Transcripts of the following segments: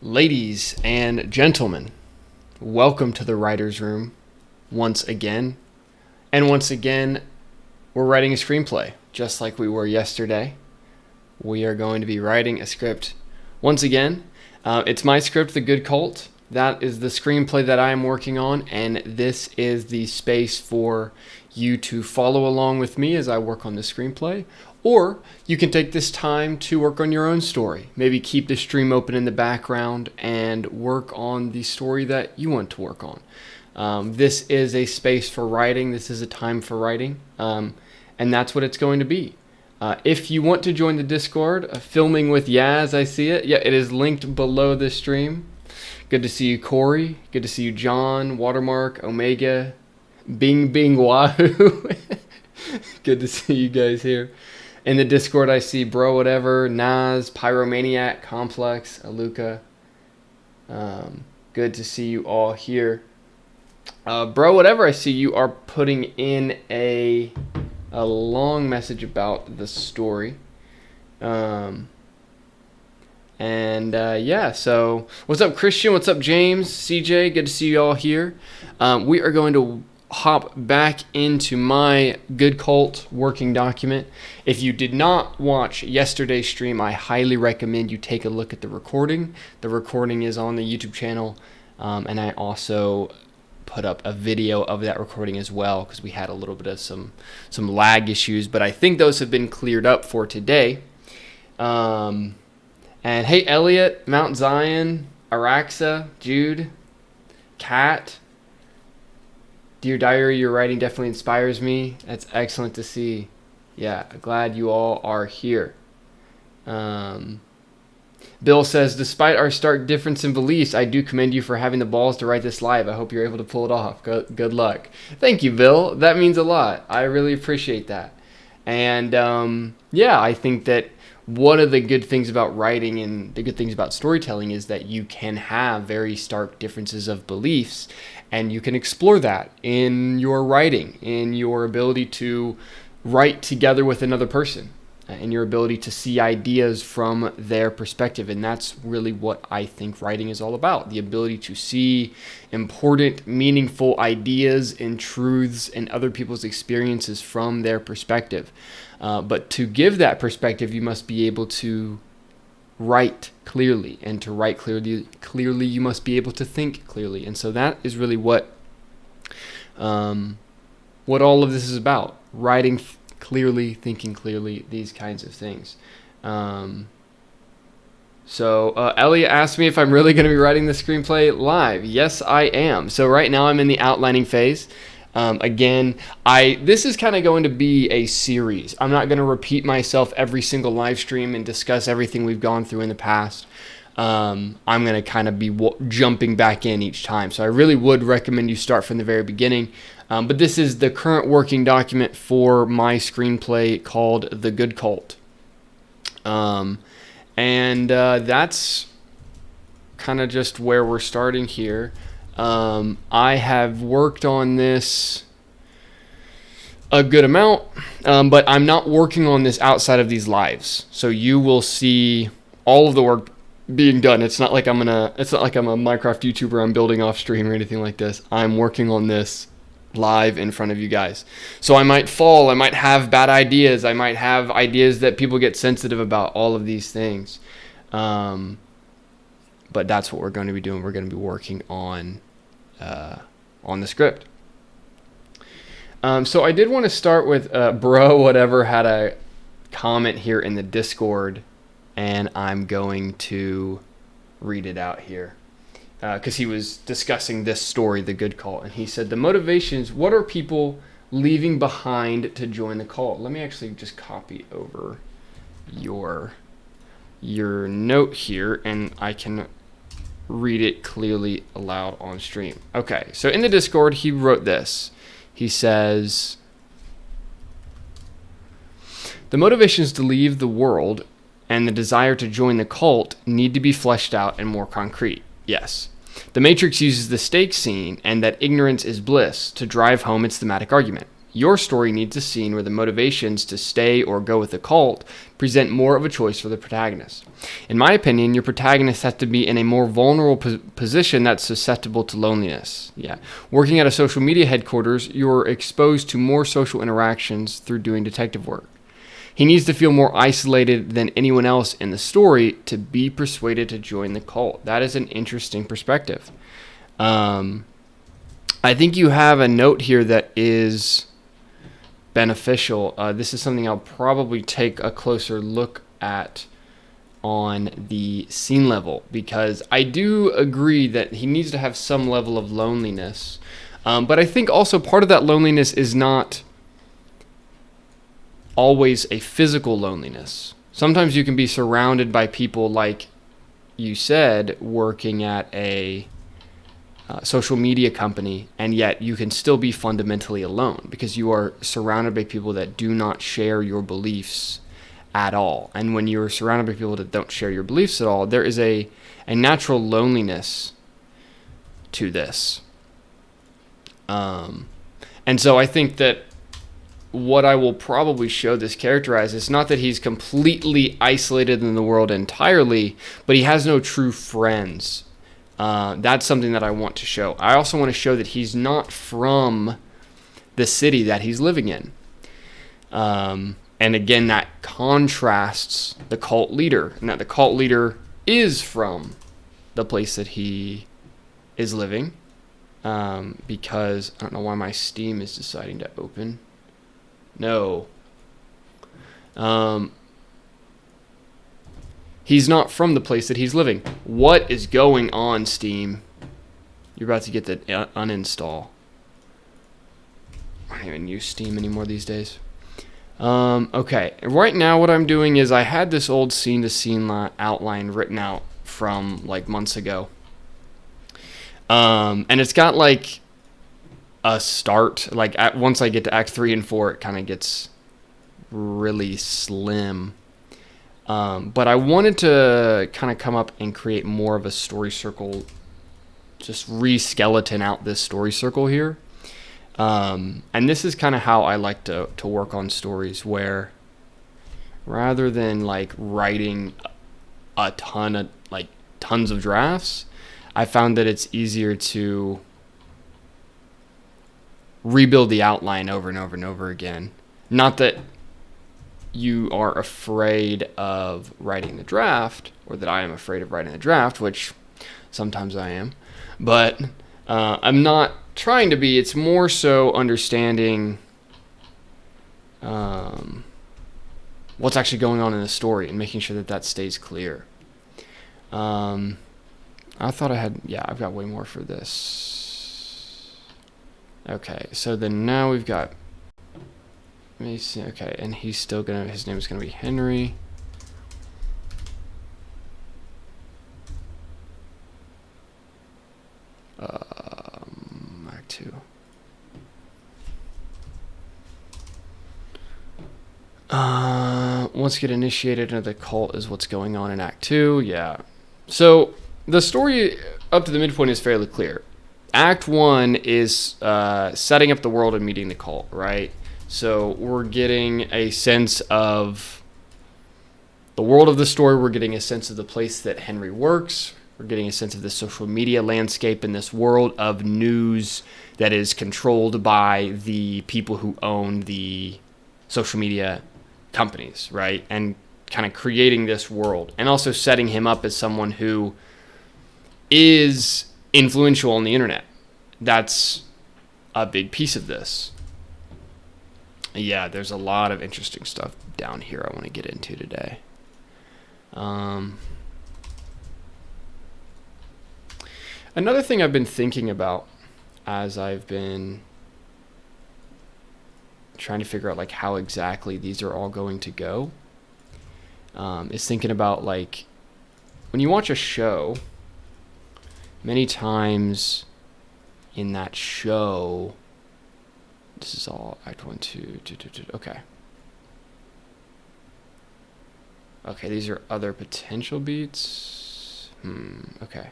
Ladies and gentlemen, welcome to the writer's room once again. And once again, we're writing a screenplay, just like we were yesterday. We are going to be writing a script once again. It's my script, The Good Cult. That is the screenplay that I am working on, and this is the space for you to follow along with me as I work on the screenplay. Or you can take this time to work on your own story. Maybe keep the stream open in the background and work on the story that you want to work on. This is a space for writing. This is a time for writing. And that's what it's going to be. If you want to join the Discord, Filming with Yaz, I see it. Yeah, it is linked below the stream. Good to see you, Corey. Good to see you, John, Watermark, Omega, Bing Bing Wahoo. Good to see you guys here. In the Discord, I see Bro Whatever, Naz, Pyromaniac, Complex, Aluka. Good to see you all here. Bro Whatever, I see you are putting in a long message about the story. Yeah, so what's up, Christian? What's up, James? CJ, good to see you all here. We are going to hop back into my Good Cult working document. If you did not watch yesterday's stream, I highly recommend you take a look at the recording. The recording is on the YouTube channel, and I also put up a video of that recording as well because we had a little bit of some lag issues, but I think those have been cleared up for today. And hey, Elliot, Mount Zion, Araxa, Jude, Kat, Dear Diary, your writing definitely inspires me. That's excellent to see. Yeah, glad you all are here. Bill says, despite our stark difference in beliefs, I do commend you for having the balls to write this live. I hope you're able to pull it off. Good luck. Thank you, Bill. That means a lot. I really appreciate that. And yeah, I think that one of the good things about writing and the good things about storytelling is that you can have very stark differences of beliefs, and you can explore that in your writing, in your ability to write together with another person, and your ability to see ideas from their perspective. And that's really what I think writing is all about, the ability to see important, meaningful ideas and truths in other people's experiences from their perspective. But to give that perspective, you must be able to write clearly, and to write clearly, you must be able to think clearly. And so that is really what all of this is about: writing clearly, thinking clearly, these kinds of things. So Elliot asked me if I'm really going to be writing the screenplay live. Yes, I am. So right now I'm in the outlining phase. Again, this is kind of going to be a series. I'm not going to repeat myself every single live stream and discuss everything we've gone through in the past. I'm going to kind of be jumping back in each time. So I really would recommend you start from the very beginning. But this is the current working document for my screenplay called The Good Cult. That's kind of just where we're starting here. I have worked on this a good amount, but I'm not working on this outside of these lives. So you will see all of the work being done. It's not like I'm a Minecraft YouTuber I'm building off stream or anything like this. I'm working on this live in front of you guys. So I might fall, I might have bad ideas, I might have ideas that people get sensitive about, all of these things. But that's what we're going to be doing. We're going to be working on the script. So I did want to start with Bro Whatever had a comment here in the Discord, and I'm going to read it out here because he was discussing this story, The Good Cult, and he said the motivations. What are people leaving behind to join the cult? Let me actually just copy over your note here, and I can read it clearly aloud on stream. Okay, so in the Discord, he wrote this. He says, the motivations to leave the world and the desire to join the cult need to be fleshed out and more concrete. Yes. The Matrix uses the stake scene and that ignorance is bliss to drive home its thematic argument. Your story needs a scene where the motivations to stay or go with the cult present more of a choice for the protagonist. In my opinion, your protagonist has to be in a more vulnerable position that's susceptible to loneliness. Yeah. Working at a social media headquarters, you're exposed to more social interactions through doing detective work. He needs to feel more isolated than anyone else in the story to be persuaded to join the cult. That is an interesting perspective. I think you have a note here that is beneficial. This is something I'll probably take a closer look at on the scene level, because I do agree that he needs to have some level of loneliness. But I think also part of that loneliness is not always a physical loneliness. Sometimes you can be surrounded by people, like you said, working at a social media company, and yet you can still be fundamentally alone because you are surrounded by people that do not share your beliefs at all. And when you're surrounded by people that don't share your beliefs at all, there is a natural loneliness to this. And so I think that what I will probably show this character as is not that he's completely isolated in the world entirely, but he has no true friends. That's something that I want to show. I also want to show that he's not from the city that he's living in. And again, that contrasts the cult leader, and that the cult leader is from the place that he is living. Because I don't know why my Steam is deciding to open. No. He's not from the place that he's living. What is going on, Steam? You're about to get the uninstall. I don't even use Steam anymore these days. Okay. Right now what I'm doing is I had this old scene-to-scene outline written out from like months ago. And it's got like a start. Like once I get to Act 3 and 4, it kind of gets really slim. But I wanted to kind of come up and create more of a story circle, just re-skeleton out this story circle here. And this is kind of how I like to work on stories, where rather than like writing a ton of like tons of drafts, I found that it's easier to rebuild the outline over and over and over again. Not that you are afraid of writing the draft, or that I am afraid of writing the draft, which sometimes I am, but I'm not trying to be. It's more so understanding what's actually going on in the story and making sure that that stays clear. I thought I had, yeah, I've got way more for this. Okay, so then now we've got, let me see, okay, and he's still gonna, his name is gonna be Henry. Act 2. Once you get initiated into the cult is what's going on in Act 2, yeah. So the story up to the midpoint is fairly clear. Act 1 is setting up the world and meeting the cult, right? So we're getting a sense of the world of the story. We're getting a sense of the place that Henry works. We're getting a sense of the social media landscape in this world of news that is controlled by the people who own the social media companies, right? And kind of creating this world, and also setting him up as someone who is influential on the internet. That's a big piece of this. Yeah, there's a lot of interesting stuff down here I want to get into today. Another thing I've been thinking about as I've been trying to figure out like how exactly these are all going to go, is thinking about like when you watch a show, many times in that show, this is all Act 1, 2, okay. Okay, these are other potential beats. Okay.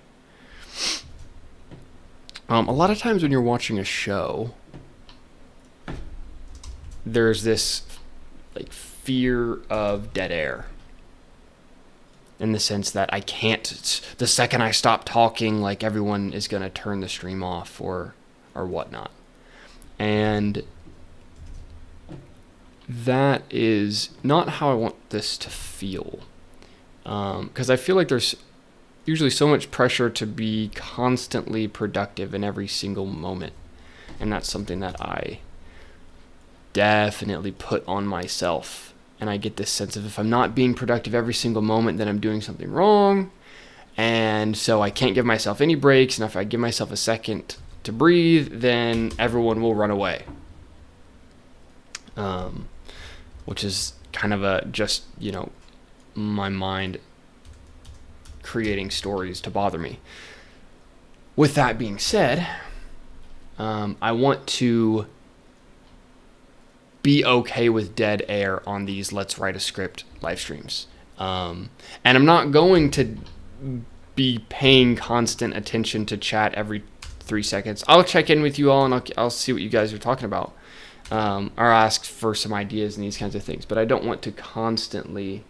A lot of times when you're watching a show, there's this like fear of dead air, in the sense that I can't, the second I stop talking, like everyone is going to turn the stream off or whatnot. And that is not how I want this to feel. Because I feel like there's usually so much pressure to be constantly productive in every single moment. And that's something that I definitely put on myself. And I get this sense of if I'm not being productive every single moment, then I'm doing something wrong. And so I can't give myself any breaks. And if I give myself a second to breathe, then everyone will run away. Which is kind of just, my mind creating stories to bother me. With that being said, I want to be okay with dead air on these Let's Write a Script live streams. And I'm not going to be paying constant attention to chat every 3 seconds. I'll check in with you all and I'll see what you guys are talking about. Or ask for some ideas and these kinds of things. But I don't want to constantly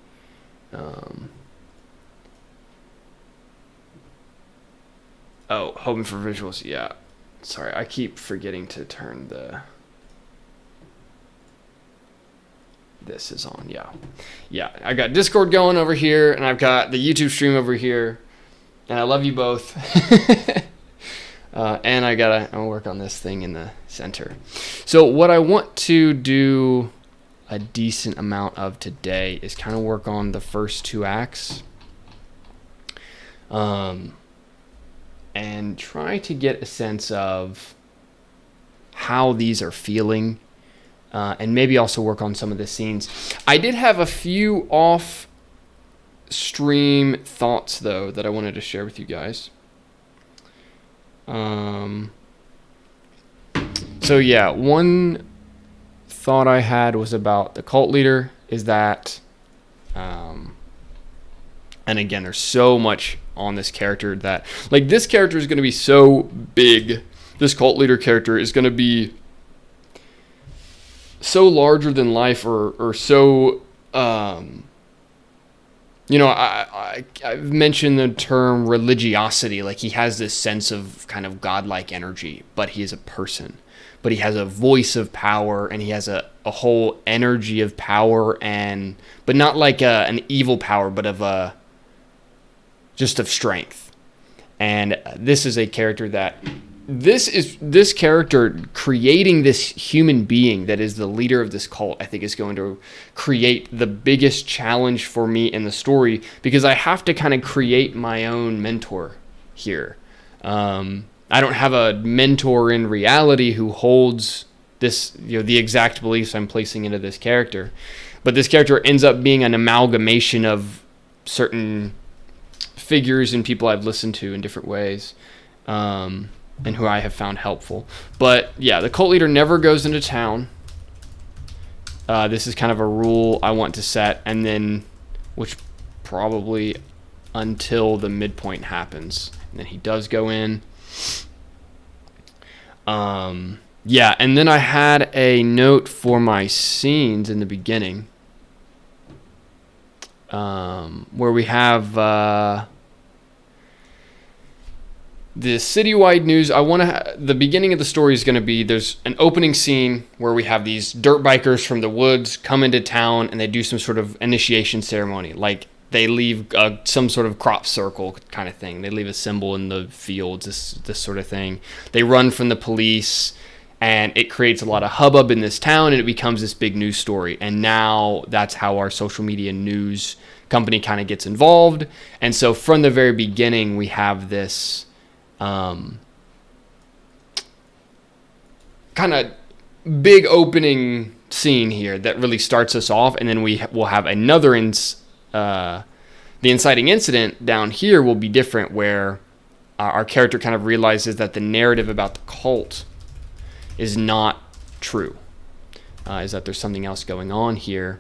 hoping for visuals. Yeah. Sorry, I keep forgetting to turn this is on. Yeah, I got Discord going over here and I've got the YouTube stream over here, and I love you both. And I'll work on this thing in the center. So what I want to do a decent amount of today is kind of work on the first 2 acts, and try to get a sense of how these are feeling. And maybe also work on some of the scenes. I did have a few off-stream thoughts, though, that I wanted to share with you guys. So yeah, one thought I had was about the cult leader, is that, and again, there's so much on this character that, like, this character is going to be so big. This cult leader character is going to be so larger than life, or so, I've mentioned the term religiosity. Like, he has this sense of kind of godlike energy, but he is a person. But he has a voice of power, and he has a whole energy of power, but not like an evil power, but of just of strength. And this is a character that, this character creating this human being that is the leader of this cult, I think is going to create the biggest challenge for me in the story, because I have to kind of create my own mentor here. I don't have a mentor in reality who holds this, the exact beliefs I'm placing into this character, but this character ends up being an amalgamation of certain figures and people I've listened to in different ways. And who I have found helpful. But yeah, the cult leader never goes into town. This is kind of a rule I want to set, and then, which probably until the midpoint happens, and then he does go in. Yeah, and then I had a note for my scenes in the beginning, where we have the citywide news. The beginning of the story is going to be, there's an opening scene where we have these dirt bikers from the woods come into town, and they do some sort of initiation ceremony. Like, they leave some sort of crop circle kind of thing. They leave a symbol in the fields, this sort of thing. They run from the police, and it creates a lot of hubbub in this town, and it becomes this big news story. And now that's how our social media news company kind of gets involved. And so from the very beginning, we have this kind of big opening scene here that really starts us off, and then we will have another the inciting incident down here will be different, where our character kind of realizes that the narrative about the cult is not true, is that there's something else going on here,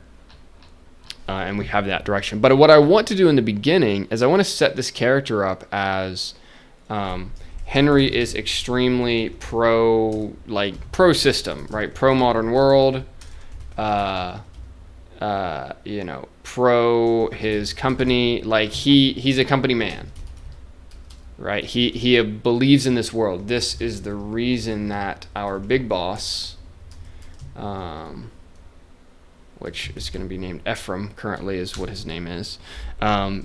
and we have that direction. But what I want to do in the beginning is I want to set this character up as Henry is extremely pro system, right? Pro modern world. pro his company. Like he's a company man, right? He believes in this world. This is the reason that our big boss, which is going to be named Ephraim, currently is what his name is,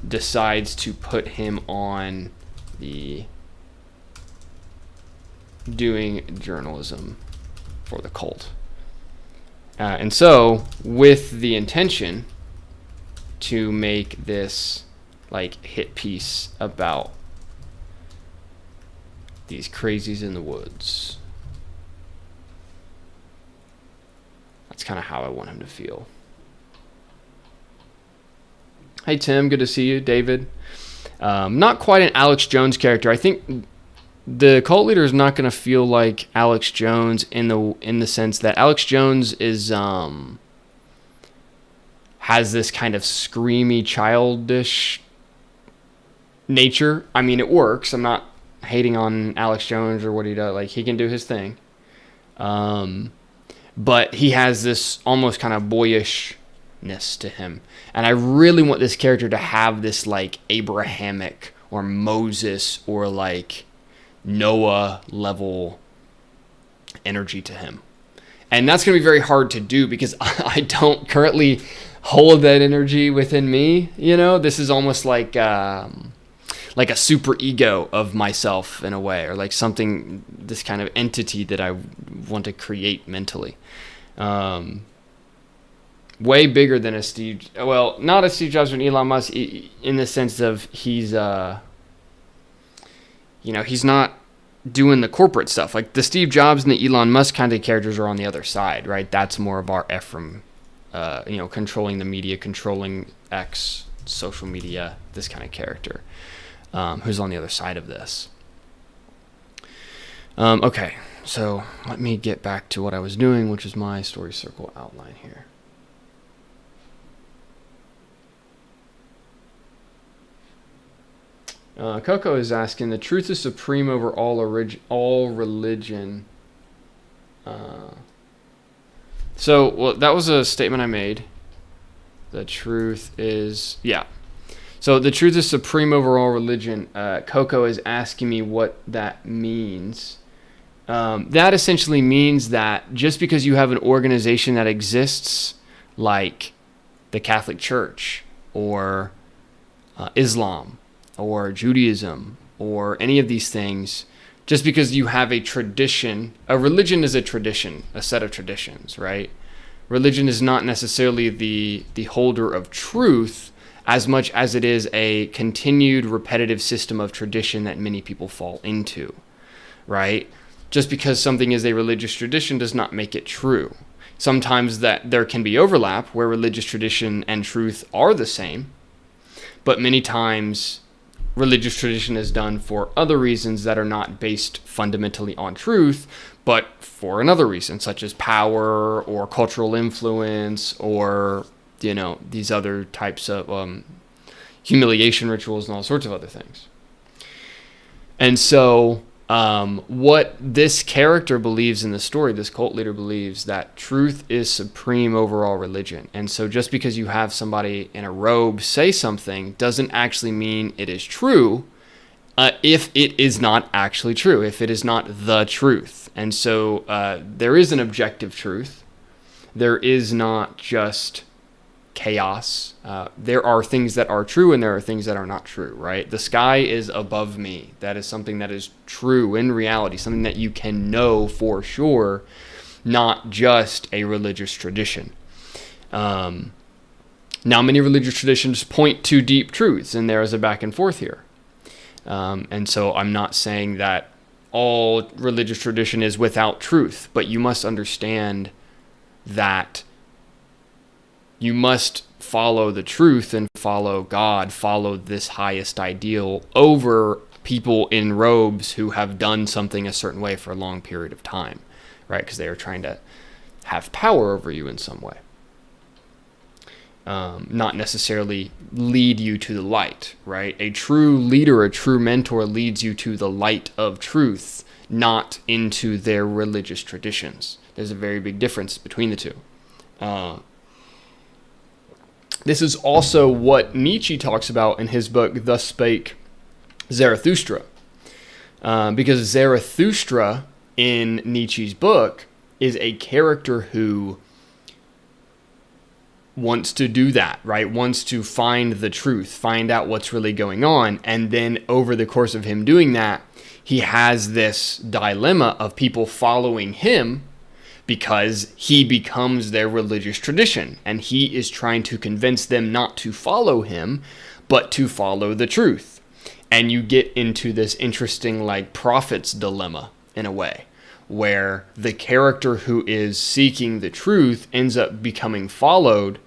decides to put him on the doing journalism for the cult. And so, with the intention to make this like hit piece about these crazies in the woods. That's kind of how I want him to feel. Hey Tim, good to see you. David. Not quite an Alex Jones character. I think the cult leader is not going to feel like Alex Jones in the sense that Alex Jones is has this kind of screamy, childish nature. I mean, it works. I'm not hating on Alex Jones or what he does. Like, he can do his thing. But he has this almost kind of boyishness to him. And I really want this character to have this, like, Abrahamic or Moses or, like, Noah level energy to him. And that's going to be very hard to do because I don't currently hold that energy within me. You know, this is almost like a super ego of myself in a way, or like something, this kind of entity that I want to create mentally. Way bigger than not a Steve Jobs or an Elon Musk in the sense of he's not doing the corporate stuff. Like the Steve Jobs and the Elon Musk kind of characters are on the other side, right? That's more of our Ephraim, controlling the media, controlling X, social media, this kind of character, who's on the other side of this. Okay, so let me get back to what I was doing, which is my story circle outline here. Coco is asking, the truth is supreme over all religion. So that was a statement I made. The truth is, So the truth is supreme over all religion. Coco is asking me what that means. That essentially means that just because you have an organization that exists, like the Catholic Church or Islam, or Judaism, or any of these things, just because you have a tradition, a religion is a tradition, a set of traditions, right? Religion is not necessarily the holder of truth as much as it is a continued repetitive system of tradition that many people fall into, right? Just because something is a religious tradition does not make it true. Sometimes that there can be overlap where religious tradition and truth are the same, but many times religious tradition is done for other reasons that are not based fundamentally on truth, but for another reason, such as power or cultural influence or, these other types of humiliation rituals and all sorts of other things. And so what this character believes in the story, this cult leader believes that truth is supreme over all religion. And so just because you have somebody in a robe say something doesn't actually mean it is true if it is not actually true, if it is not the truth. And so there is an objective truth. There is not just chaos. There are things that are true and there are things that are not true, right? The sky is above me. That is something that is true in reality, something that you can know for sure, not just a religious tradition. Now, many religious traditions point to deep truths, and there is a back and forth here. And so I'm not saying that all religious tradition is without truth, but you must understand that you must follow the truth and follow God, follow this highest ideal over people in robes who have done something a certain way for a long period of time, right? Because they are trying to have power over you in some way. Not necessarily lead you to the light, right? A true leader, a true mentor leads you to the light of truth, not into their religious traditions. There's a very big difference between the two. This is also what Nietzsche talks about in his book, Thus Spake Zarathustra. Because Zarathustra in Nietzsche's book is a character who wants to do that, right? Wants to find the truth, find out what's really going on. And then over the course of him doing that, he has this dilemma of people following him because he becomes their religious tradition. And he is trying to convince them not to follow him, but to follow the truth. And you get into this interesting, like, prophet's dilemma in a way, where the character who is seeking the truth ends up becoming followed.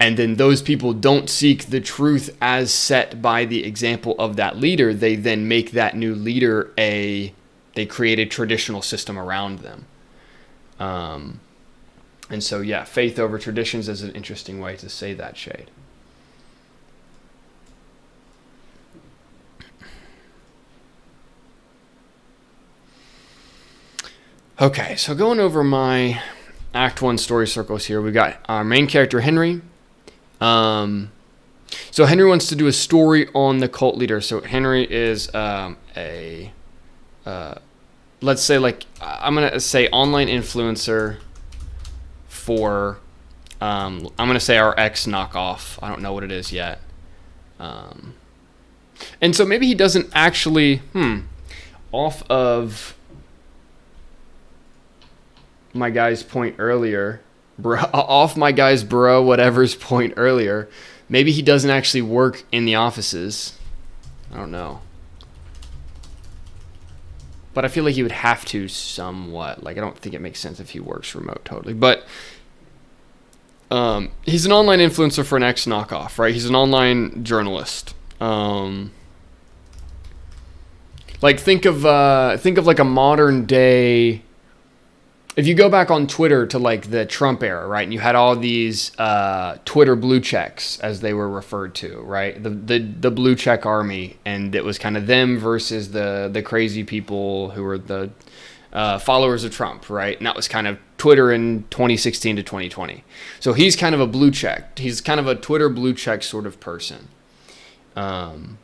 And then those people don't seek the truth as set by the example of that leader. They then make that new leader they create a traditional system around them. And so, yeah, faith over traditions is an interesting way to say that, Shade. Okay, so going over my Act 1 story circles here, we got our main character, Henry. So Henry wants to do a story on the cult leader. So Henry is let's say, like, I'm going to say online influencer for, I'm going to say our X knockoff. I don't know what it is yet. And so maybe he doesn't actually, off of my guy's point earlier, off my guy's whatever's point earlier, maybe he doesn't actually work in the offices. I don't know. But I feel like he would have to somewhat. Like, I don't think it makes sense if he works remote totally. But he's an online influencer for an X knockoff, right? He's an online journalist. Like, think of like a modern day. If you go back on Twitter to, like, the Trump era, right, and you had all these Twitter blue checks, as they were referred to, right, the blue check army, and it was kind of them versus the crazy people who were the followers of Trump, right, and that was kind of Twitter in 2016 to 2020. So he's kind of a blue check. He's kind of a Twitter blue check sort of person. And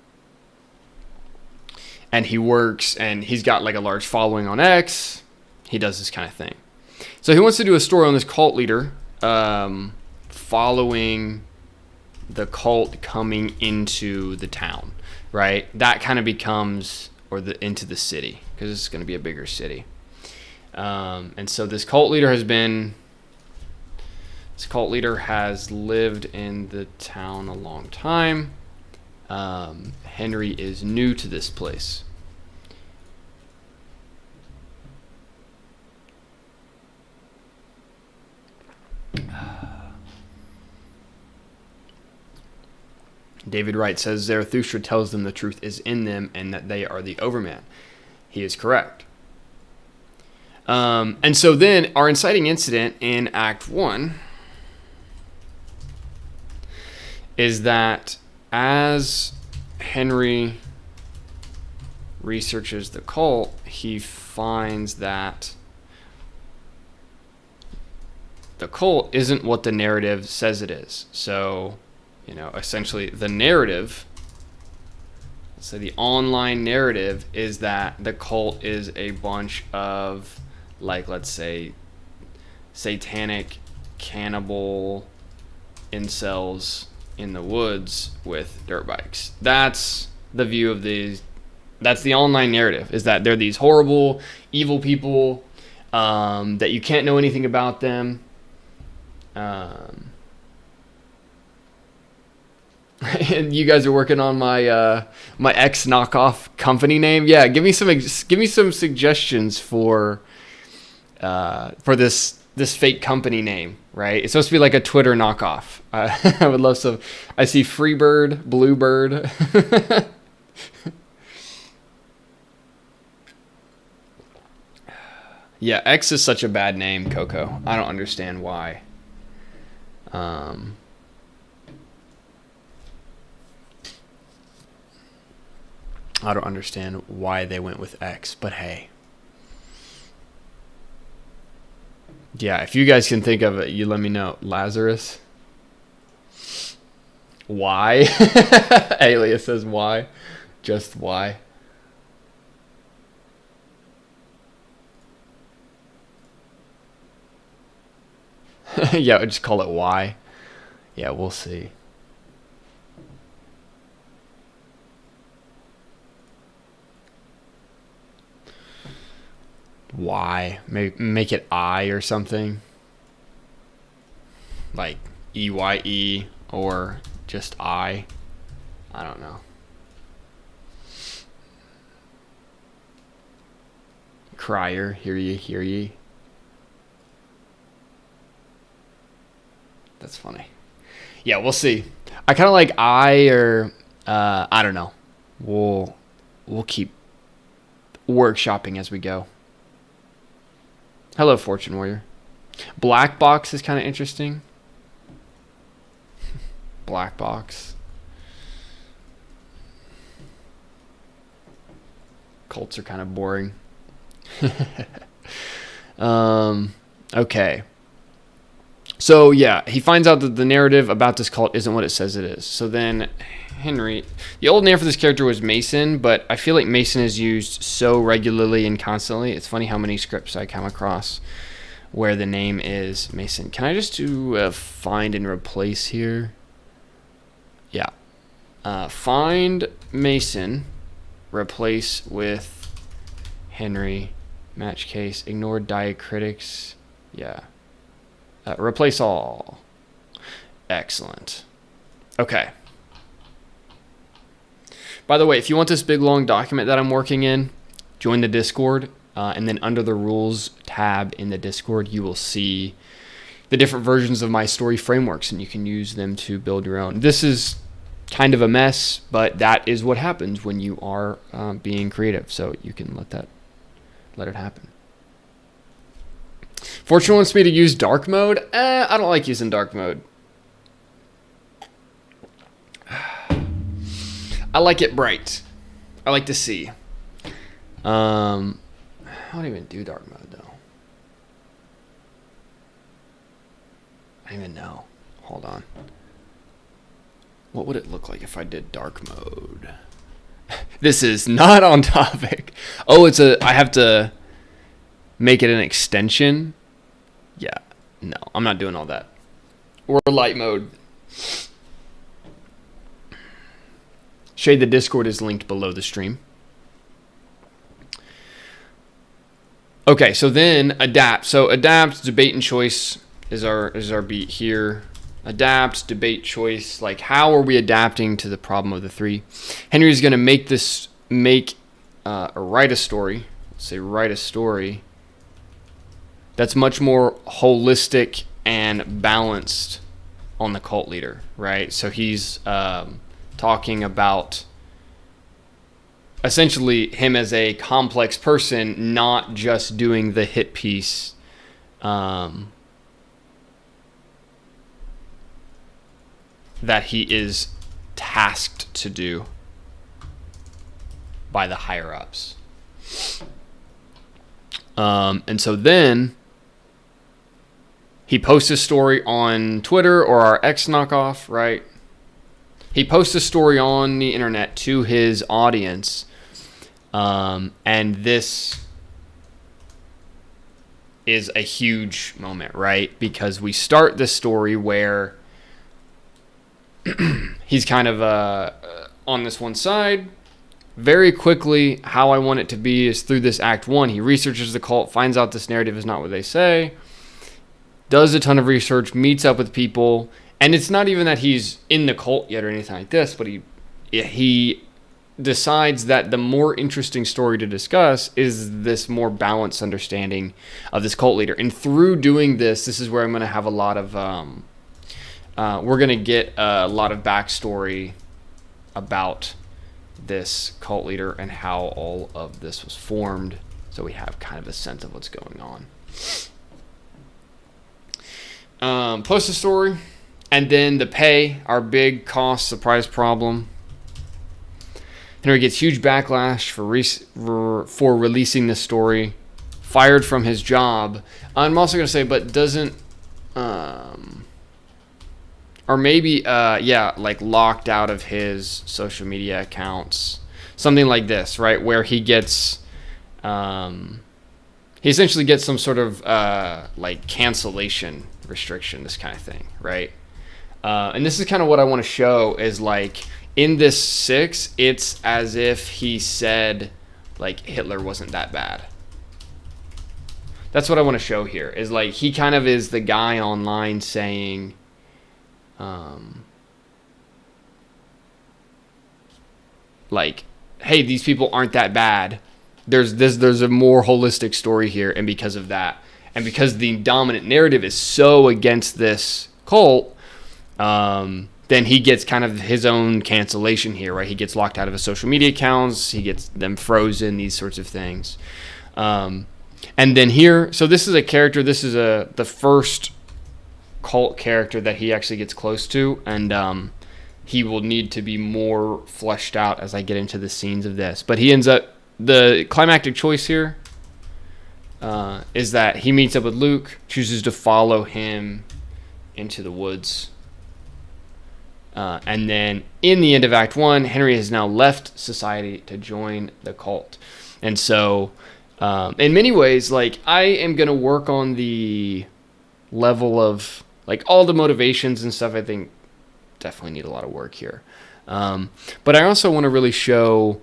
he works, and he's got, like, a large following on X. He does this kind of thing. So he wants to do a story on this cult leader, following the cult coming into the town, right? That kind of becomes, into the city, because it's going to be a bigger city. And so this cult leader has lived in the town a long time. Henry is new to this place. David Wright says Zarathustra tells them the truth is in them and that they are the overman. He is correct. And so then our inciting incident in Act 1 is that as Henry researches the cult, he finds that the cult isn't what the narrative says it is. So, essentially the narrative, so the online narrative is that the cult is a bunch of, like, let's say, satanic cannibal incels in the woods with dirt bikes. That's the view of that's the online narrative, is that they're these horrible, evil people, that you can't know anything about them. And you guys are working on my my X knockoff company name. Yeah, give me some suggestions for this fake company name. Right, it's supposed to be like a Twitter knockoff. I would love some. I see Freebird, Bluebird. Yeah, X is such a bad name, Coco. I don't understand why. I don't understand why they went with X, but hey. Yeah, if you guys can think of it, you let me know. Lazarus. Why? Alias says why. Just why. Yeah, just call it why. Yeah, we'll see. Why? Maybe make it I or something. Like EYE or just I. I don't know. Crier, hear ye, hear ye. That's funny. Yeah, we'll see. I kind of like I or I don't know. We'll keep workshopping as we go. Hello, Fortune Warrior. Black box is kind of interesting. Black box. Cults are kind of boring. Okay. So yeah, he finds out that the narrative about this cult isn't what it says it is. So then Henry, the old name for this character was Mason, but I feel like Mason is used so regularly and constantly. It's funny how many scripts I come across where the name is Mason. Can I just do find and replace here? Yeah. Find Mason, replace with Henry, match case, ignore diacritics. Yeah. Replace all. Excellent. Okay. By the way, if you want this big long document that I'm working in, join the Discord. And then under the rules tab in the Discord, you will see the different versions of my story frameworks, and you can use them to build your own. This is kind of a mess, but that is what happens when you are being creative. So you can let it happen. Fortune wants me to use dark mode. I don't like using dark mode. I like it bright. I like to see. I don't even do dark mode though. I don't even know. Hold on. What would it look like if I did dark mode? This is not on topic. Oh, I have to make it an extension. Yeah, no, I'm not doing all that. Or light mode. Shade, the Discord is linked below the stream. Okay, so then adapt. So adapt, debate, and choice is our beat here. Adapt, debate, choice. Like, how are we adapting to the problem of the three? Henry's going to write a story. Let's say write a story that's much more holistic and balanced on the cult leader, right? So he's talking about essentially him as a complex person, not just doing the hit piece that he is tasked to do by the higher ups. And so then he posts a story on Twitter, or our X knockoff, right? He posts a story on the internet to his audience. And this is a huge moment, right? Because we start the story where he's kind of on this one side. Very quickly, how I want it to be is through this Act 1. He researches the cult, finds out this narrative is not what they say, does a ton of research, meets up with people, and it's not even that he's in the cult yet or anything like this, but he decides that the more interesting story to discuss is this more balanced understanding of this cult leader. And through doing this is where I'm going to have a lot of, we're going to get a lot of backstory about this cult leader and how all of this was formed, so we have kind of a sense of what's going on. Post a story, and then the pay, our big cost surprise problem. Henry gets huge backlash for releasing this story fired from his job. I'm also going to say, but doesn't, or maybe, like locked out of his social media accounts. Something like this, right? Where he gets, he essentially gets some sort of like cancellation restriction, this kind of thing, right? And this is kind of what I want to show is like in this 6, it's as if he said like Hitler wasn't that bad. That's what I want to show here is like he kind of is the guy online saying, like, hey, these people aren't that bad. There's a more holistic story here, and because of that, and because the dominant narrative is so against this cult, then he gets kind of his own cancellation here, right? He gets locked out of his social media accounts, he gets them frozen, these sorts of things. And then here, so this is a character, this is the first cult character that he actually gets close to, and he will need to be more fleshed out as I get into the scenes of this. But he ends up, the climactic choice here is that he meets up with Luke, chooses to follow him into the woods. And then in the end of Act 1, Henry has now left society to join the cult. And so, in many ways, like, I am going to work on the level of, like, all the motivations and stuff. I think definitely need a lot of work here. But I also want to really show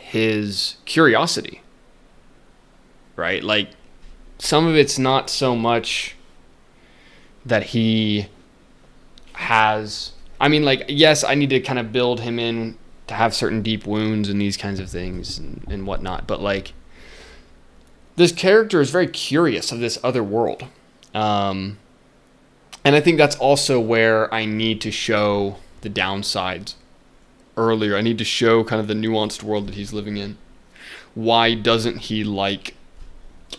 his curiosity, right? Like, some of it's not so much that he has, I mean, like, yes, I need to kind of build him in to have certain deep wounds and these kinds of things and whatnot, but like, this character is very curious of this other world. And I think that's also where I need to show the downsides earlier. I need to show kind of the nuanced world that he's living in. Why doesn't he like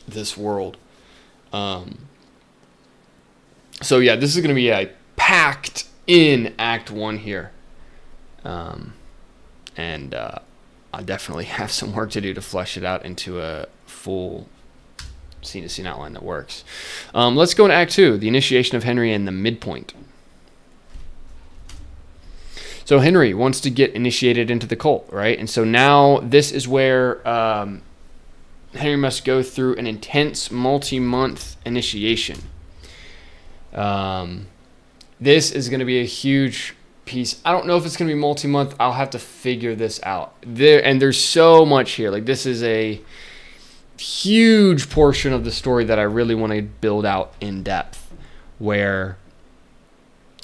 this world? So yeah, this is going to be a packed in Act 1 here. And I definitely have some work to do to flesh it out into a full scene-to-scene outline that works. Let's go into Act 2, the initiation of Henry and the midpoint. So Henry wants to get initiated into the cult, right? And so now this is where Henry must go through an intense multi-month initiation. This is going to be a huge piece. I don't know if it's going to be multi-month. I'll have to figure this out. There's so much here. Like, this is a huge portion of the story that I really want to build out in depth, where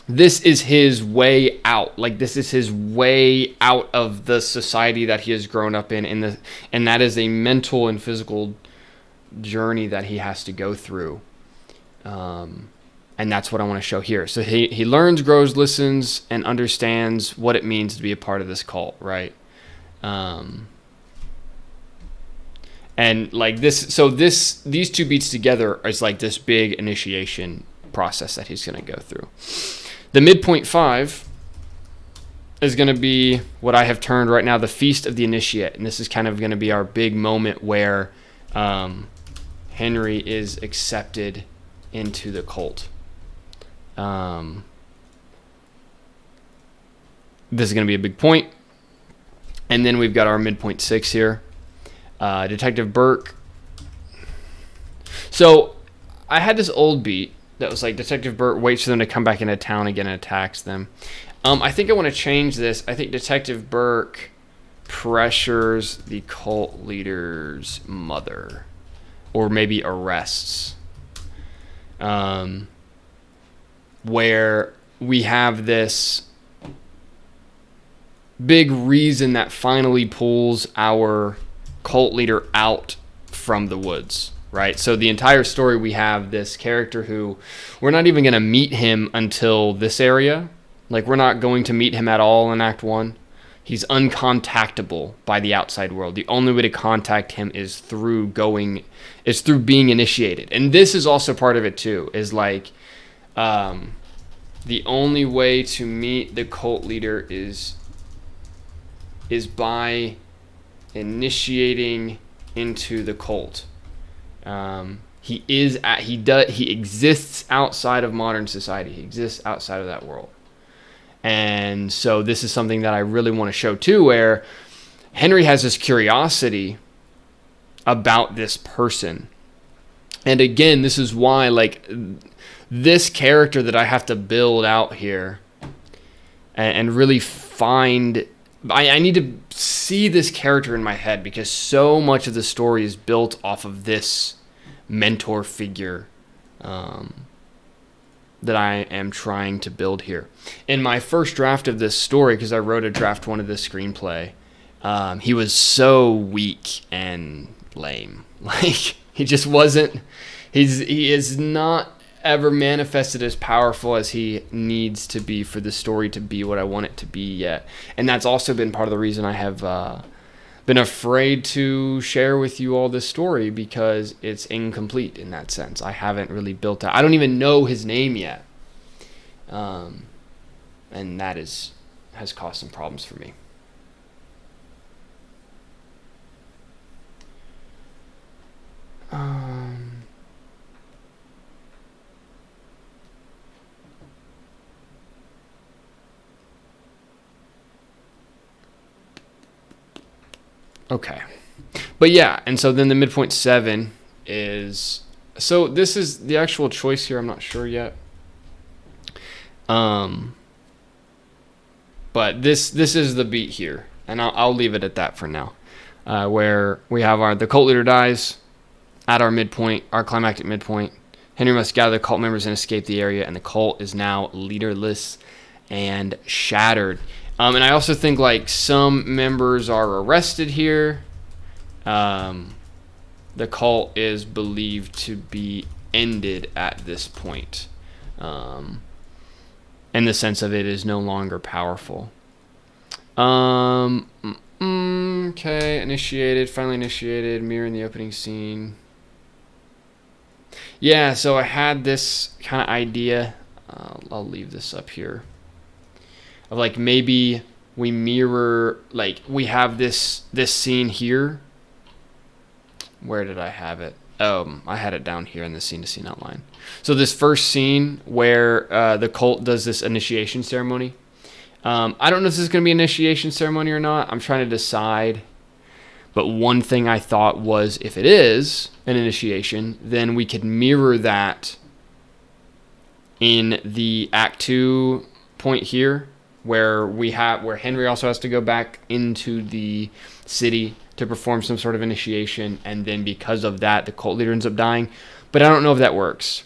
this is his way out. Like, this is his way out of the society that he has grown up in, and that is a mental and physical journey that he has to go through. And that's what I want to show here. So he learns, grows, listens, and understands what it means to be a part of this cult, right? And like this, so these two beats together is like this big initiation process that he's going to go through. The midpoint 5 is going to be what I have termed right now the Feast of the Initiate. And this is kind of going to be our big moment where Henry is accepted into the cult. This is going to be a big point. And then we've got our midpoint 6 here. Detective Burke. So I had this old beat that was like Detective Burke waits for them to come back into town again and attacks them. I think I want to change this. I think Detective Burke pressures the cult leader's mother, or maybe arrests. Where we have this big reason that finally pulls our cult leader out from the woods, right? So the entire story, we have this character who we're not even going to meet him until this area. Like, we're not going to meet him at all in Act 1. He's uncontactable by the outside world. The only way to contact him is through being initiated. And this is also part of it too, is like, the only way to meet the cult leader is by initiating into the cult. He exists outside of modern society. He exists outside of that world. And so this is something that I really want to show too, where Henry has this curiosity about this person. And again, this is why, like, this character that I have to build out here and really find, I need to see this character in my head, because so much of the story is built off of this mentor figure that I am trying to build here. In my first draft of this story, because I wrote a draft 1 of this screenplay, he was so weak and lame. Like, he just wasn't, he is not ever manifested as powerful as he needs to be for the story to be what I want it to be yet. And that's also been part of the reason I have been afraid to share with you all this story, because it's incomplete in that sense. I haven't really built out. I don't even know his name yet. And that has caused some problems for me. Okay. But yeah, and so then the midpoint 7 is, so this is the actual choice here. I'm not sure yet. But this is the beat here, and I'll leave it at that for now. Where we have the cult leader dies at our midpoint, our climactic midpoint. Henry must gather the cult members and escape the area, and the cult is now leaderless and shattered. And I also think, like, some members are arrested here. The cult is believed to be ended at this point. In the sense of it is no longer powerful. Okay, initiated, finally initiated, mirror in the opening scene. Yeah, so I had this kind of idea. I'll leave this up here. Of, like, maybe we mirror, like, we have this scene here. Where did I have it? I had it down here in the scene-to-scene outline. So this first scene where the cult does this initiation ceremony. I don't know if this is going to be an initiation ceremony or not. I'm trying to decide. But one thing I thought was, if it is an initiation, then we could mirror that in the Act 2 point here, where Henry also has to go back into the city to perform some sort of initiation, and then because of that, the cult leader ends up dying. But I don't know if that works.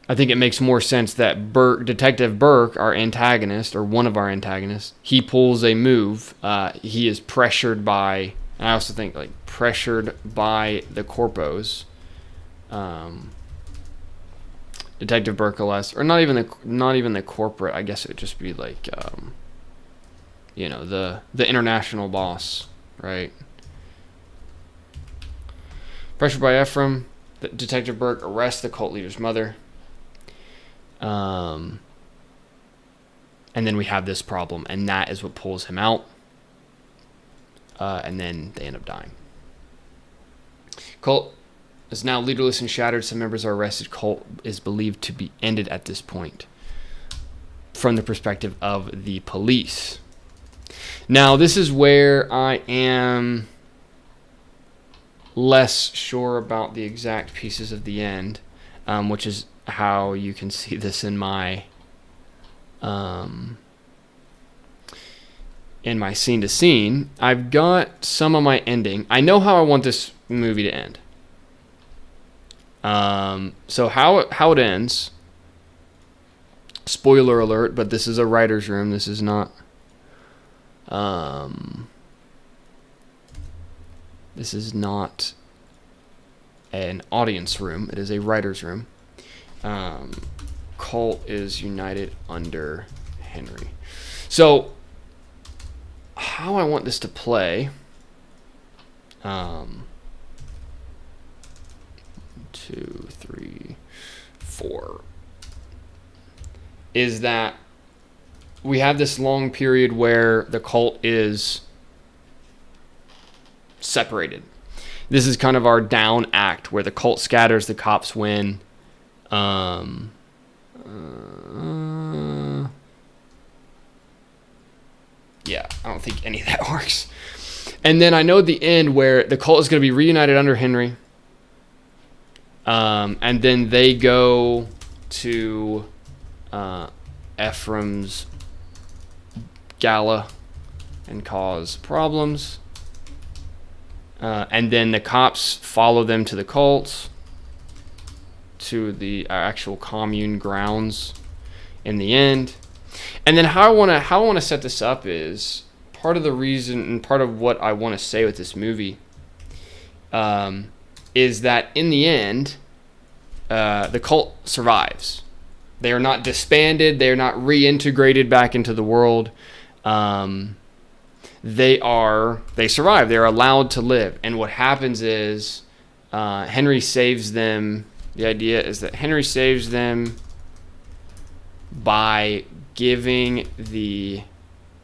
I think it makes more sense that Detective Burke, our antagonist, or one of our antagonists, he pulls a move. He is pressured by, and I also think, like, pressured by the corpos. Detective Burke, or not even the corporate. I guess it would just be like, the international boss, right? Pressured by Ephraim, Detective Burke arrests the cult leader's mother. And then we have this problem, and that is what pulls him out. And then they end up dying. Cult is now leaderless and shattered. Some members are arrested. Cult is believed to be ended at this point, from the perspective of the police. Now, this is where I am less sure about the exact pieces of the end, which is how you can see this in my scene to scene. I've got some of my ending. I know how I want this movie to end. So how it ends. Spoiler alert, but this is a writer's room. This is not. This is not an audience room. It is a writer's room. Cult is united under Henry. So, how I want this to play. 1, 2, 3, 4. Is that we have this long period where the cult is separated. This is kind of our down act where the cult scatters, the cops win. Yeah, I don't think any of that works. And then I know the end where the cult is going to be reunited under Henry. And then they go to Ephraim's gala and cause problems. And then the cops follow them to the cult, to the actual commune grounds in the end. And then how I want to set this up is part of the reason and part of what I want to say with this movie is that in the end, the cult survives. They are not disbanded. They are not reintegrated back into the world. They survive. They're allowed to live. And what happens is Henry saves them. The idea is that Henry saves them by giving the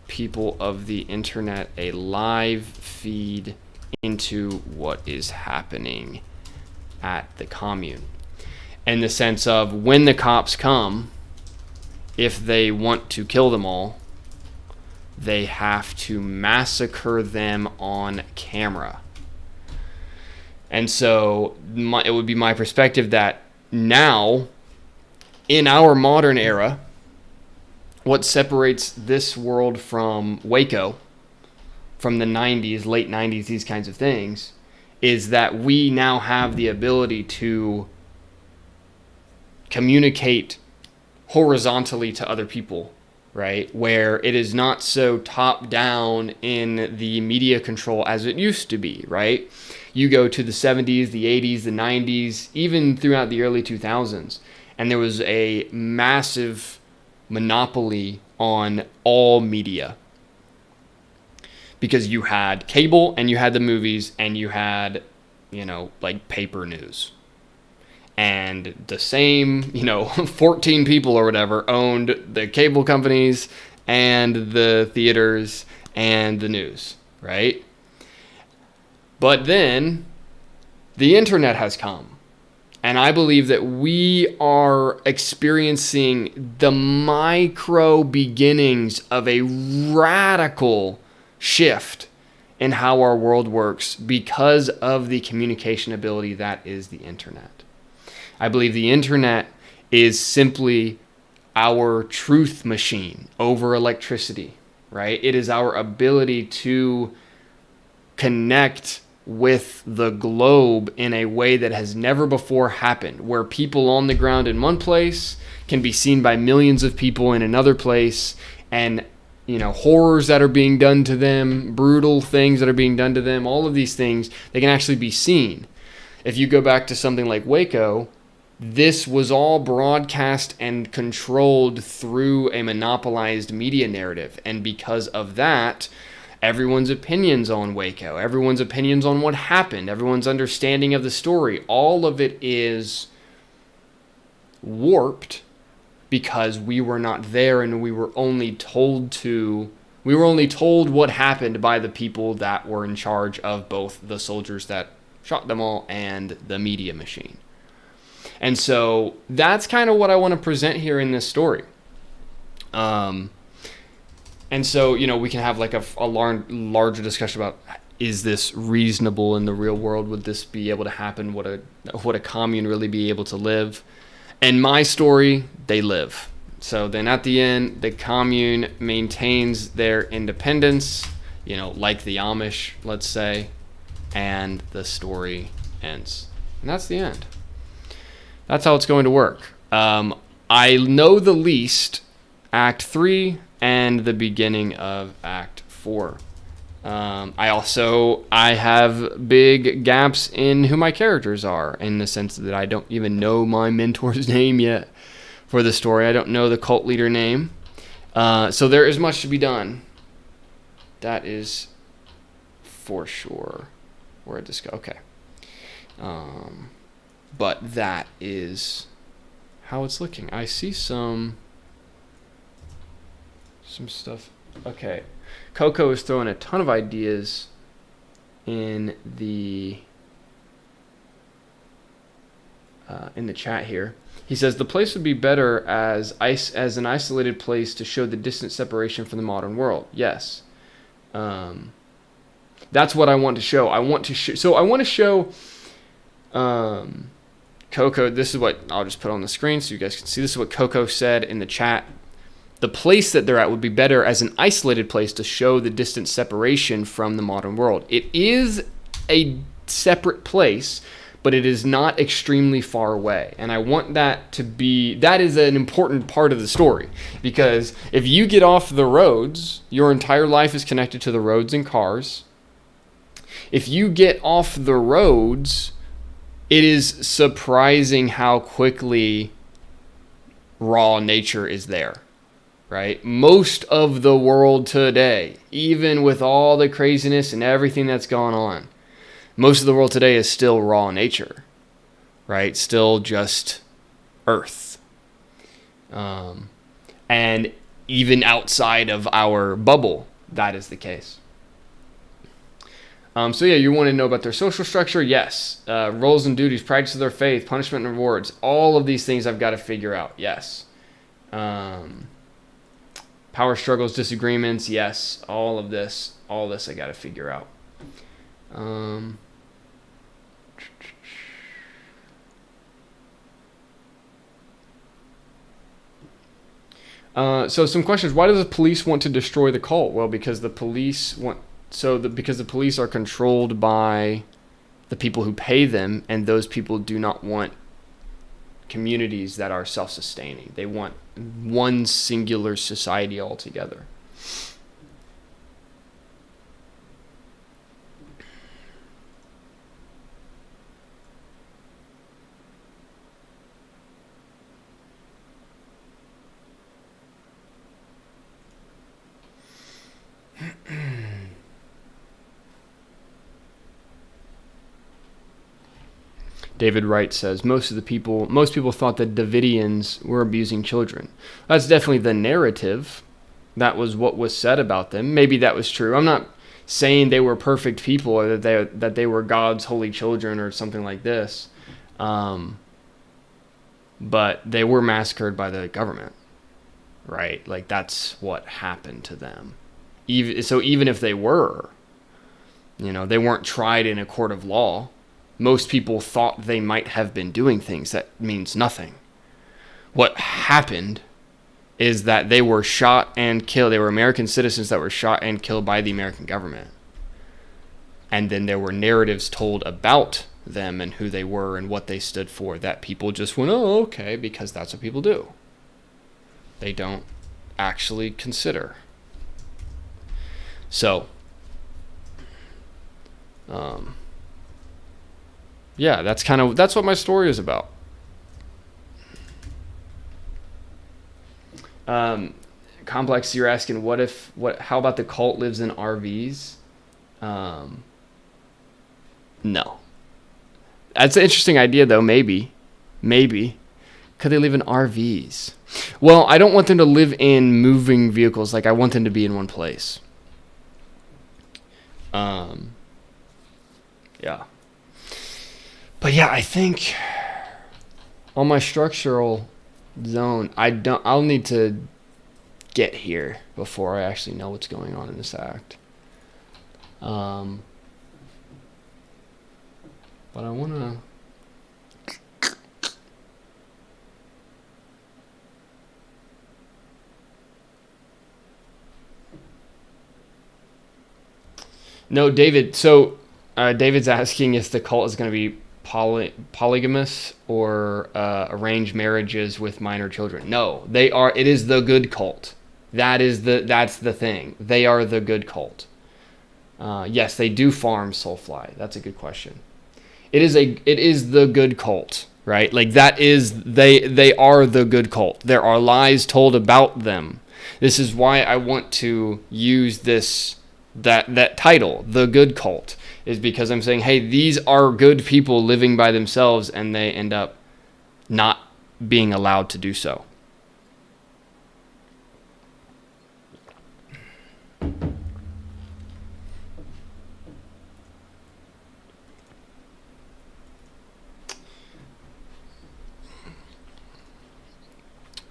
people of the internet a live feed into what is happening at the commune. In the sense of when the cops come, if they want to kill them all, they have to massacre them on camera. And so it would be my perspective that now, in our modern era, what separates this world from Waco, from the 90s, late 90s, these kinds of things, is that we now have the ability to communicate horizontally to other people, right? Where it is not so top down in the media control as it used to be, right? You go to the 70s, the 80s, the 90s, even throughout the early 2000s, and there was a massive monopoly on all media. Because you had cable and you had the movies and you had, like paper news. And the same, 14 people or whatever owned the cable companies and the theaters and the news, right? But then the internet has come. And I believe that we are experiencing the micro beginnings of a radical shift in how our world works because of the communication ability that is the internet. I believe the internet is simply our truth machine over electricity, right? It is our ability to connect with the globe in a way that has never before happened, where people on the ground in one place can be seen by millions of people in another place, and horrors that are being done to them, brutal things that are being done to them, all of these things, they can actually be seen. If you go back to something like Waco, this was all broadcast and controlled through a monopolized media narrative. And because of that, everyone's opinions on Waco, everyone's opinions on what happened, everyone's understanding of the story, all of it is warped because we were not there and we were only told what happened by the people that were in charge of both the soldiers that shot them all and the media machine. And so that's kind of what I want to present here in this story. And so, we can have like a larger discussion about, is this reasonable in the real world? Would this be able to happen? Would a commune really be able to live? In my story, they live. So then at the end, the commune maintains their independence, like the Amish, let's say, and the story ends. And that's the end. That's how it's going to work. I know the least Act 3 and the beginning of Act 4. I have big gaps in who my characters are, in the sense that I don't even know my mentor's name yet for the story. I don't know the cult leader name. So there is much to be done. That is for sure. Where'd this go? Okay. But that is how it's looking. I see some stuff. Okay. Coco is throwing a ton of ideas in the chat here. He says the place would be better as an isolated place to show the distant separation from the modern world. Yes, that's what I want to show. I want to show Coco. This is what I'll just put on the screen so you guys can see. This is what Coco said in the chat. The place that they're at would be better as an isolated place to show the distant separation from the modern world. It is a separate place, but it is not extremely far away. And I want that is an important part of the story. Because if you get off the roads, your entire life is connected to the roads and cars. If you get off the roads, it is surprising how quickly raw nature is there. Right? Most of the world today, even with all the craziness and everything that's gone on, most of the world today is still raw nature, right? Still just earth. And even outside of our bubble, that is the case. So yeah, you want to know about their social structure? Yes. Roles and duties, practice of their faith, punishment and rewards. All of these things I've got to figure out. Yes. Power struggles, disagreements. Yes. All this I got to figure out. So some questions. Why do the police want to destroy the cult? Well, because the police because the police are controlled by the people who pay them, and those people do not want communities that are self-sustaining. They want one singular society altogether. David Wright says, most people thought that Davidians were abusing children. That's definitely the narrative. That was what was said about them. Maybe that was true. I'm not saying they were perfect people or that they were God's holy children or something like this. But they were massacred by the government, right? Like, that's what happened to them. Even if they were, they weren't tried in a court of law. Most people thought they might have been doing things. That means nothing. What happened is that they were shot and killed. They were American citizens that were shot and killed by the American government. And then there were narratives told about them and who they were and what they stood for that people just went, oh, okay, because that's what people do. They don't actually consider. So, yeah, that's what my story is about. Complex, you're asking, how about the cult lives in RVs? No. That's an interesting idea, though. Maybe. Could they live in RVs? Well, I don't want them to live in moving vehicles. Like, I want them to be in one place. Yeah. But yeah, I think on my structural zone, I'll need to get here before I actually know what's going on in this act. But I want to... No, David. So David's asking if the cult is going to be polygamous or arranged marriages with minor children. No, they are. It is the good cult. That's the thing. They are the good cult. Yes, they do farm soulfly. That's a good question. It is the good cult, right? Like, that is, they are the good cult. There are lies told about them. This is why I want to use that title, the good cult, is because I'm saying, hey, these are good people living by themselves, and they end up not being allowed to do so.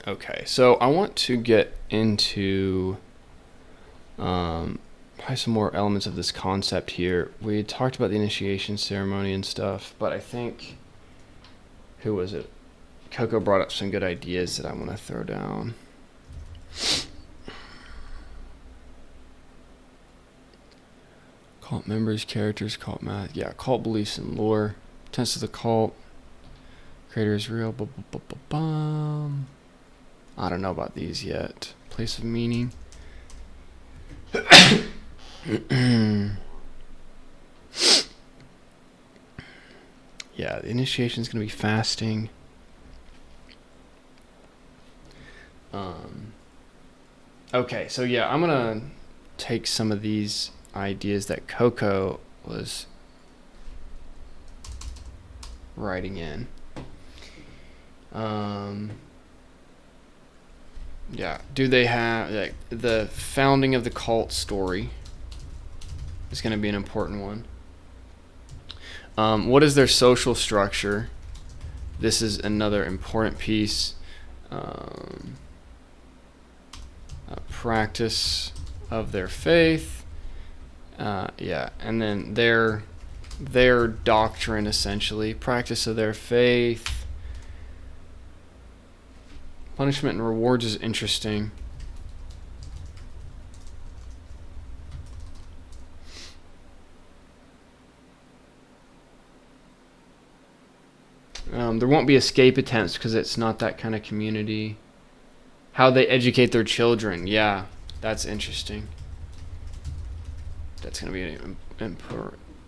Okay, so I want to get into probably some more elements of this concept here. We talked about the initiation ceremony and stuff, but I think, who was it? Coco brought up some good ideas that I want to throw down. Cult members, characters, cult math. Yeah, cult beliefs and lore. Tenets of the cult. Creator is real. I don't know about these yet. Place of meaning. Yeah, the initiation is going to be fasting. Okay, so yeah, I'm going to take some of these ideas that Coco was writing in. Yeah, do they have, like, the founding of the cult story is going to be an important one. What is their social structure? This is another important piece. Practice of their faith. Yeah, and then their doctrine, essentially. Practice of their faith. Punishment and rewards is interesting. There won't be escape attempts because it's not that kind of community. How they educate their children. Yeah, that's interesting. That's going to be an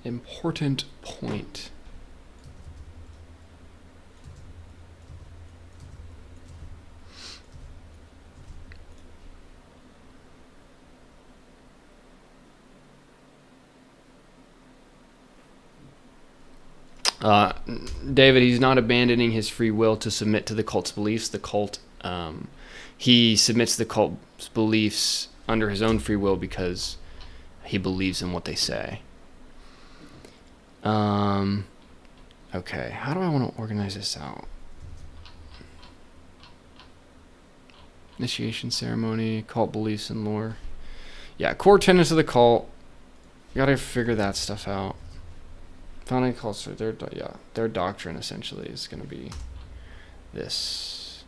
important point. David, he's not abandoning his free will to submit to the cult's beliefs. The cult, he submits the cult's beliefs under his own free will because he believes in what they say. Okay, how do I want to organize this out? Initiation ceremony, cult beliefs and lore. Yeah, core tenets of the cult. You gotta figure that stuff out. Founding culture, their doctrine essentially is going to be this.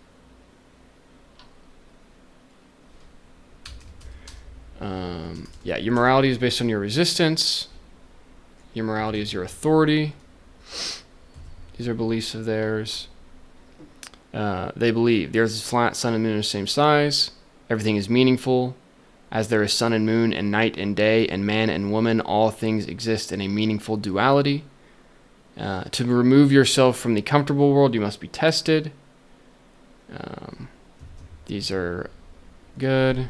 Yeah, your morality is based on your resistance. Your morality is your authority. These are beliefs of theirs. They believe the earth is flat, sun and moon are the same size. Everything is meaningful. As there is sun and moon and night and day and man and woman, all things exist in a meaningful duality. To remove yourself from the comfortable world, you must be tested. These are good.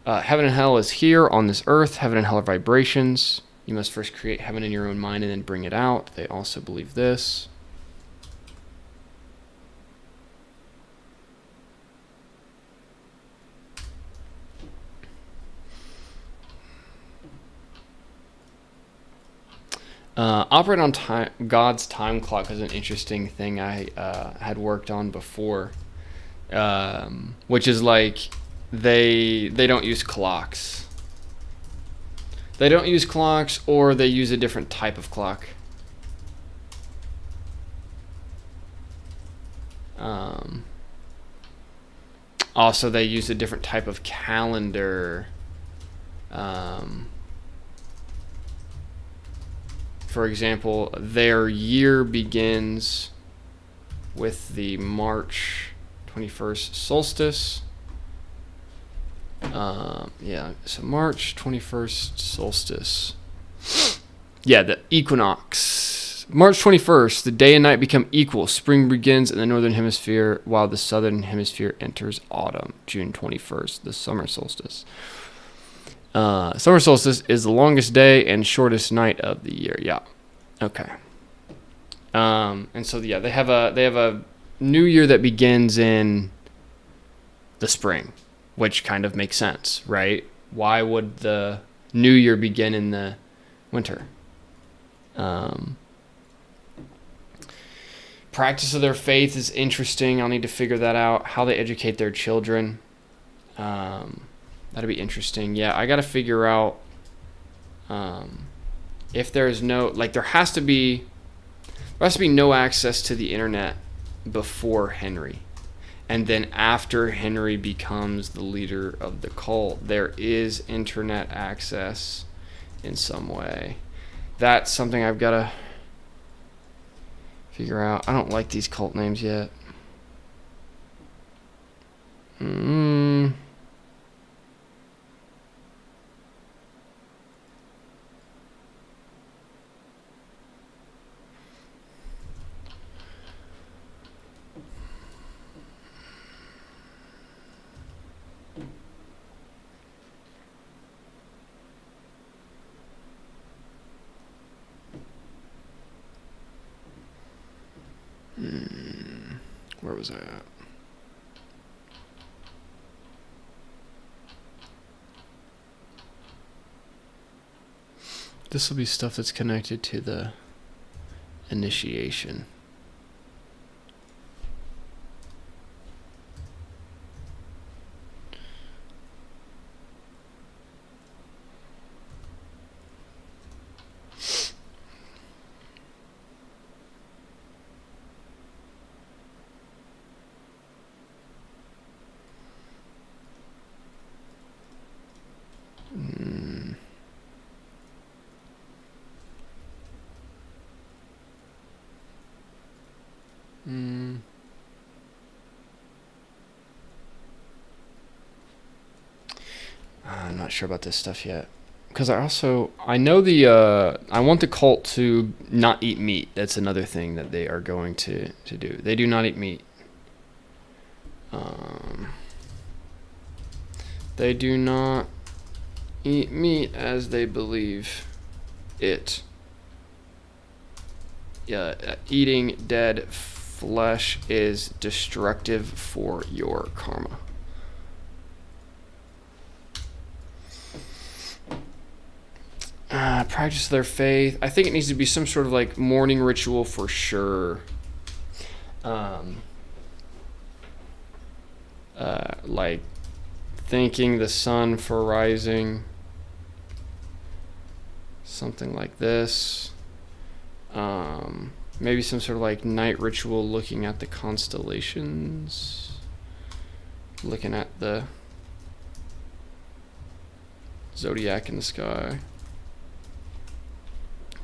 Heaven and hell is here on this earth. Heaven and hell are vibrations. You must first create heaven in your own mind and then bring it out. They also believe this. Operate on time. God's time clock is an interesting thing I had worked on before, which is like they don't use clocks. They don't use clocks, or they use a different type of clock. Also, they use a different type of calendar. For example, their year begins with the March 21st solstice. Yeah, so March 21st solstice. Yeah, the equinox. March 21st, the day and night become equal. Spring begins in the northern hemisphere while the southern hemisphere enters autumn. June 21st, the summer solstice. Summer solstice is the longest day and shortest night of the year. Yeah. Okay. And so yeah, they have a new year that begins in the spring, which kind of makes sense, right? Why would the new year begin in the winter. Practice of their faith is interesting. I'll need to figure that out. How they educate their children. That'll be interesting. Yeah, I got to figure out if there's no, like, there has to be no access to the internet before Henry. And then after Henry becomes the leader of the cult, there is internet access in some way. That's something I've got to figure out. I don't like these cult names yet. Where was I at? This will be stuff that's connected to the initiation. I'm not sure about this stuff yet, because I know I want the cult to not eat meat. That's another thing that they are going to do. They do not eat meat. They do not eat meat as they believe it. Eating dead flesh is destructive for your karma. Practice their faith. I think it needs to be some sort of like morning ritual for sure. Like thanking the sun for rising. Something like this. Maybe some sort of like night ritual looking at the constellations. Looking at the zodiac in the sky.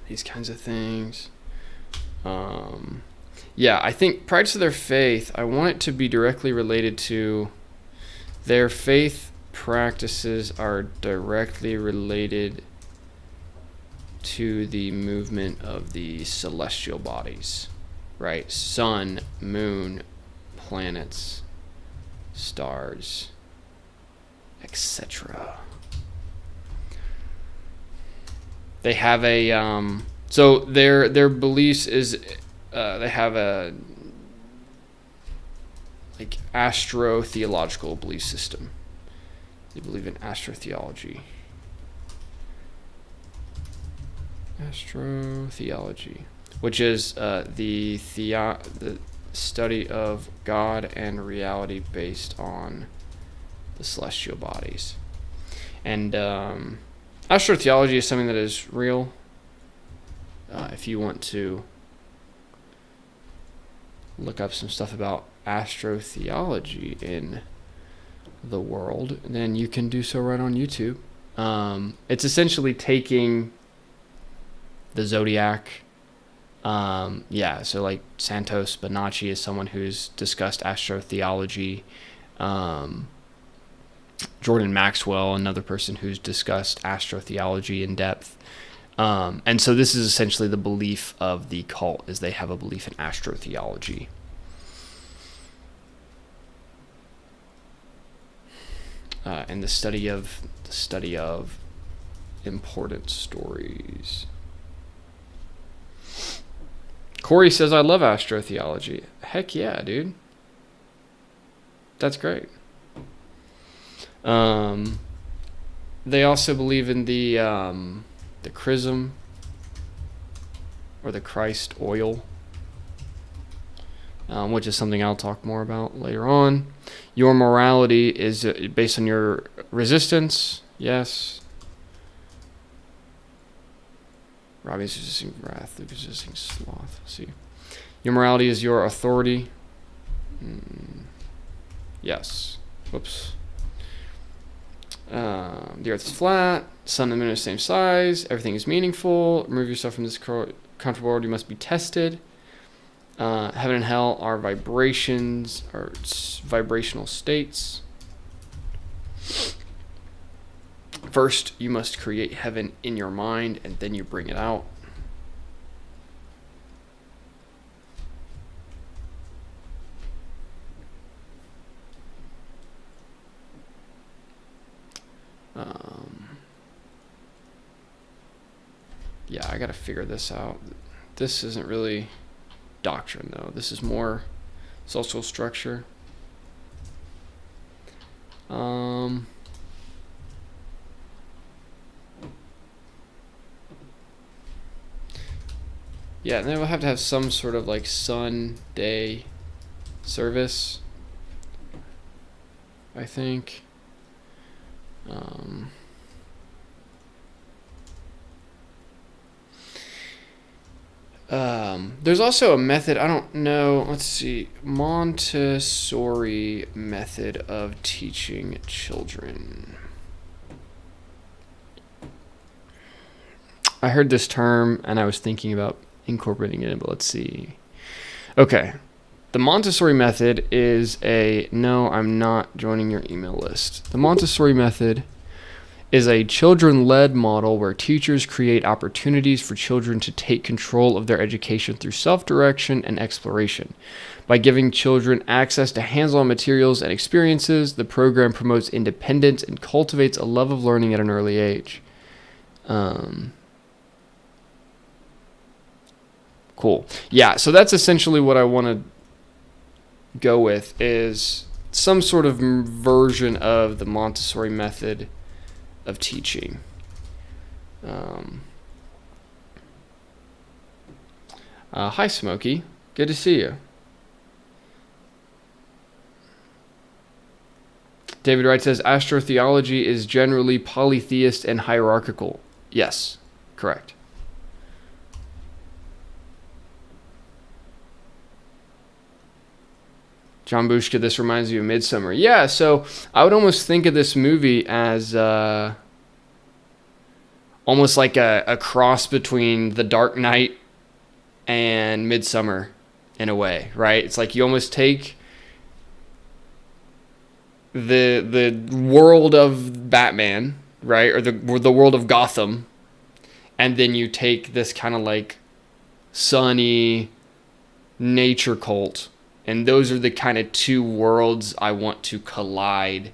These kinds of things. Yeah, I think practice of their faith, I want it to be directly related to their faith practices are directly related to the movement of the celestial bodies, right? Sun, moon, planets, stars, etc. They have a so their beliefs is they have a like astro-theological belief system. They believe in astro-theology. Astro-theology, which is the study of God and reality based on the celestial bodies. And astro-theology is something that is real. If you want to look up some stuff about astro-theology in the world, then you can do so right on YouTube. It's essentially taking the zodiac. So like Santos Bonacci is someone who's discussed astro-theology. Jordan Maxwell, another person who's discussed astro-theology in depth. And so this is essentially the belief of the cult, is they have a belief in astro-theology. And the study of important stories. Corey says, I love astro-theology. Heck yeah, dude. That's great. They also believe in the the chrism, or the Christ oil, which is something I'll talk more about later on. Your morality is based on your resistance. Yes. Robbie is resisting wrath. Luke is resisting sloth. Let's see. Your morality is your authority. Yes. Whoops. The earth is flat. Sun and moon are the same size. Everything is meaningful. Remove yourself from this comfortable world. You must be tested. Heaven and hell are vibrations, or vibrational states. First, you must create heaven in your mind, and then you bring it out. Yeah, I gotta figure this out. This isn't really doctrine, though. This is more social structure. Yeah, and then we'll have to have some sort of like sun, day service, I think. There's also a method, I don't know, let's see, Montessori method of teaching children. I heard this term and I was thinking about incorporating it, but let's see. Okay. The Montessori method is no, I'm not joining your email list. The Montessori method is a children-led model where teachers create opportunities for children to take control of their education through self-direction and exploration. By giving children access to hands-on materials and experiences, the program promotes independence and cultivates a love of learning at an early age. Cool. Yeah, so that's essentially what I want to go with, is some sort of version of the Montessori method of teaching. Hi, Smokey. Good to see you. David Wright says, Astro-theology is generally polytheist and hierarchical. Yes, correct. John Bushka, this reminds you of Midsummer. Yeah, so I would almost think of this movie as almost like a cross between The Dark Knight and Midsummer in a way, right? It's like you almost take the world of Batman, right, or the world of Gotham, and then you take this kind of like sunny nature cult. And those are the kind of two worlds I want to collide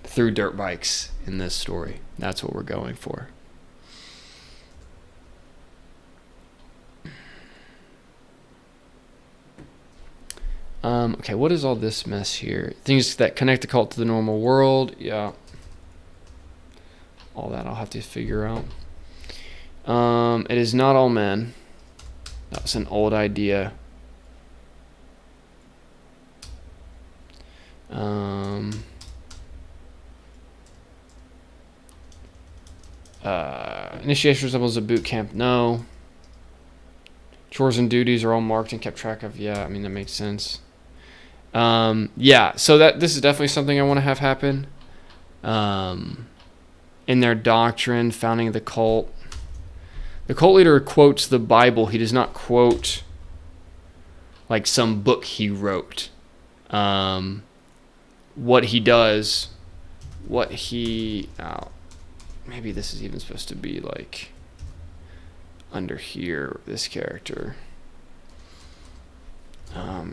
through dirt bikes in this story. That's what we're going for. Okay, what is all this mess here? Things that connect the cult to the normal world. Yeah. All that I'll have to figure out. It is not all men. That was an old idea. Initiation resembles a boot camp. No. Chores and duties are all marked and kept track of. Yeah, I mean, that makes sense. Yeah, so this is definitely something I want to have happen. In their doctrine, founding the cult. The cult leader quotes the Bible. He does not quote like some book he wrote. Maybe this is even supposed to be like under here, this character.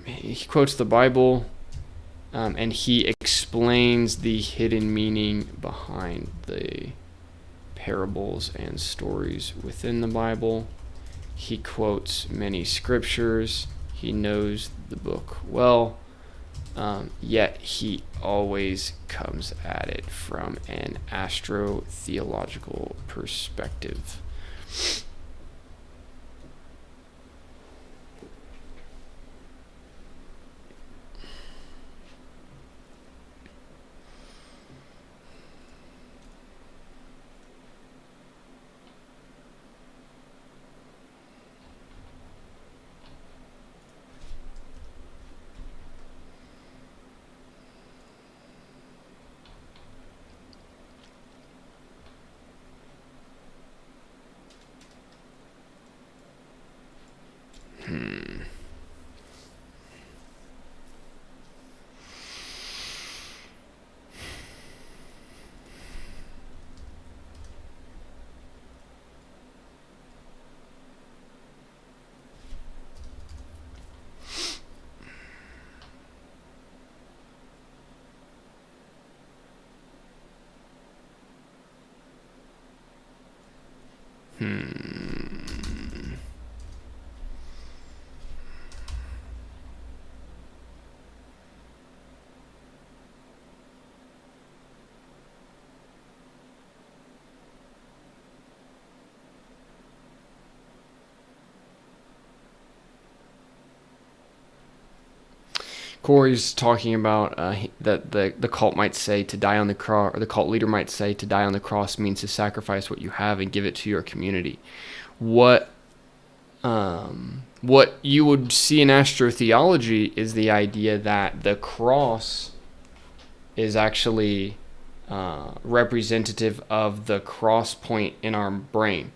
He quotes the Bible, and he explains the hidden meaning behind the parables and stories within the Bible. He quotes many scriptures. He knows the book well. Yet he always comes at it from an astro-theological perspective, Corey's talking about that the cult might say to die on the cross, or the cult leader might say to die on the cross means to sacrifice what you have and give it to your community. What you would see in astro-theology is the idea that the cross is actually representative of the cross point in our brain,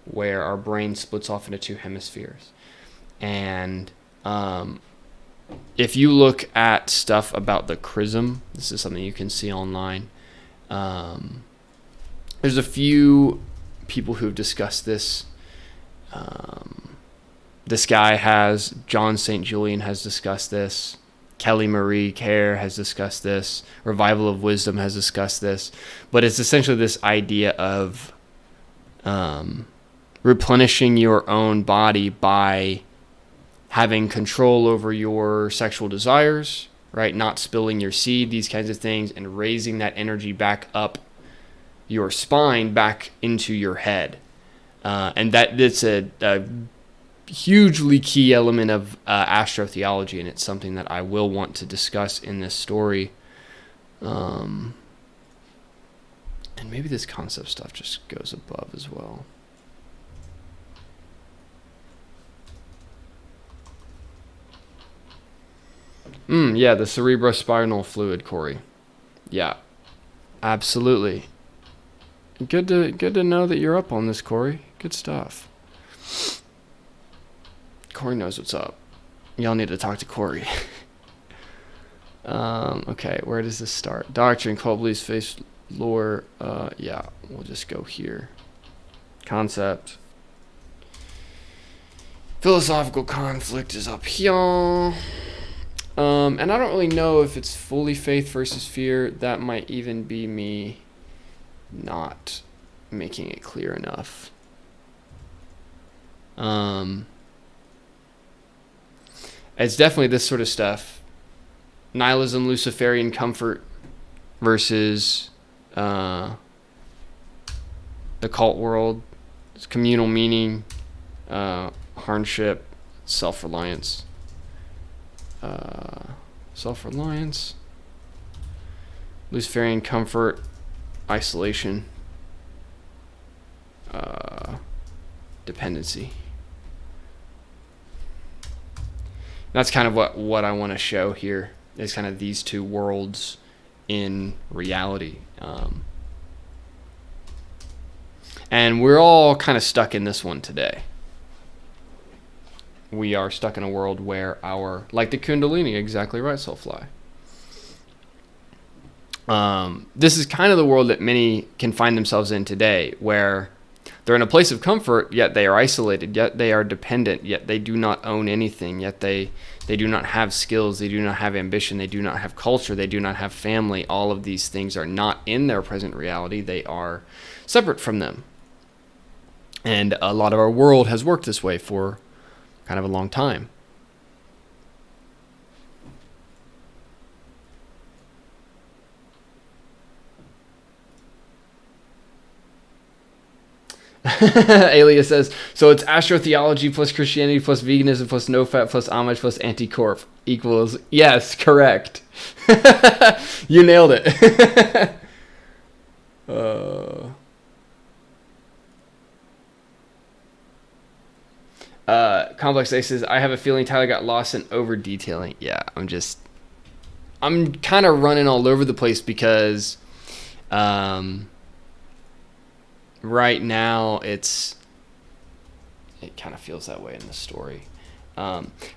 where our brain splits off into two hemispheres. And if you look at stuff about the chrism, this is something you can see online. There's a few people who've discussed this. This guy has, John St. Julian has discussed this. Kelly Marie Kerr has discussed this. Revival of Wisdom has discussed this. But it's essentially this idea of replenishing your own body by having control over your sexual desires, right? Not spilling your seed, these kinds of things, and raising that energy back up your spine, back into your head. And that's a hugely key element of astro-theology, and it's something that I will want to discuss in this story. And maybe this concept stuff just goes above as well. Yeah, the cerebrospinal fluid, Corey. Yeah, absolutely. Good to know that you're up on this, Corey. Good stuff. Corey knows what's up. Y'all need to talk to Corey. Okay, where does this start? Doctrine, cult beliefs, faith, lore. Yeah, we'll just go here. Concept. Philosophical conflict is up here. And I don't really know if it's fully faith versus fear. That might even be me not making it clear enough. It's definitely this sort of stuff. Nihilism, Luciferian comfort versus the cult world. It's communal meaning, hardship, self-reliance. Self-reliance, Luciferian comfort, isolation, dependency. That's kind of what I want to show here, is kind of these two worlds in reality. And we're all kind of stuck in this one today. We are stuck in a world where like the Kundalini, exactly right, Soulfly. This is kind of the world that many can find themselves in today, where they're in a place of comfort, yet they are isolated, yet they are dependent, yet they do not own anything, yet they do not have skills, they do not have ambition, they do not have culture, they do not have family. All of these things are not in their present reality. They are separate from them. And a lot of our world has worked this way for kind of a long time. Alias says, so it's Astro-theology plus Christianity plus veganism plus no-fat plus Amish plus anti-corp equals... Yes, correct. You nailed it. Complex A says, I have a feeling Tyler got lost in over-detailing. Yeah, I'm kind of running all over the place because... right now it kind of feels that way in the story.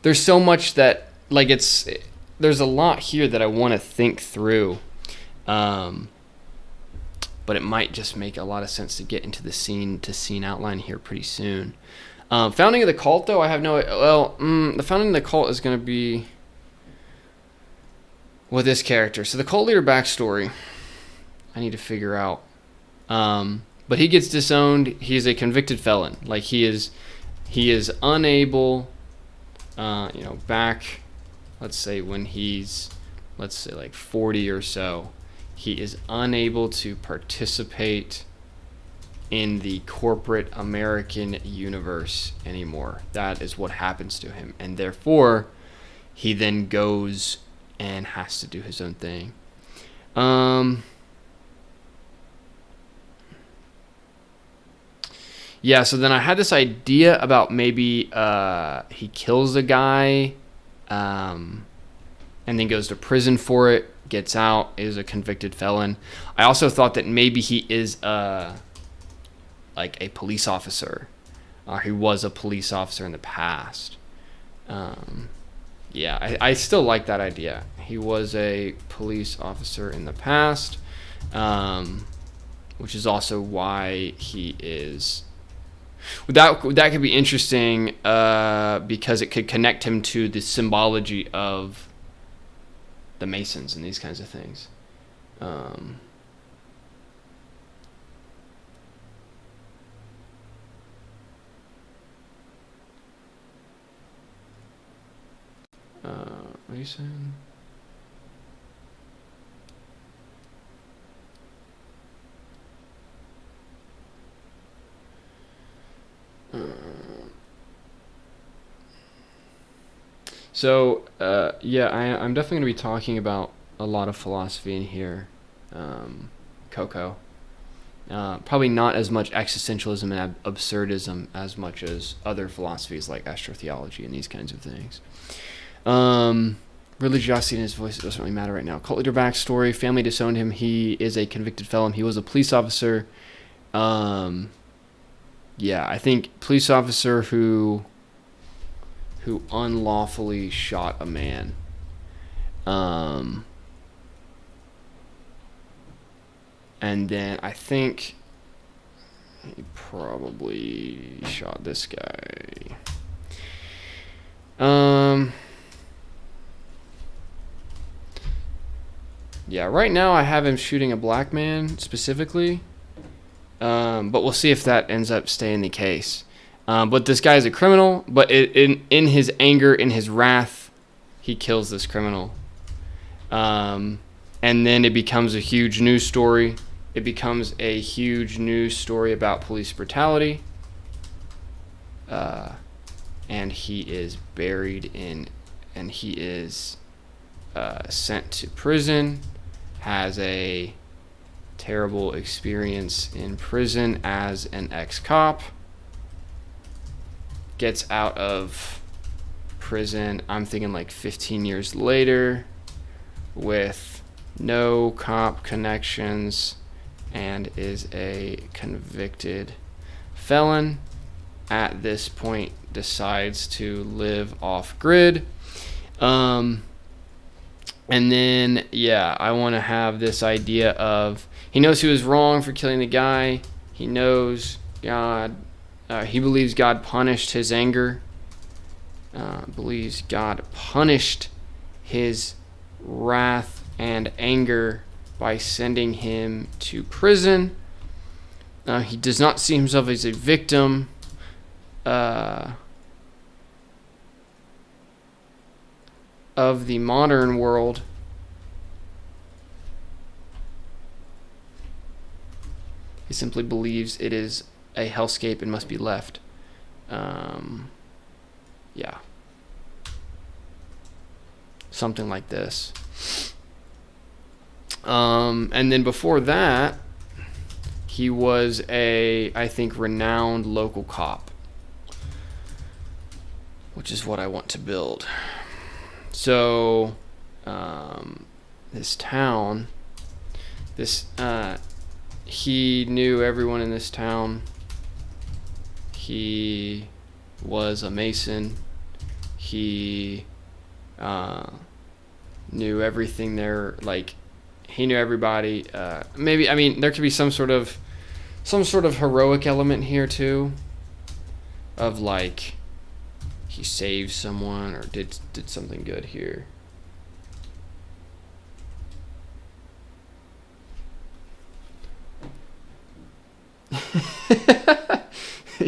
There's so much that there's a lot here that I want to think through, but it might just make a lot of sense to get into the scene outline here pretty soon. Founding of the cult, though, I have the founding of the cult is going to be with this character. So the cult leader backstory I need to figure out. But he gets disowned. He's a convicted felon. Like he is unable, back, let's say when he's, like 40 or so, he is unable to participate in the corporate American universe anymore. That is what happens to him. And therefore, he then goes and has to do his own thing. Yeah, so then I had this idea about maybe he kills a guy and then goes to prison for it, gets out, is a convicted felon. I also thought that maybe he is like a police officer. He was a police officer in the past. Yeah, I still like that idea. He was a police officer in the past, which is also why he is... That could be interesting because it could connect him to the symbology of the Masons and these kinds of things. What are you saying? I'm definitely going to be talking about a lot of philosophy in here, Coco. Probably not as much existentialism and absurdism as much as other philosophies like astro-theology and these kinds of things. Religiosity in his voice, it doesn't really matter right now. Cult leader backstory, family disowned him. He is a convicted felon. He was a police officer. I think police officer who unlawfully shot a man. And then I think he probably shot this guy. Right now I have him shooting a black man specifically. But we'll see if that ends up staying the case. But this guy is a criminal, but in his anger, in his wrath, he kills this criminal. And then it becomes a huge news story. It becomes a huge news story about police brutality. And he is buried and he is sent to prison, has a terrible experience in prison as an ex-cop, gets out of prison, I'm thinking like 15 years later, with no cop connections, and is a convicted felon. At this point, decides to live off-grid. And then, I want to have this idea of he knows he was wrong for killing the guy. He knows God. He believes God punished his anger. Believes God punished his wrath and anger by sending him to prison. He does not see himself as a victim. Of the modern world. He simply believes it is a hellscape and must be left. Yeah. Something like this. And then before that, he was I think, renowned local cop, which is what I want to build. So, this town, he knew everyone in this town. He was a Mason. He knew everything there. Like, he knew everybody. Maybe, I mean, there could be some sort of heroic element here too, of like he saved someone or did something good here.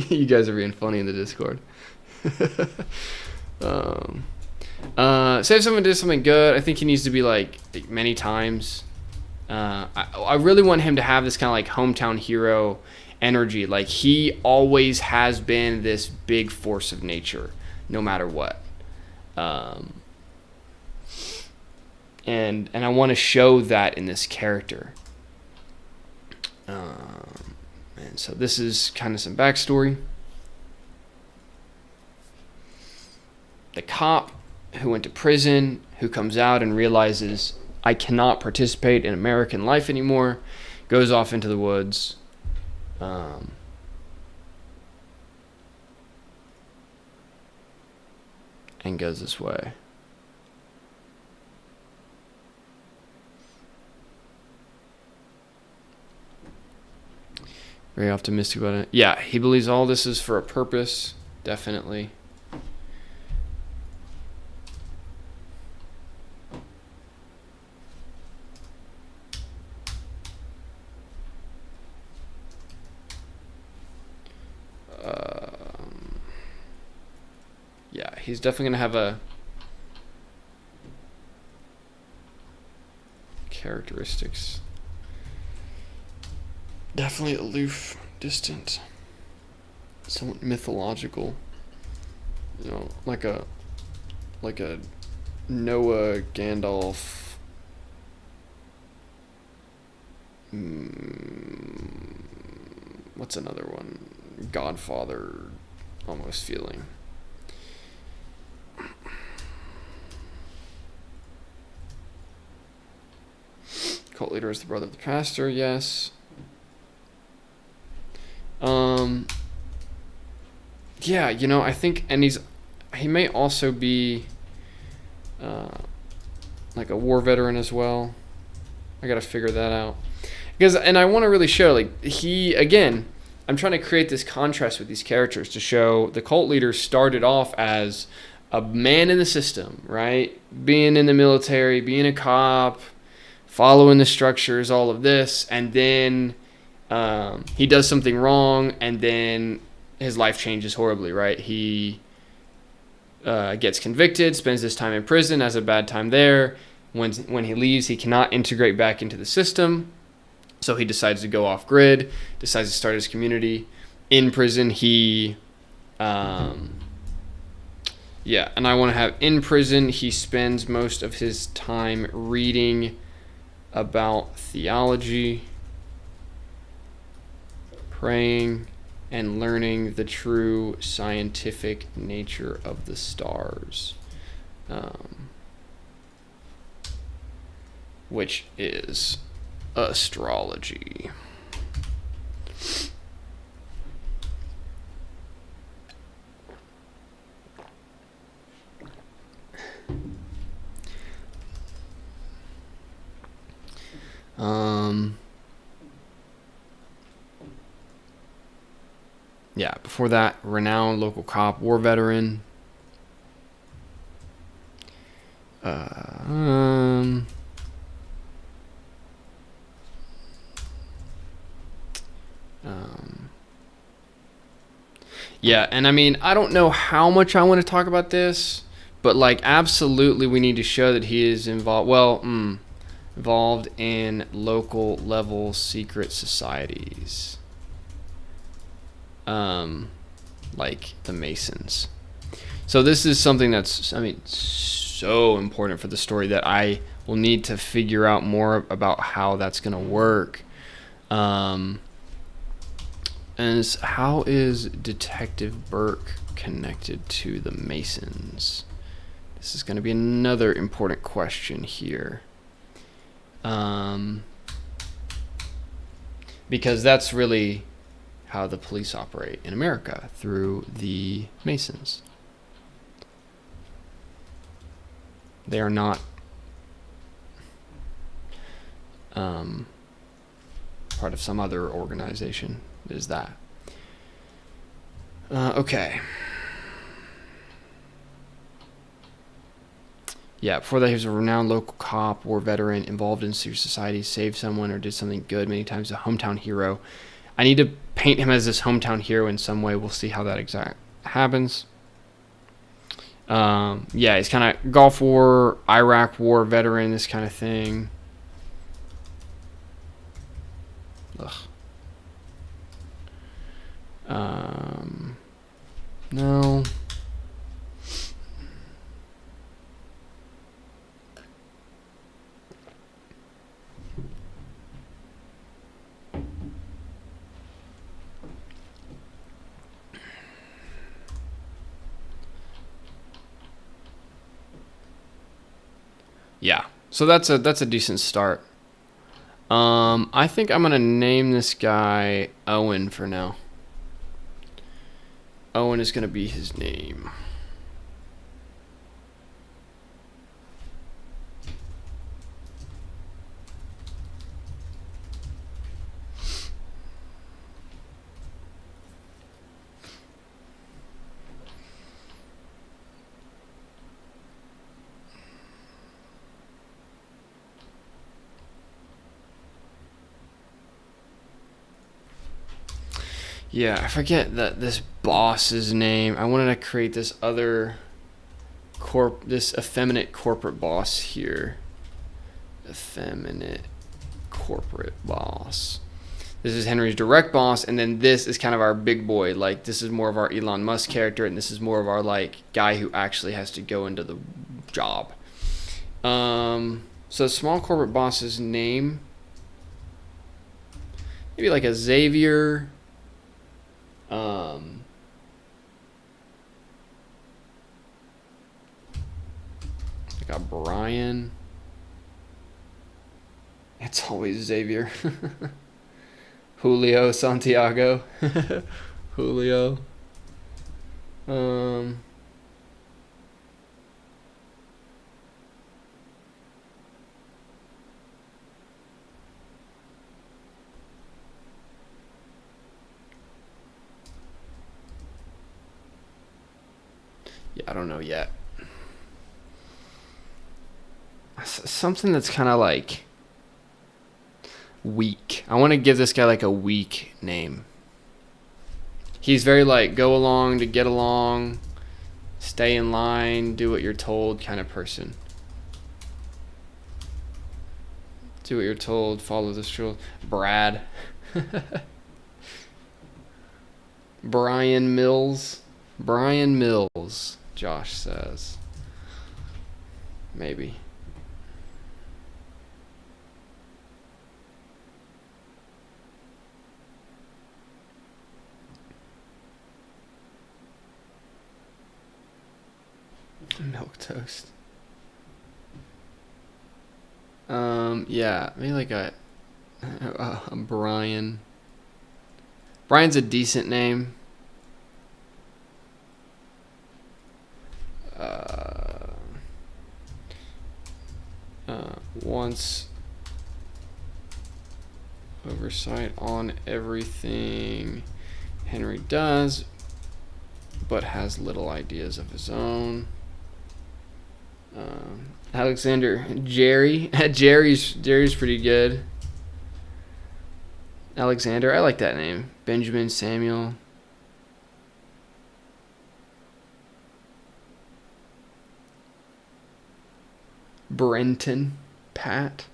You guys are being funny in the Discord. Say if someone did something good, I think he needs to be like many times. I really want him to have this kind of like hometown hero energy. Like, he always has been this big force of nature, no matter what. And I want to show that in this character. And so this is kind of some backstory. The cop who went to prison, who comes out and realizes, I cannot participate in American life anymore, goes off into the woods. And goes this way. Very optimistic about it. Yeah, he believes all this is for a purpose, definitely. Yeah, he's definitely going to have a characteristics. Definitely aloof, distant, somewhat mythological. You know, like a Noah, Gandalf. What's another one? Godfather almost feeling. Cult leader is the brother of the pastor, yes. Yeah, you know, I think, and he may also be like a war veteran as well. I gotta figure that out. And I want to really show, like, again, I'm trying to create this contrast with these characters to show the cult leader started off as a man in the system, right? Being in the military, being a cop, following the structures, all of this, and then he does something wrong, and then his life changes horribly, right? He gets convicted, spends his time in prison, has a bad time there. When he leaves, he cannot integrate back into the system, so he decides to go off grid, decides to start his community. In prison, and I want to have in prison, he spends most of his time reading about theology, praying, and learning the true scientific nature of the stars, which is astrology. Yeah, before that, renowned local cop, war veteran. Yeah, and I mean, I don't know how much I want to talk about this, but like, absolutely we need to show that he is involved, involved in local level secret societies. like the Masons. So this is something that's, I mean, so important for the story that I will need to figure out more about how that's going to work. And how is Detective Burke connected to the Masons? This is going to be another important question here. Because that's really how the police operate in America, through the Masons. They are not part of some other organization. It is that. Okay. Yeah, before that, he was a renowned local cop, war veteran, involved in secret society, saved someone or did something good, many times a hometown hero. I need to paint him as this hometown hero in some way. We'll see how that exact happens. Yeah, he's kind of Gulf War, Iraq War veteran, this kind of thing. Ugh. No. Yeah, so that's a decent start. I think I'm gonna name this guy Owen for now. Owen is gonna be his name. Yeah, I forget this boss's name. I wanted to create this other this effeminate corporate boss here. Effeminate corporate boss. This is Henry's direct boss, and then this is kind of our big boy. Like, this is more of our Elon Musk character, and this is more of our, like, guy who actually has to go into the job. So small corporate boss's name, maybe like a Xavier. Like a Brian. It's always Xavier. Julio Santiago. Julio. Yeah, I don't know yet. Something that's kind of like weak. I want to give this guy like a weak name. He's very like go along to get along, stay in line, do what you're told kind of person. Do what you're told, follow the rules. Brad. Brian Mills. Brian Mills, Josh says. Maybe. Milk toast. Yeah, maybe like a Brian. Brian's a decent name. Wants oversight on everything Henry does, but has little ideas of his own. Alexander, Jerry. Jerry's pretty good. Alexander, I like that name. Benjamin, Samuel. Brenton, Pat.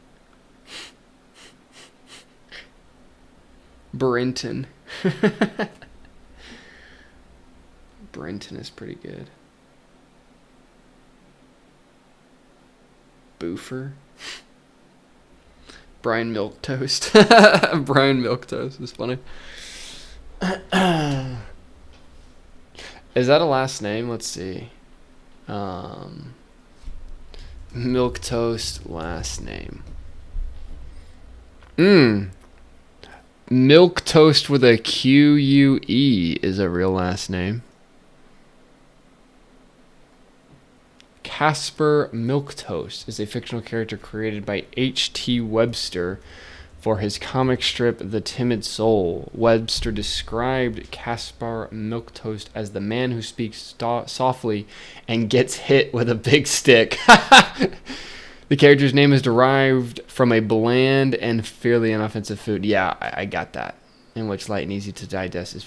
Brenton. Brenton is pretty good. Boofer. Brian Milquetoast. Brian Milquetoast is funny. Is that a last name? Let's see. Milquetoast last name. Milquetoast with a Q-U-E is a real last name. Casper Milquetoast is a fictional character created by H.T. Webster for his comic strip The Timid Soul. Webster described Caspar Milquetoast as the man who speaks softly and gets hit with a big stick. The character's name is derived from a bland and fairly inoffensive food. Yeah, I got that. In which light and easy to digest is...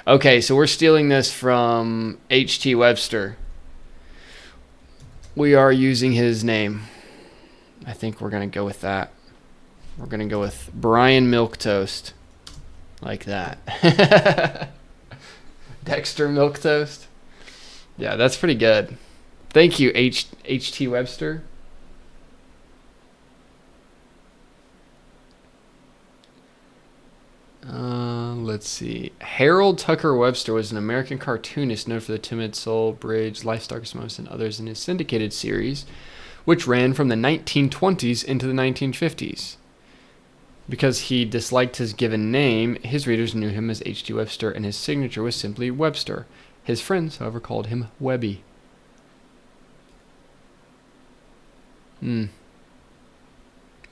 Okay, so we're stealing this from H.T. Webster. We are using his name. I think we're going to go with that. We're going to go with Brian Milquetoast. Like that. Dexter Milquetoast. Yeah, that's pretty good. Thank you, H.T. Webster. Let's see. Harold Tucker Webster was an American cartoonist known for The Timid Soul, Bridge, Life's Darkest Moments, and others in his syndicated series, which ran from the 1920s into the 1950s. Because he disliked his given name, his readers knew him as H.T. Webster, and his signature was simply Webster. His friends, however, called him Webby.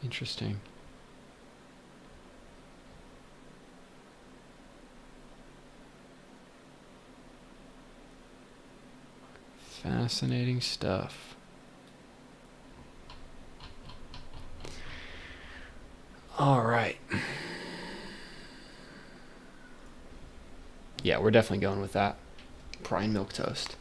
Interesting. Fascinating stuff. All right. Yeah, we're definitely going with that. Brian Milquetoast.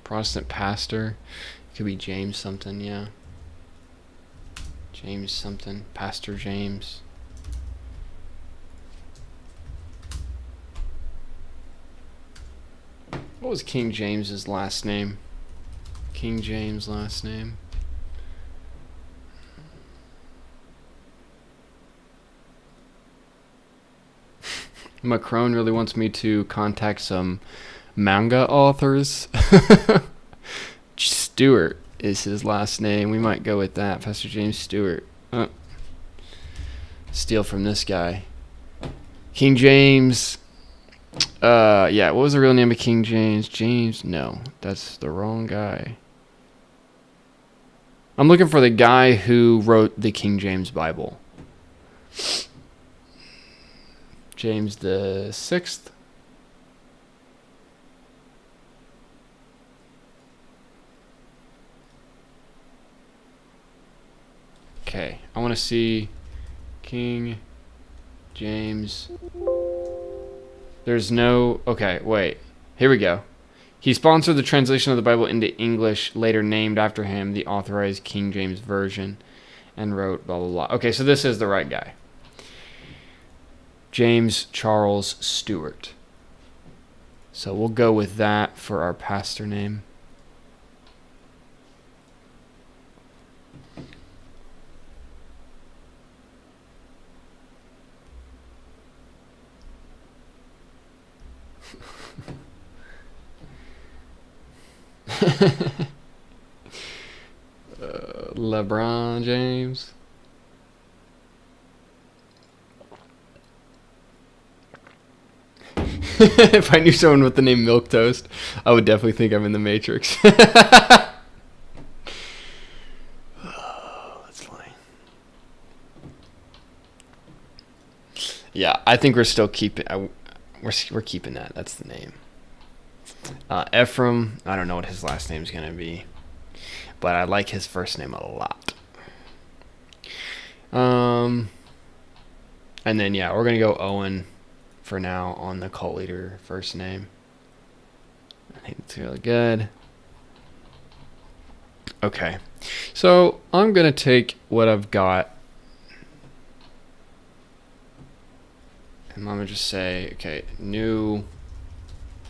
Protestant pastor. Could be James something, yeah. James something. Pastor James. What was King James's last name? King James' last name. Macron really wants me to contact some manga authors. Stewart is his last name. We might go with that. Pastor James Stewart. Steal from this guy. King James. Yeah, what was the real name of King James? James? No, that's the wrong guy. I'm looking for the guy who wrote the King James Bible. James the 6th. Okay, I want to see King James. There's no... Okay, wait. Here we go. He sponsored the translation of the Bible into English, later named after him, the Authorized King James Version, and wrote blah, blah, blah. Okay, so this is the right guy. James Charles Stewart. So we'll go with that for our pastor name. LeBron James. If I knew someone with the name Milquetoast, I would definitely think I'm in the Matrix. Oh, that's funny. Yeah, I think we're still keeping. We're keeping that. That's the name. Ephraim. I don't know what his last name's gonna be, but I like his first name a lot. And then yeah, we're gonna go Owen for now on the cult leader first name. I think it's really good. Okay, so I'm gonna take what I've got, and I'm gonna just say, okay, new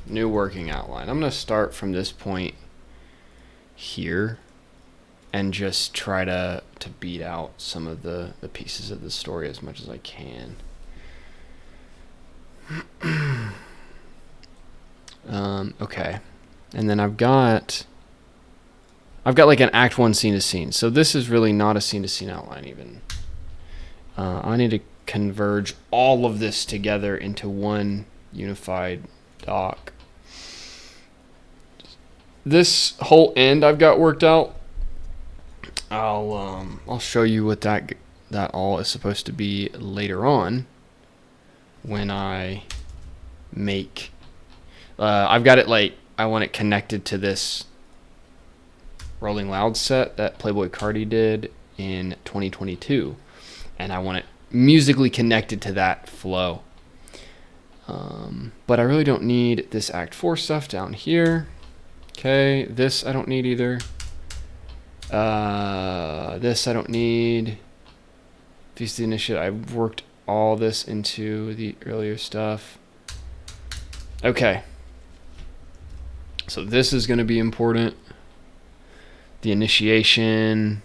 working outline. I'm gonna start from this point here and just try to beat out some of the pieces of the story as much as I can. Okay, and then I've got like an act 1 scene to scene. So this is really not a scene to scene outline even. I need to converge all of this together into one unified doc. This whole end I've got worked out. I'll show you what that all is supposed to be later on when I make. I've got it like I want it connected to this Rolling Loud set that Playboy Cardi did in 2022, and I want it musically connected to that flow. But I really don't need this Act 4 stuff down here. Okay, this I don't need either. This I don't need. Feast of the Initiate, I've worked all this into the earlier stuff. Okay. So this is going to be important. The initiation.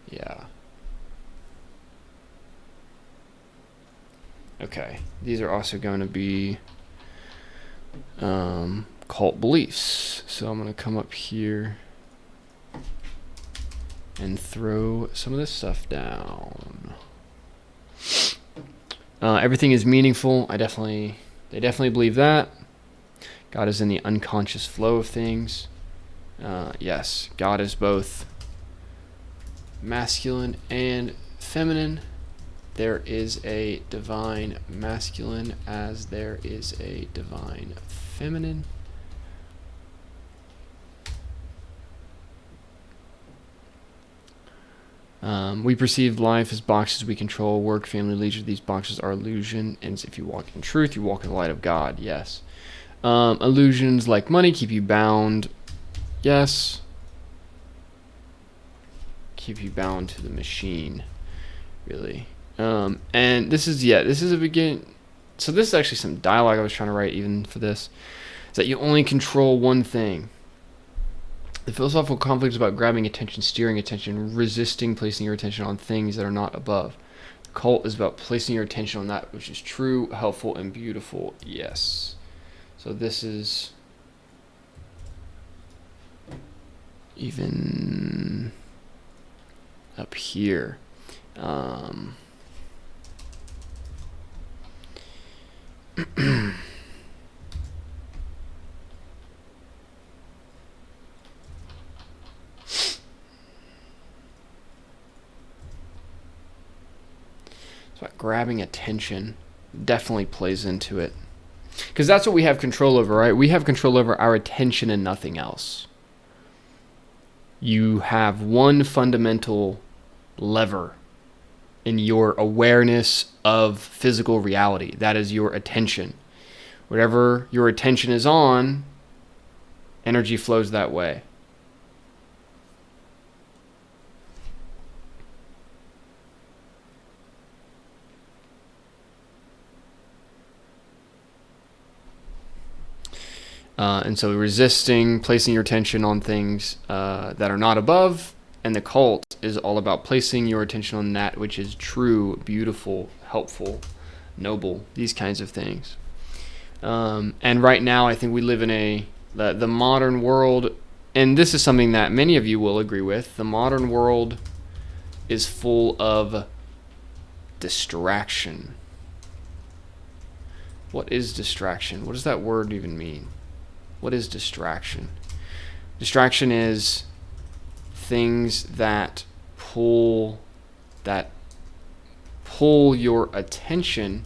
Yeah. Okay. These are also going to be cult beliefs. So I'm going to come up here and throw some of this stuff down. Everything is meaningful. They definitely believe that. God is in the unconscious flow of things. Yes, God is both masculine and feminine. There is a divine masculine as there is a divine feminine. We perceive life as boxes we control: work, family, leisure. These boxes are illusion, and if you walk in truth, you walk in the light of God. Yes. Illusions like money keep you bound. Yes. Keep you bound to the machine, really. And this is a begin. So this is actually some dialogue I was trying to write even for this. Is that you only control one thing. The philosophical conflict is about grabbing attention, steering attention, resisting placing your attention on things that are not above. The cult is about placing your attention on that which is true, helpful, and beautiful. Yes. So this is even up here. So grabbing attention definitely plays into it. Because that's what we have control over, right? We have control over our attention and nothing else. You have one fundamental lever in your awareness of physical reality. That is your attention. Whatever your attention is on, energy flows that way. And so resisting, placing your attention on things that are not above, and the cult is all about placing your attention on that which is true, beautiful, helpful, noble, these kinds of things. And right now I think we live in the modern world, and this is something that many of you will agree with. The modern world is full of distraction. What is distraction? What does that word even mean? What is distraction? Distraction is things that pull your attention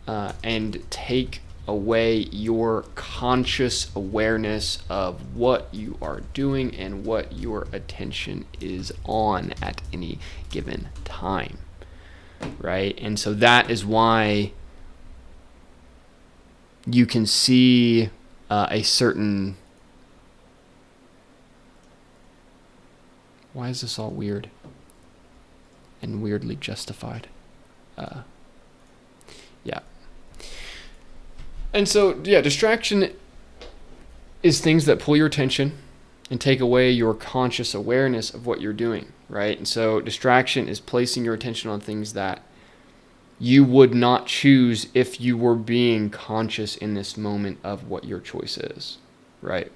and take away your conscious awareness of what you are doing and what your attention is on at any given time. right? And so that is why you can see a certain... Why is this all weird and weirdly justified? Yeah. And so, yeah, distraction is things that pull your attention and take away your conscious awareness of what you're doing, right? And so distraction is placing your attention on things that you would not choose if you were being conscious in this moment of what your choice is, right?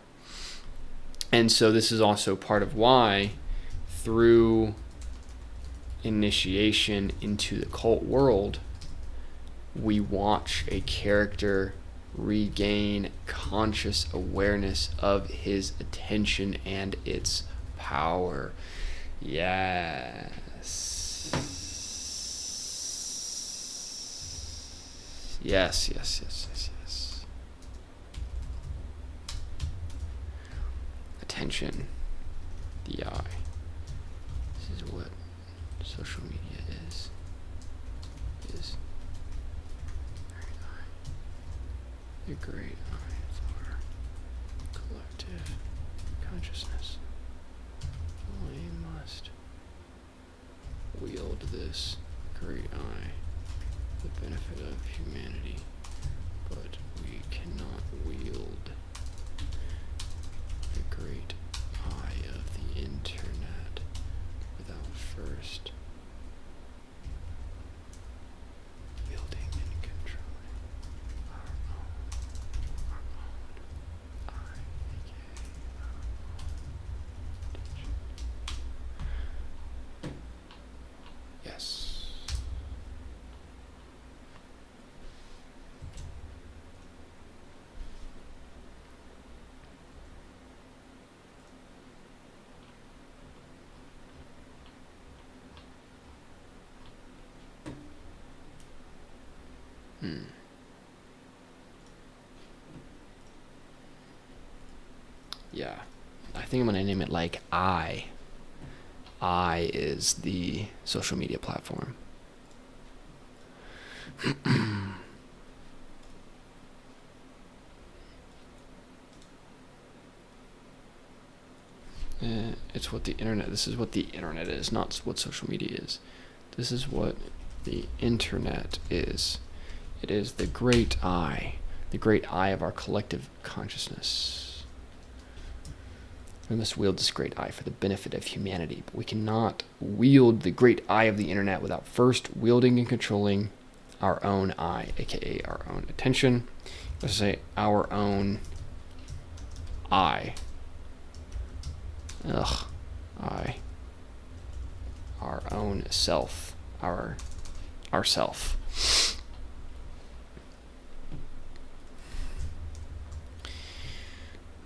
And so this is also part of why, through initiation into the cult world, we watch a character regain conscious awareness of his attention and its power. Yes. Yes, yes, yes, yes, yes. Attention. The eye. This is what social media is. The great eye of our collective consciousness. We must wield this great eye for the benefit of humanity, but we cannot wield the great eye of the internet without first wielding and controlling our own eye, aka our own attention. Yes. Yeah, I think I'm gonna name it like I. I is the social media platform. It's what the internet. This is what the internet is, not what social media is. This is what the internet is. It is the great eye of our collective consciousness. We must wield this great eye for the benefit of humanity, but we cannot wield the great eye of the internet without first wielding and controlling our own eye, aka our own attention. Let's say our own eye. I. Our own self. Our self.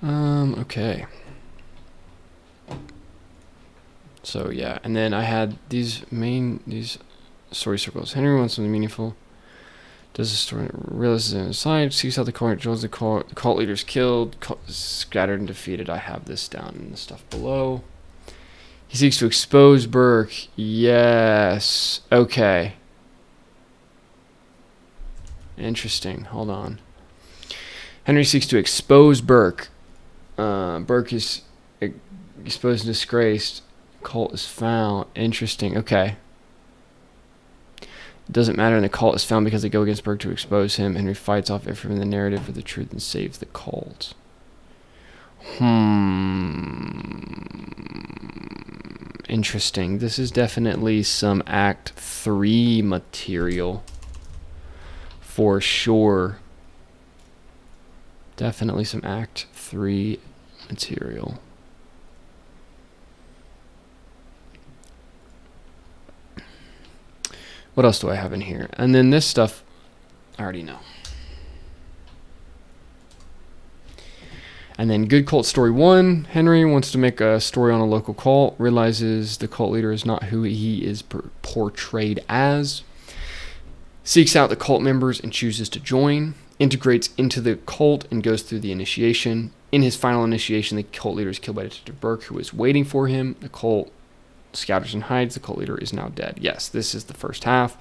Okay. So yeah, and then I had these story circles. Henry wants something meaningful. Does the story realizes it inside, sees how the cult joins the cult leaders killed, scattered and defeated. I have this down in the stuff below. He seeks to expose Burke. Yes. Okay. Interesting. Hold on. Henry seeks to expose Burke. Burke is exposed and disgraced. Cult is found. Interesting. Okay. It doesn't matter, and the cult is found because they go against Burke to expose him. Henry fights off everyone in the narrative for the truth and saves the cult. Interesting. This is definitely some Act 3 material. For sure. Definitely some Act 3 material. What else do I have in here? And then this stuff, I already know. And then Good Cult Story 1. Henry wants to make a story on a local cult, realizes the cult leader is not who he is portrayed as, seeks out the cult members and chooses to join, integrates into the cult and goes through the initiation. In his final initiation, the cult leader is killed by Detective Burke, who is waiting for him. The cult scatters and hides. The cult leader is now dead. Yes, this is the first half.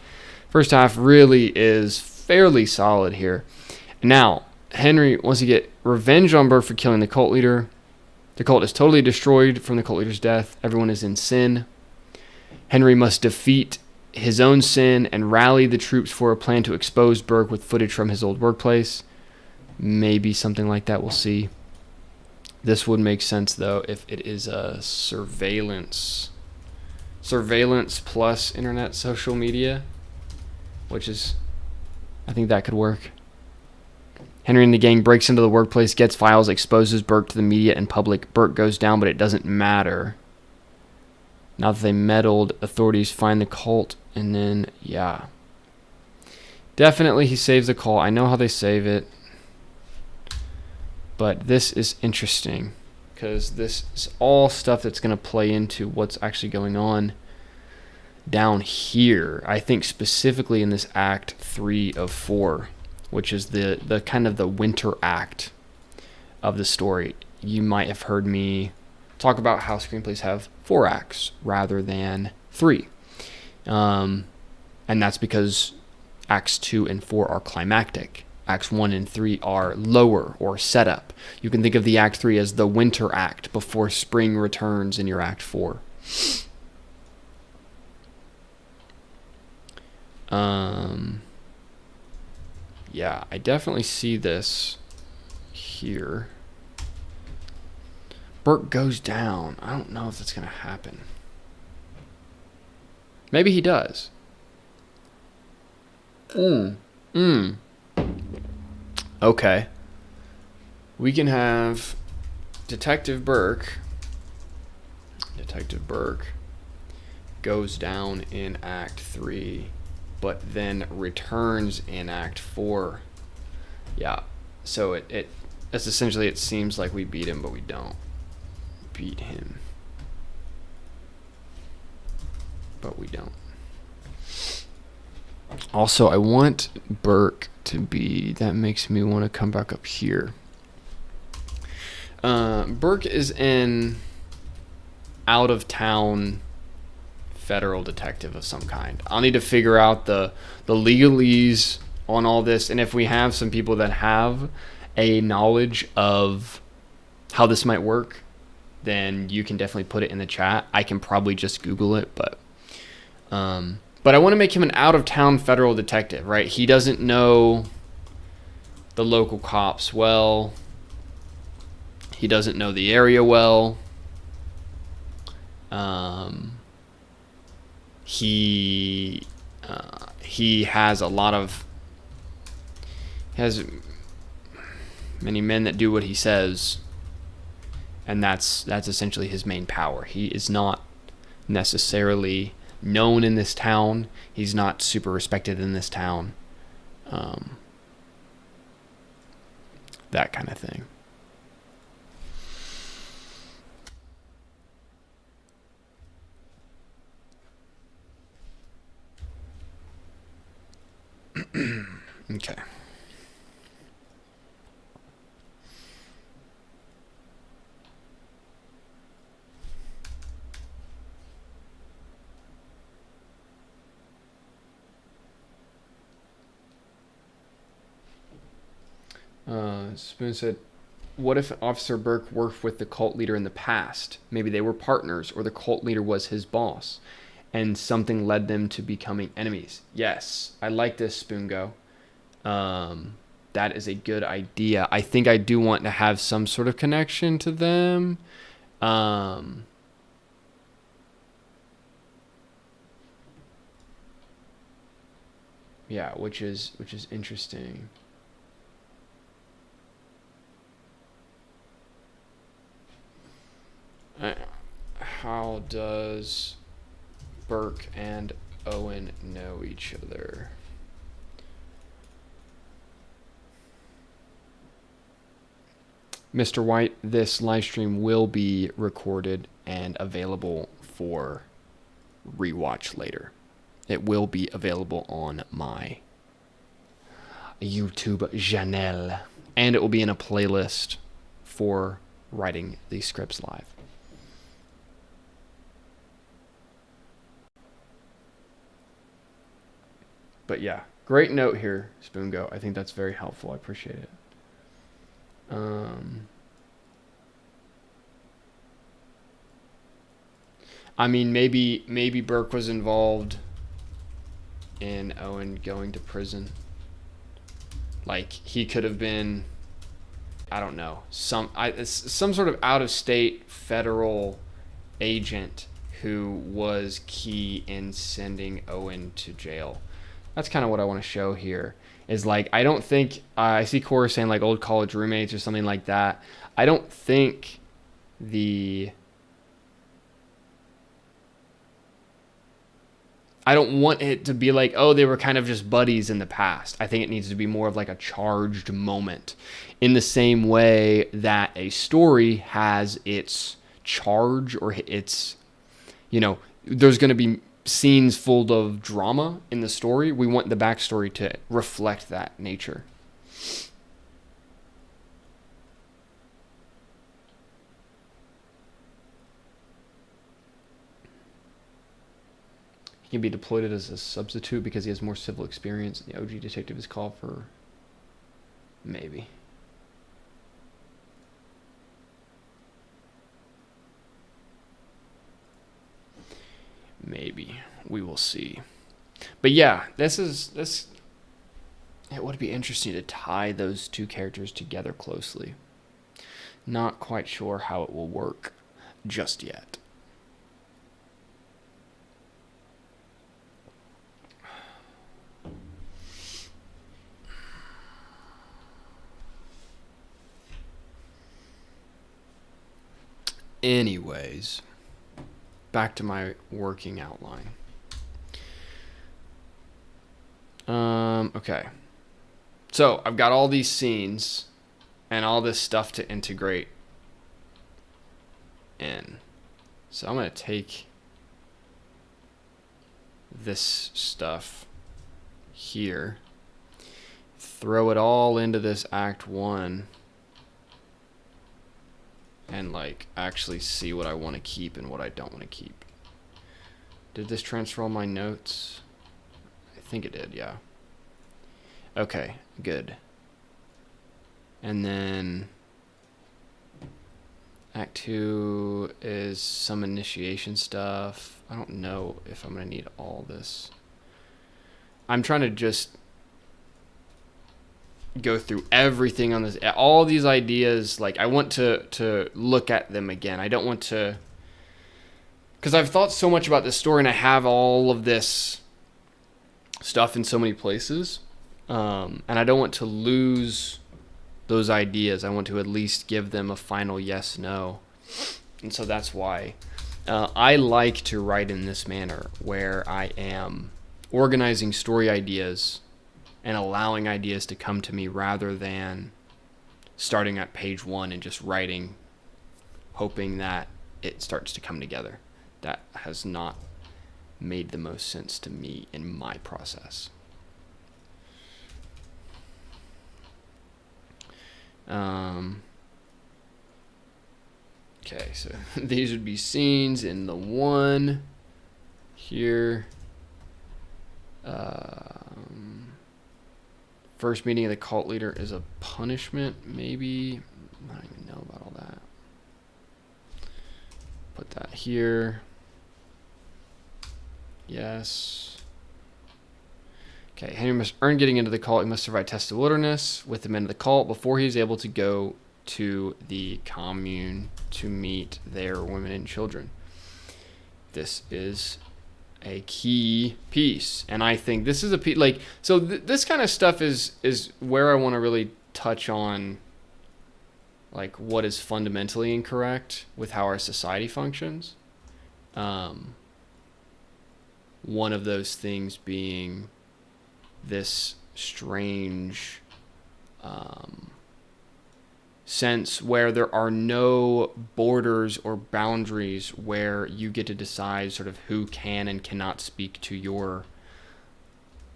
First half really is fairly solid here. Now, Henry wants to get revenge on Burke for killing the cult leader. The cult is totally destroyed from the cult leader's death. Everyone is in sin. Henry must defeat his own sin and rally the troops for a plan to expose Burke with footage from his old workplace. Maybe something like that, we'll see. This would make sense, though, if it is a surveillance plus internet social media, which is, I think that could work. Henry and the gang breaks into the workplace, gets files, exposes Burke to the media and public. Burke goes down, but it doesn't matter. Now that they meddled, authorities find the cult, and then, yeah. Definitely he saves the cult. I know how they save it. But this is interesting, because this is all stuff that's going to play into what's actually going on down here. I think specifically in this Act 3 of 4, which is the kind of the winter act of the story. You might have heard me talk about how screenplays have 4 acts rather than 3. And that's because Acts 2 and 4 are climactic. Acts 1 and 3 are lower or setup. You can think of the Act 3 as the winter act before spring returns in your Act 4. Yeah, I definitely see this here. Burke goes down. I don't know if that's going to happen. Maybe he does. Okay. We can have Detective Burke. Detective Burke goes down in Act 3, but then returns in Act 4. Yeah. So it's essentially, it seems like we beat him, but we don't beat him. But we don't. Also, I want Burke to be, that makes me want to come back up here. Burke is an out-of-town federal detective of some kind. I'll need to figure out the legalese on all this, and if we have some people that have a knowledge of how this might work, then you can definitely put it in the chat. I can probably just Google it, but I want to make him an out-of-town federal detective, right? He doesn't know the local cops well. He doesn't know the area well. He has a lot of, has many men that do what he says, and that's essentially his main power. He is not necessarily known in this town. He's not super respected in this town. That kind of thing. Okay. Spoon said, what if Officer Burke worked with the cult leader in the past? Maybe they were partners, or the cult leader was his boss, and something led them to becoming enemies. Yes, I like this, Spoongo. That is a good idea. I think I do want to have some sort of connection to them. Yeah, which is interesting. How does Burke and Owen know each other? Mr. White, this live stream will be recorded and available for rewatch later. It will be available on my YouTube channel, and it will be in a playlist for writing these scripts live. But yeah, great note here, Spoongo. I think that's very helpful. I appreciate it. I mean, maybe Burke was involved in Owen going to prison. Like, he could have been, I don't know, some sort of out-of-state federal agent who was key in sending Owen to jail. That's kind of what I want to show here. Is like, I don't think, I see Cora saying like old college roommates or something like that. I don't think I don't want it to be like, oh, they were kind of just buddies in the past. I think it needs to be more of like a charged moment, in the same way that a story has its charge, or its, there's going to be scenes full of drama in the story. We want the backstory to reflect that nature. He can be deployed as a substitute because he has more civil experience. The OG detective is called for. Maybe. Maybe. We will see. But yeah, this. It would be interesting to tie those two characters together closely. Not quite sure how it will work just yet. Anyways, back to my working outline. Okay. So I've got all these scenes and all this stuff to integrate in. So I'm going to take this stuff here, throw it all into this Act 1, and like actually see what I want to keep and what I don't want to keep. Did this transfer all my notes? I think it did, yeah. Okay, good. And then Act 2 is some initiation stuff. I don't know if I'm going to need all this. I'm trying to just go through everything on this, all these ideas. Like, I want to look at them again. I don't want to, because I've thought so much about this story and I have all of this stuff in so many places, and I don't want to lose those ideas. I want to at least give them a final yes, no. And so that's why I like to write in this manner, where I am organizing story ideas and allowing ideas to come to me, rather than starting at page 1 and just writing, hoping that it starts to come together. That has not made the most sense to me in my process. Okay, so these would be scenes in the 1 here. First meeting of the cult leader is a punishment, maybe. I don't even know about all that. Put that here. Yes. Okay, Henry must earn getting into the cult. He must survive test of wilderness with the men of the cult before he is able to go to the commune to meet their women and children. This is a key piece, and I think this is a piece, like, so this kind of stuff is where I want to really touch on, like, what is fundamentally incorrect with how our society functions. One of those things being this strange sense where there are no borders or boundaries, where you get to decide sort of who can and cannot speak to your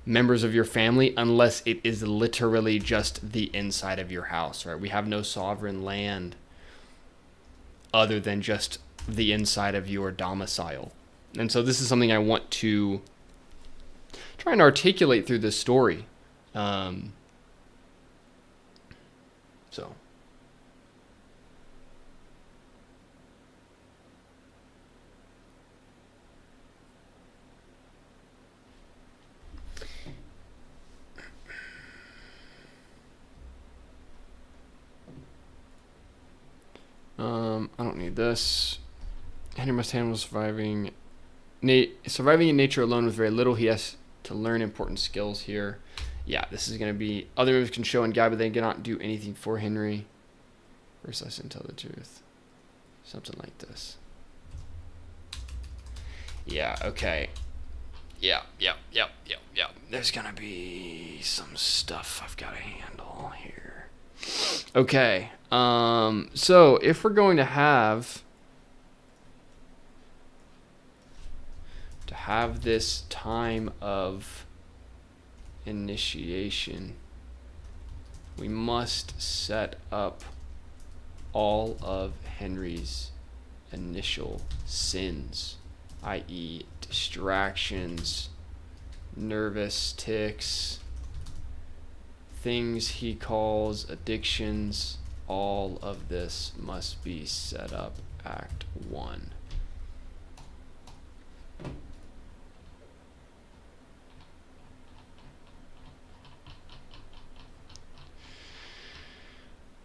members of your family, unless it is literally just the inside of your house, right? We have no sovereign land other than just the inside of your domicile. And so this is something I want to trying to articulate through this story. So. I don't need this. Henry must handle surviving in nature alone with very little. He has to learn important skills here. Yeah, this is going to be... Other moves can show and guide, but they cannot do anything for Henry. First lesson, tell the truth. Something like this. Yeah, okay. Yeah. There's going to be some stuff I've got to handle here. Okay. So if we're going to have this time of initiation, we must set up all of Henry's initial sins, i.e. distractions, nervous tics, things he calls addictions. All of this must be set up Act 1.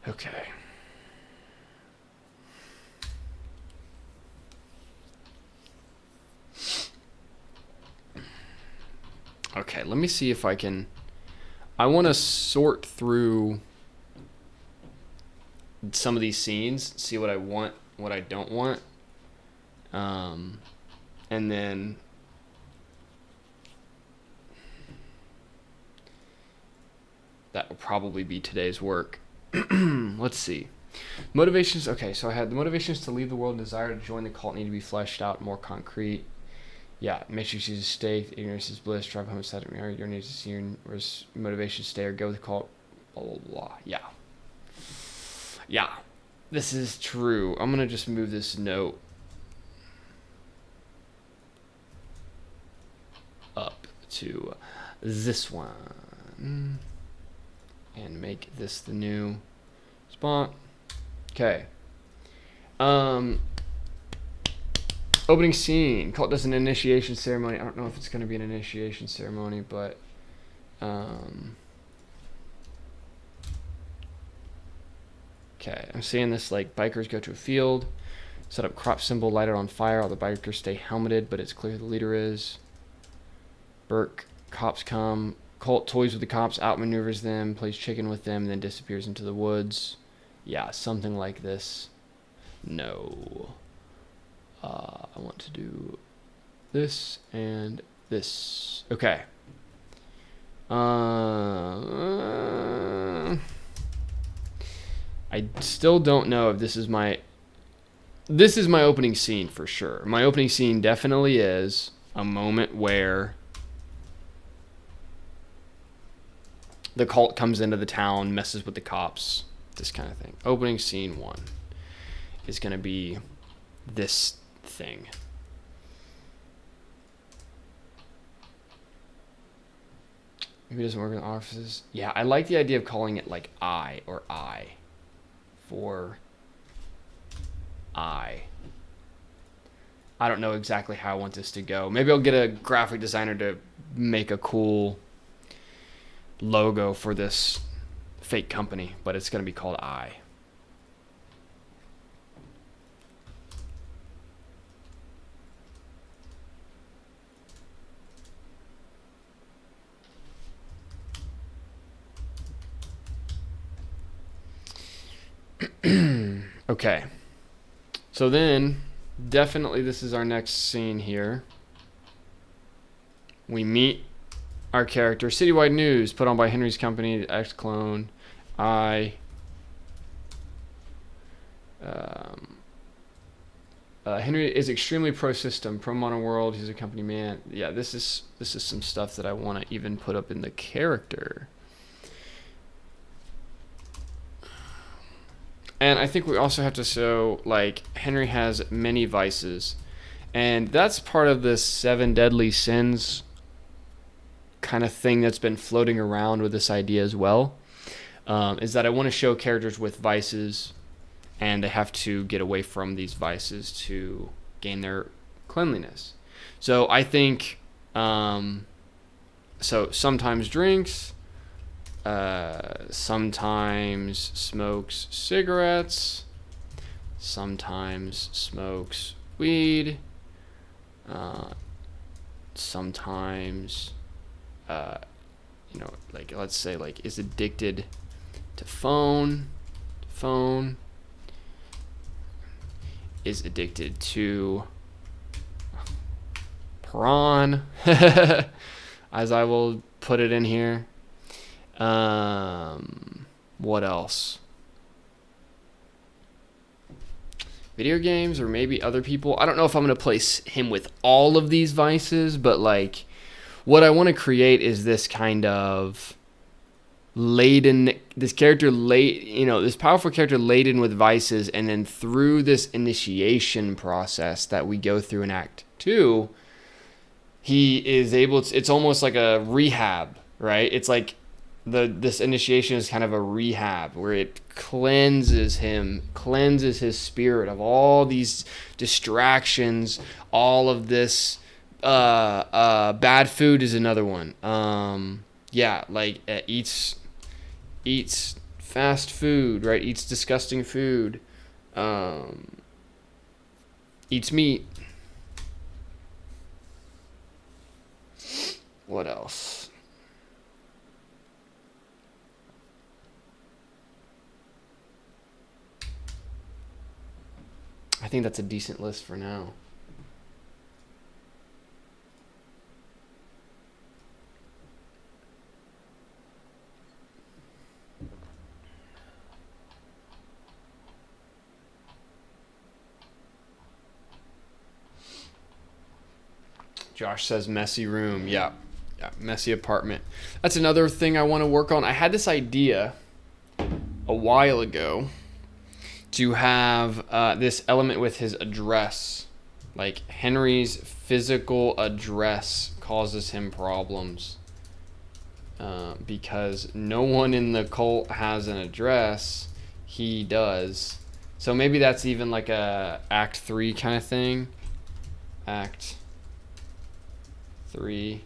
Okay. Okay, let me see if I can... I want to sort through some of these scenes, see what I want, what I don't want. And then... that will probably be today's work. Let's see. Motivations. Okay, so I had the motivations to leave the world and desire to join the cult need to be fleshed out, more concrete. Yeah, make sure you choose a stake. Ignorance is bliss. Drive home inside of me. Your needs to see your motivation to stay or go with the cult. Blah, blah, blah. Yeah. This is true. I'm going to just move this note up to this one. And make this the new spot. Okay. Opening scene. Cult does an initiation ceremony. I don't know if it's going to be an initiation ceremony, but okay. I'm seeing this like bikers go to a field, set up crop symbol, light it on fire. All the bikers stay helmeted, but it's clear who the leader is. Burke, cops come. Colt toys with the cops, outmaneuvers them, plays chicken with them, then disappears into the woods. Yeah, something like this. No. I want to do this and this. Okay. I still don't know if this is my opening scene for sure. My opening scene definitely is a moment where the cult comes into the town, messes with the cops, this kind of thing. Opening scene 1 is going to be this thing. Maybe it doesn't work in the offices. Yeah, I like the idea of calling it like I or I for I. I don't know exactly how I want this to go. Maybe I'll get a graphic designer to make a cool logo for this fake company, but it's going to be called I. Okay. So then, definitely this is our next scene here. We meet our character. Citywide news put on by Henry's company, X-Clone. Henry is extremely pro-system, pro-modern world. He's a company man. Yeah, this is some stuff that I want to even put up in the character. And I think we also have to show, like, Henry has many vices. And that's part of the 7 deadly sins kind of thing that's been floating around with this idea as well, is that I want to show characters with vices, and they have to get away from these vices to gain their cleanliness. So I think, so sometimes drinks, sometimes smokes cigarettes, sometimes smokes weed, sometimes, like, let's say, like, is addicted to phone, is addicted to prawn, as I will put it in here. What else? Video games, or maybe other people. I don't know if I'm going to place him with all of these vices, but like what I want to create is this kind of this powerful character laden with vices, and then through this initiation process that we go through in Act 2, he is able to, it's almost like a rehab, right? It's like this initiation is kind of a rehab where it cleanses his spirit of all these distractions, all of this. Bad food is another one. Eats fast food, right? Eats disgusting food. Eats meat. What else? I think that's a decent list for now. Josh says messy room. Yeah, messy apartment. That's another thing I want to work on. I had this idea a while ago to have this element with his address. Like Henry's physical address causes him problems because no one in the cult has an address. He does. So maybe that's even like a Act 3 kind of thing. Act 3.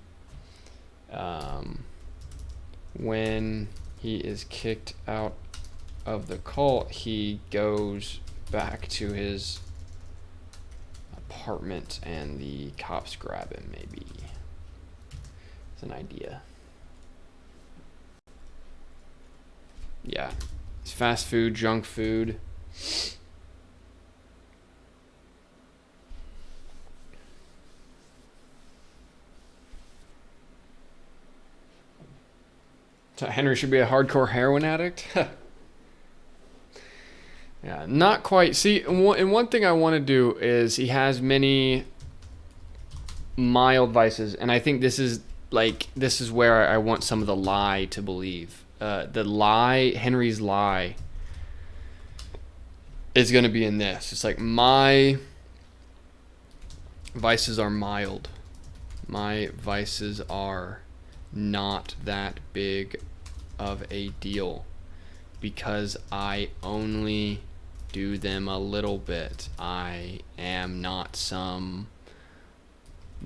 When he is kicked out of the cult, he goes back to his apartment and the cops grab him, maybe. It's an idea. Yeah. It's fast food, junk food. So Henry should be a hardcore heroin addict? Yeah, not quite. See, and one thing I want to do is he has many mild vices, and I think this is where I want some of the lie to believe. Henry's lie is going to be in this. It's like, my vices are mild. My vices are not that big of a deal because I only do them a little bit. I am not some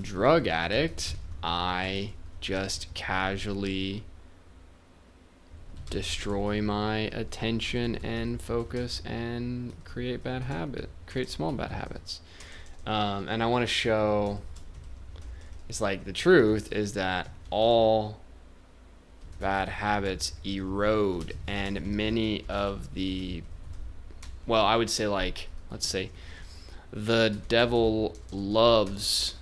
drug addict. I just casually destroy my attention and focus and create small bad habits. And I want to show, it's like the truth is that all bad habits erode, and many of the, well, I would say, like, let's say the devil loves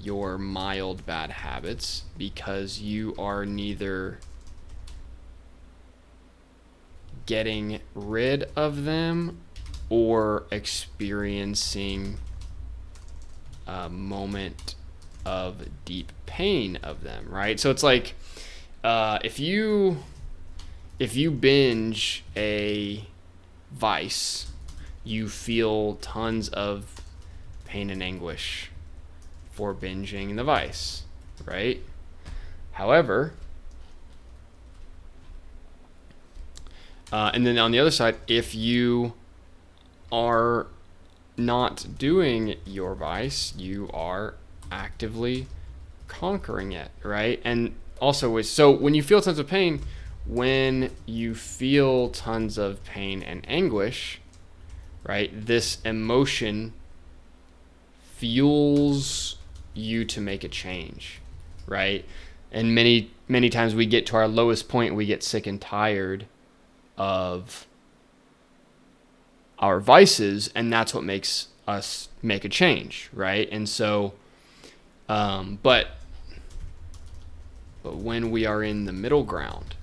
your mild bad habits because you are neither getting rid of them or experiencing a moment of deep pain of them, right? So it's like, if you binge a vice, you feel tons of pain and anguish for binging the vice, right? However, and then on the other side, if you are not doing your vice, you are actively conquering it, right? And also, so when you feel tons of pain, when you feel tons of pain and anguish, right, this emotion fuels you to make a change, right? And many times we get to our lowest point, we get sick and tired of our vices, and that's what makes us make a change, right? And so, but when we are in the middle ground,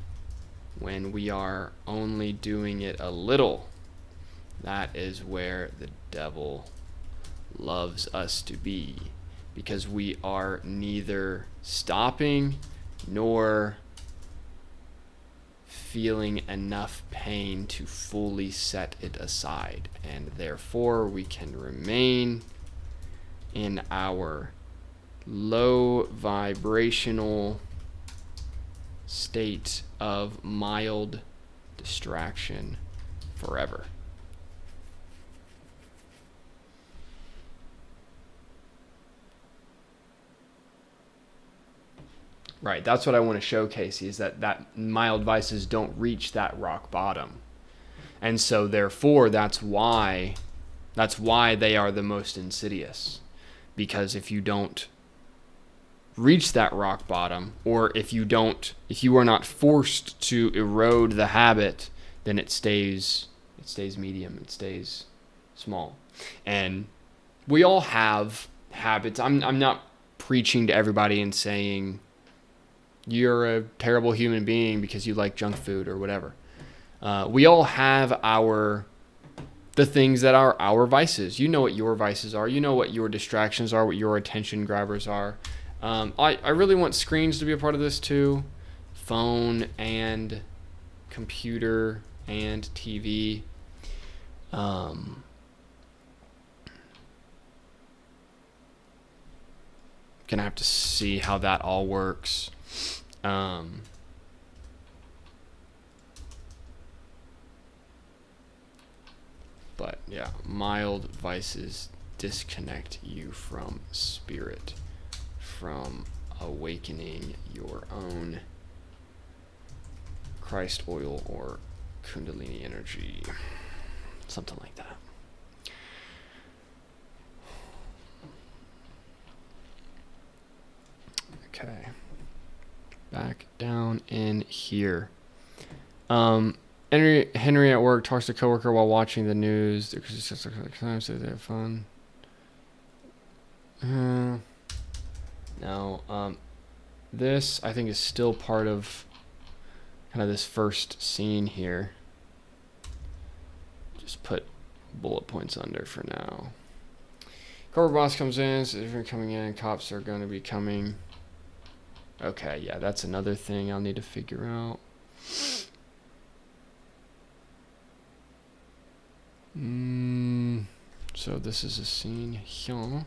when we are only doing it a little, that is where the devil loves us to be, because we are neither stopping nor feeling enough pain to fully set it aside, and therefore we can remain in our low vibrational state of mild distraction forever. Right, that's what I want to showcase, is that mild vices don't reach that rock bottom. And so therefore that's why they are the most insidious. Because if you don't reach that rock bottom, or if you are not forced to erode the habit, then it stays medium, it stays small. And we all have habits. I'm not preaching to everybody and saying you're a terrible human being because you like junk food or whatever. We all have the things that are our vices. You know what your vices are. You know what your distractions are, what your attention grabbers are. I really want screens to be a part of this too. Phone and computer and TV. Gonna have to see how that all works. But yeah, mild vices disconnect you from spirit, from awakening your own Christ oil or Kundalini energy, something like that. Okay, back down in here. Henry at work talks to coworker while watching the news. Sometimes they have fun. No. This I think is still part of kind of this first scene here. Just put bullet points under for now. Corporate boss comes in, so if you're coming in, cops are going to be coming. Okay, yeah, that's another thing I'll need to figure out. So this is a scene here.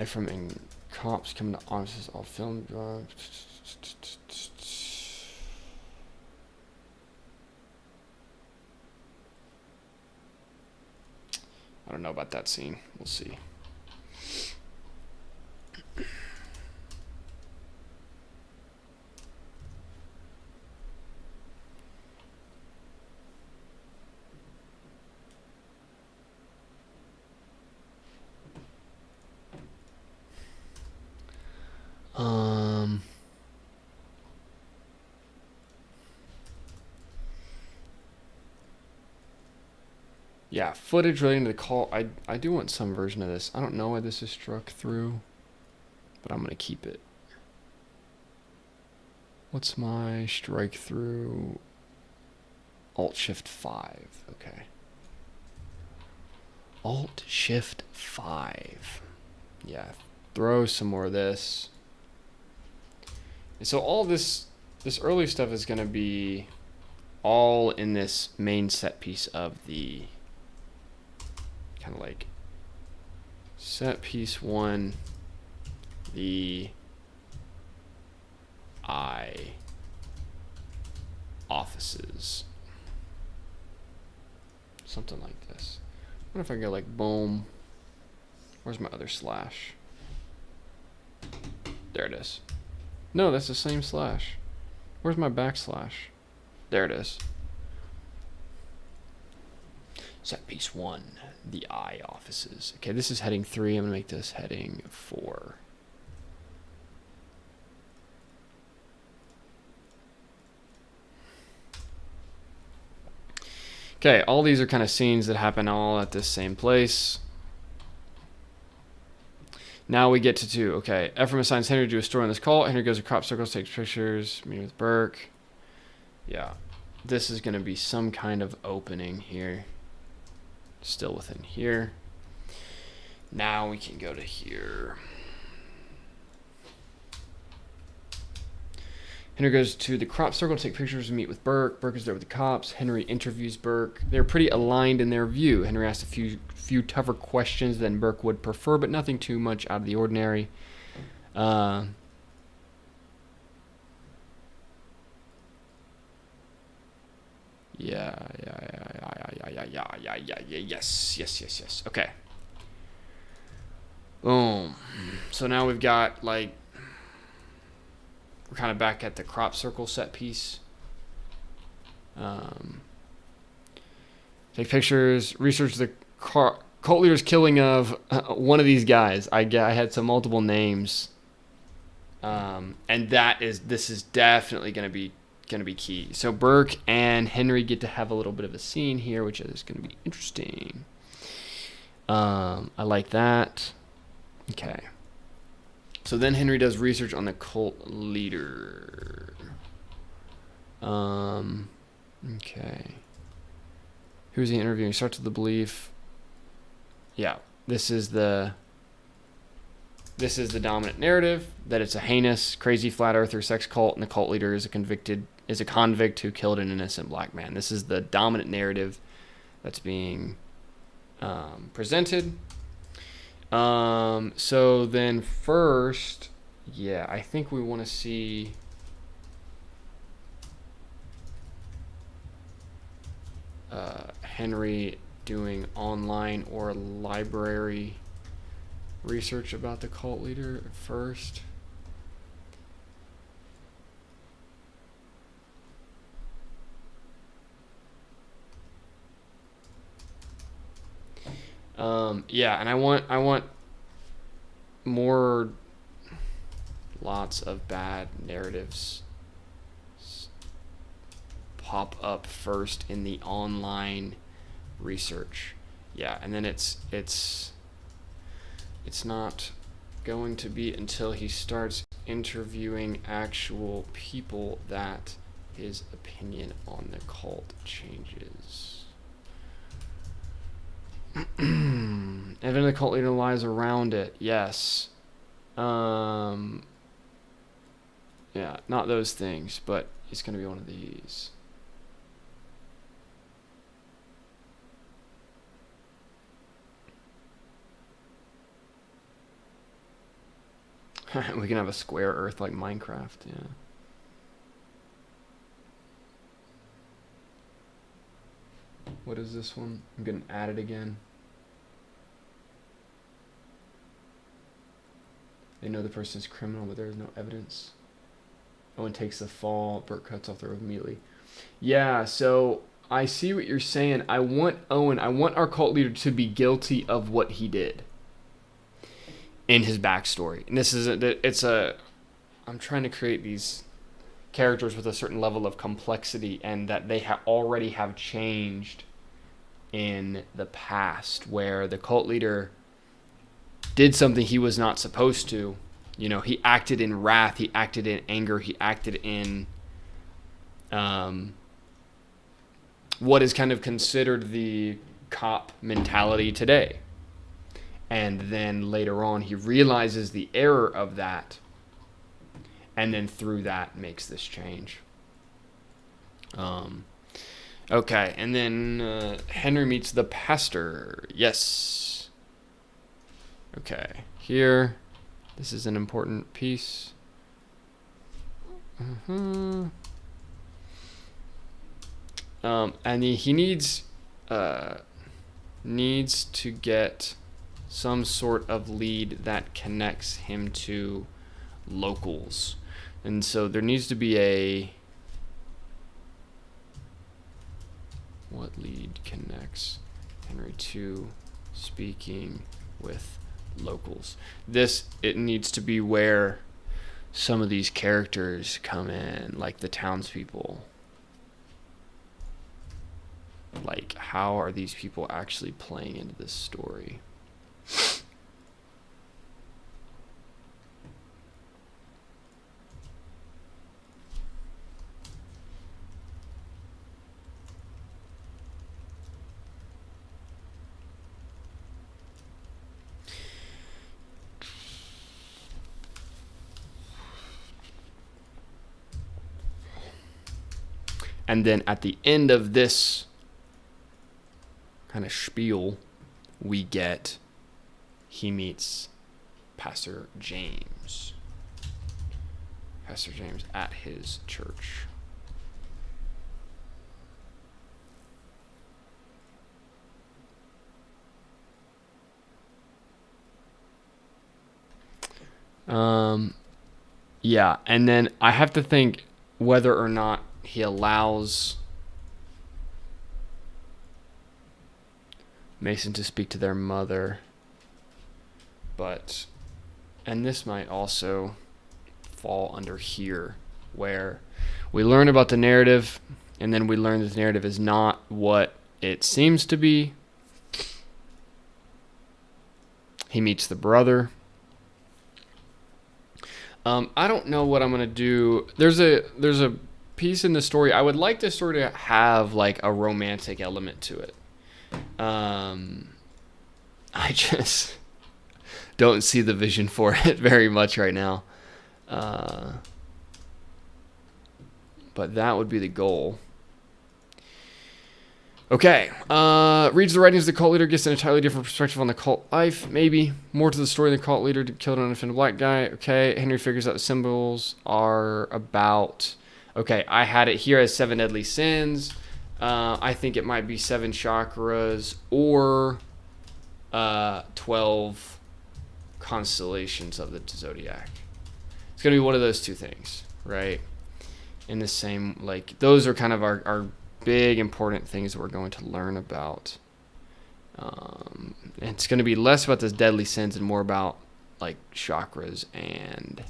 From and cops coming to offices, all film drugs. I don't know about that scene. We'll see. Yeah, footage relating to the call. I do want some version of this. I don't know why this is struck through, but I'm going to keep it. What's my strike through? Alt-Shift-5. Okay. Alt-Shift-5. Yeah, throw some more of this. And so all this this early stuff is going to be all in this main set piece of the kind of like set piece 1, the I offices. Something like this. What if I go like boom? Where's my other slash? There it is. No, that's the same slash. Where's my backslash? There it is. Set piece 1, the I offices. Okay, this is heading 3. I'm gonna make this heading 4. Okay, all these are kind of scenes that happen all at this same place. Now we get to 2. Okay, Ephraim assigns Henry to do a story on this call. Henry goes to crop circles, takes pictures, meeting with Burke. Yeah, this is going to be some kind of opening here. Still within here. Now we can go to here. Henry goes to the crop circle to take pictures and meet with Burke. Burke is there with the cops. Henry interviews Burke. They're pretty aligned in their view. Henry asks a few tougher questions than Burke would prefer, but nothing too much out of the ordinary. Yes. Okay. Boom. So now we've got like, we're kind of back at the crop circle set piece. Take pictures, research the cult leader's killing of one of these guys. I had some multiple names, and this is definitely going to be key. So Burke and Henry get to have a little bit of a scene here, which is going to be interesting. I like that. Okay. So then Henry does research on the cult leader. Okay. Who's he interviewing? Starts with the belief. Yeah, this is the dominant narrative that it's a heinous, crazy flat earther sex cult, and the cult leader is a convict who killed an innocent black man. This is the dominant narrative that's being presented. So then first, yeah, I think we want to see Henry doing online or library research about the cult leader first. Yeah, and I want more lots of bad narratives pop up first in the online research. Yeah, and then it's not going to be until he starts interviewing actual people that his opinion on the cult changes. Evidently, the cult leader lies around it. Yes. Yeah, not those things, but it's going to be one of these. We can have a square Earth like Minecraft. Yeah. What is this one? I'm going to add it again. They know the person is criminal, but there is no evidence. Owen takes the fall. Bert cuts off the rope immediately. Yeah, so I see what you're saying. I want our cult leader to be guilty of what he did in his backstory. And I'm trying to create these characters with a certain level of complexity, and that they already have changed in the past, where the cult leader did something he was not supposed to. You know, he acted in wrath, he acted in anger, he acted in what is kind of considered the cop mentality today. And then later on, he realizes the error of that, and then through that makes this change. Okay, and then Henry meets the pastor. Yes. Okay, here, this is an important piece. And he needs to get some sort of lead that connects him to locals, and so there needs to be what lead connects Henry to speaking with locals. It needs to be where some of these characters come in, like the townspeople. Like, how are these people actually playing into this story? And then at the end of this kind of spiel, we get he meets Pastor James. Pastor James at his church. Yeah, and then I have to think whether or not he allows Mason to speak to their mother. And this might also fall under here, where we learn about the narrative, and then we learn that the narrative is not what it seems to be. He meets the brother. I don't know what I'm gonna do. There's a piece in the story. I would like to sort of have like a romantic element to it. I just don't see the vision for it very much right now. But that would be the goal. Okay. Reads the writings of the cult leader, gets an entirely different perspective on the cult life. Maybe. More to the story than the cult leader killed an unoffended black guy. Okay. Henry figures out the symbols are about... Okay, I had it here as 7 deadly sins. I think it might be 7 chakras or 12 constellations of the zodiac. It's going to be one of those two things, right? In the same, like, those are kind of our big important things that we're going to learn about. And it's going to be less about those deadly sins and more about, like, chakras and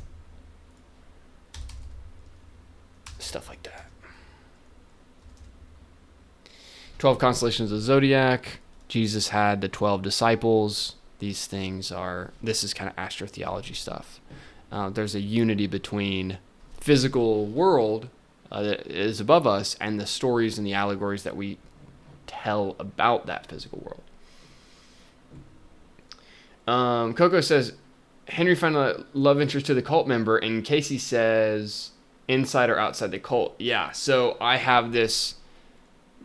stuff like that. 12 constellations of the zodiac. Jesus had the 12 disciples. This is kind of astro-theology stuff. There's a unity between physical world that is above us and the stories and the allegories that we tell about that physical world. Coco says, Henry found a love interest to the cult member, and Casey says, inside or outside the cult? Yeah, so I have this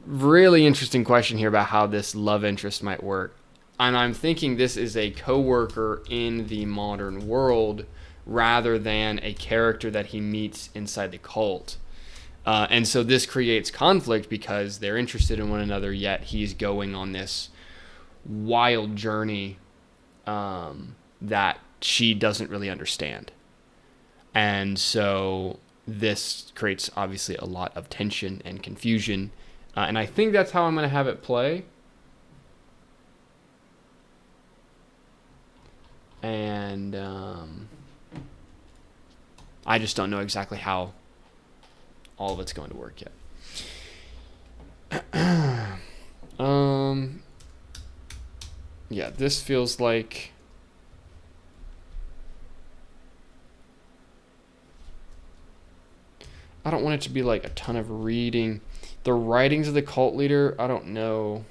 really interesting question here about how this love interest might work. And I'm thinking this is a coworker in the modern world rather than a character that he meets inside the cult. And so this creates conflict because they're interested in one another, yet he's going on this wild journey that she doesn't really understand. And so this creates obviously a lot of tension and confusion. And I think that's how I'm going to have it play. And I just don't know exactly how all of it's going to work yet. Yeah, this feels like I don't want it to be like a ton of reading. The writings of the cult leader, I don't know.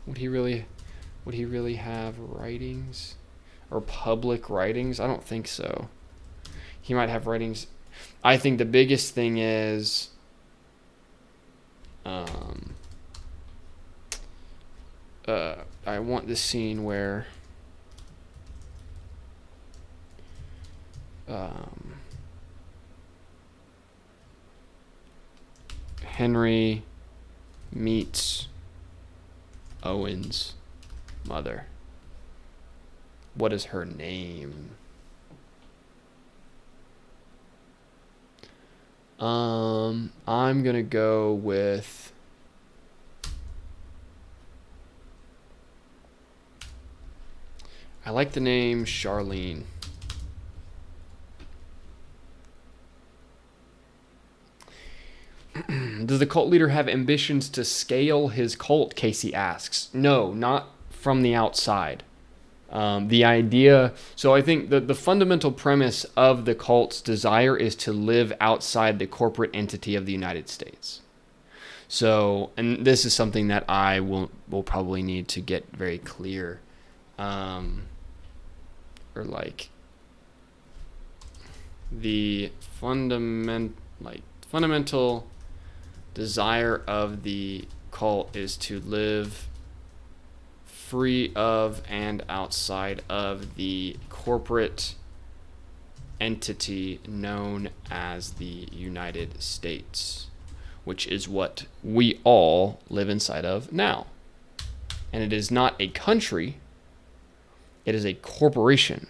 Would he really have writings or public writings? I don't think so. He might have writings. I think the biggest thing is I want this scene where Henry meets Owen's mother. What is her name? I'm gonna go with I like the name Charlene. Does the cult leader have ambitions to scale his cult? Casey asks. No, not from the outside. The idea, so I think the fundamental premise of the cult's desire is to live outside the corporate entity of the United States. So, and this is something that I will probably need to get very clear, or like the fundamental desire of the cult is to live free of and outside of the corporate entity known as the United States, which is what we all live inside of now. And it is not a country, it is a corporation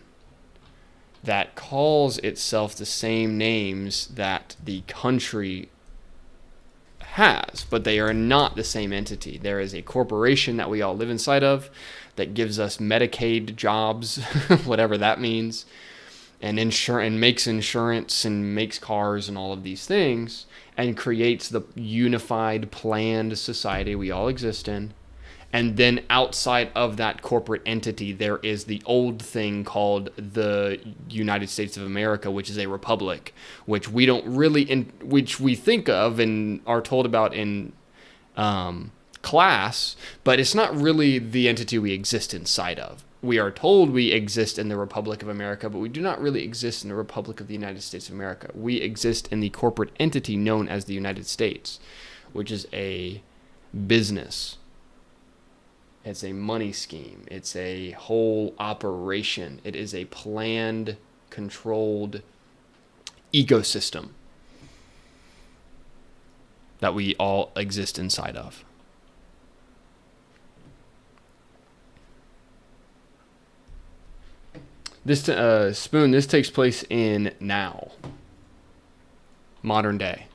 that calls itself the same names that the country has, but they are not the same entity. There is a corporation that we all live inside of that gives us Medicaid jobs, whatever that means, and makes insurance and makes cars and all of these things, and creates the unified, planned society we all exist in. And then outside of that corporate entity, there is the old thing called the United States of America, which is a republic, which we don't really, which we think of and are told about in class, but it's not really the entity we exist inside of. We are told we exist in the Republic of America, but we do not really exist in the Republic of the United States of America. We exist in the corporate entity known as the United States, which is a business. It's a money scheme. It's a whole operation. It is a planned, controlled ecosystem that we all exist inside of. This Spoon, this takes place in now, modern day.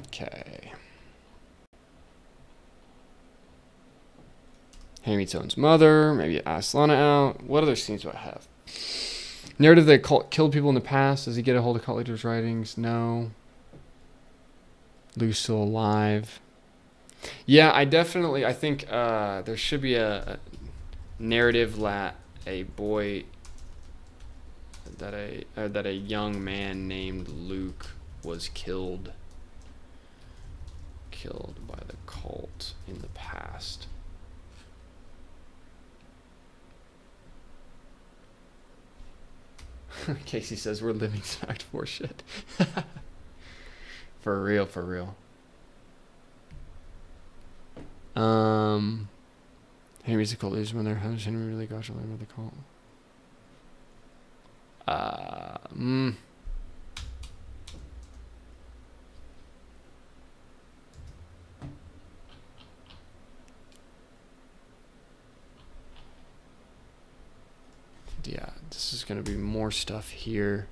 Okay. Henry meets Owen's mother. Maybe ask Lana out. What other scenes do I have? Narrative that cult killed people in the past. Does he get a hold of cult leader's writings? No. Lou's still alive. Yeah, I think there should be a narrative that a boy, that a young man named Luke was killed by the cult in the past. Casey says we're living Fact 4 shit. For real. Henry's the cult leader's mother. How does Henry really gosh about the cult? Yeah, this is going to be more stuff here.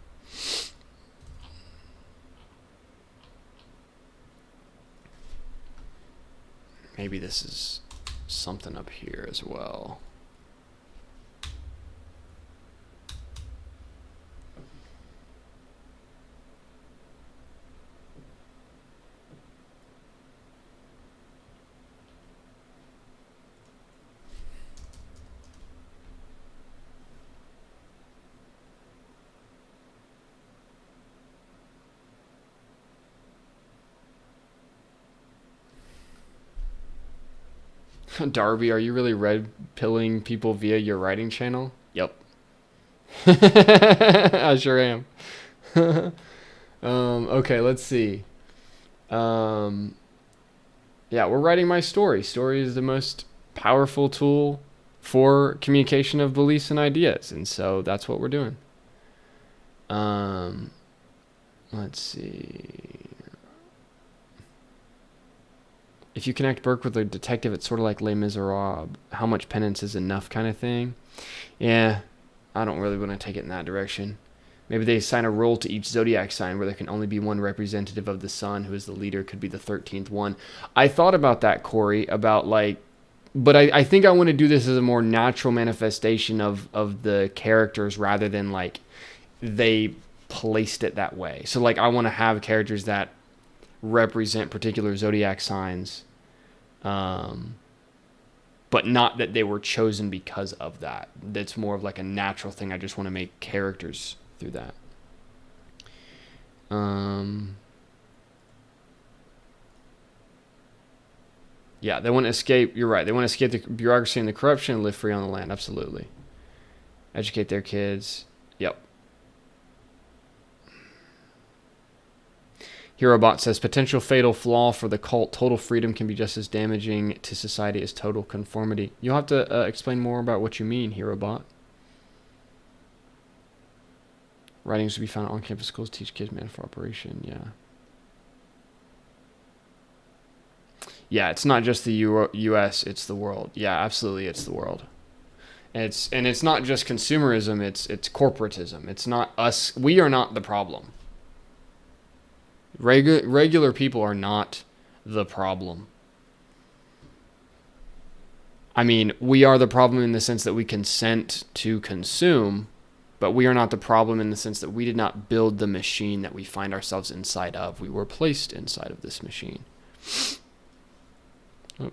Maybe this is something up here as well. Darby, are you really red pilling people via your writing channel? Yep. I sure am. Okay, let's see. Yeah, we're writing my story. Story is the most powerful tool for communication of beliefs and ideas, and so that's what we're doing. Let's see. If you connect Burke with a detective, it's sort of like Les Miserables. How much penance is enough kind of thing. Yeah, I don't really want to take it in that direction. Maybe they assign a role to each zodiac sign where there can only be one representative of the sun who is the leader, could be the 13th one. I thought about that, Corey, about like, but I think I want to do this as a more natural manifestation of the characters rather than like they placed it that way. So like I want to have characters that represent particular zodiac signs, but not that they were chosen because of that. That's more of like a natural thing. I just want to make characters through that. Yeah, they want to escape. You're right. They want to escape the bureaucracy and the corruption and live free on the land. Absolutely. Educate their kids. Yep. HeroBot says, potential fatal flaw for the cult. Total freedom can be just as damaging to society as total conformity. You'll have to explain more about what you mean, HeroBot. Writings to be found on campus schools teach kids metaphor operation. Yeah. Yeah, it's not just the U.S., it's the world. Yeah, absolutely, it's the world. And it's not just consumerism, it's corporatism. It's not us. We are not the problem. Regular people are not the problem. I mean, we are the problem in the sense that we consent to consume, but we are not the problem in the sense that we did not build the machine that we find ourselves inside of. We were placed inside of this machine. Oh.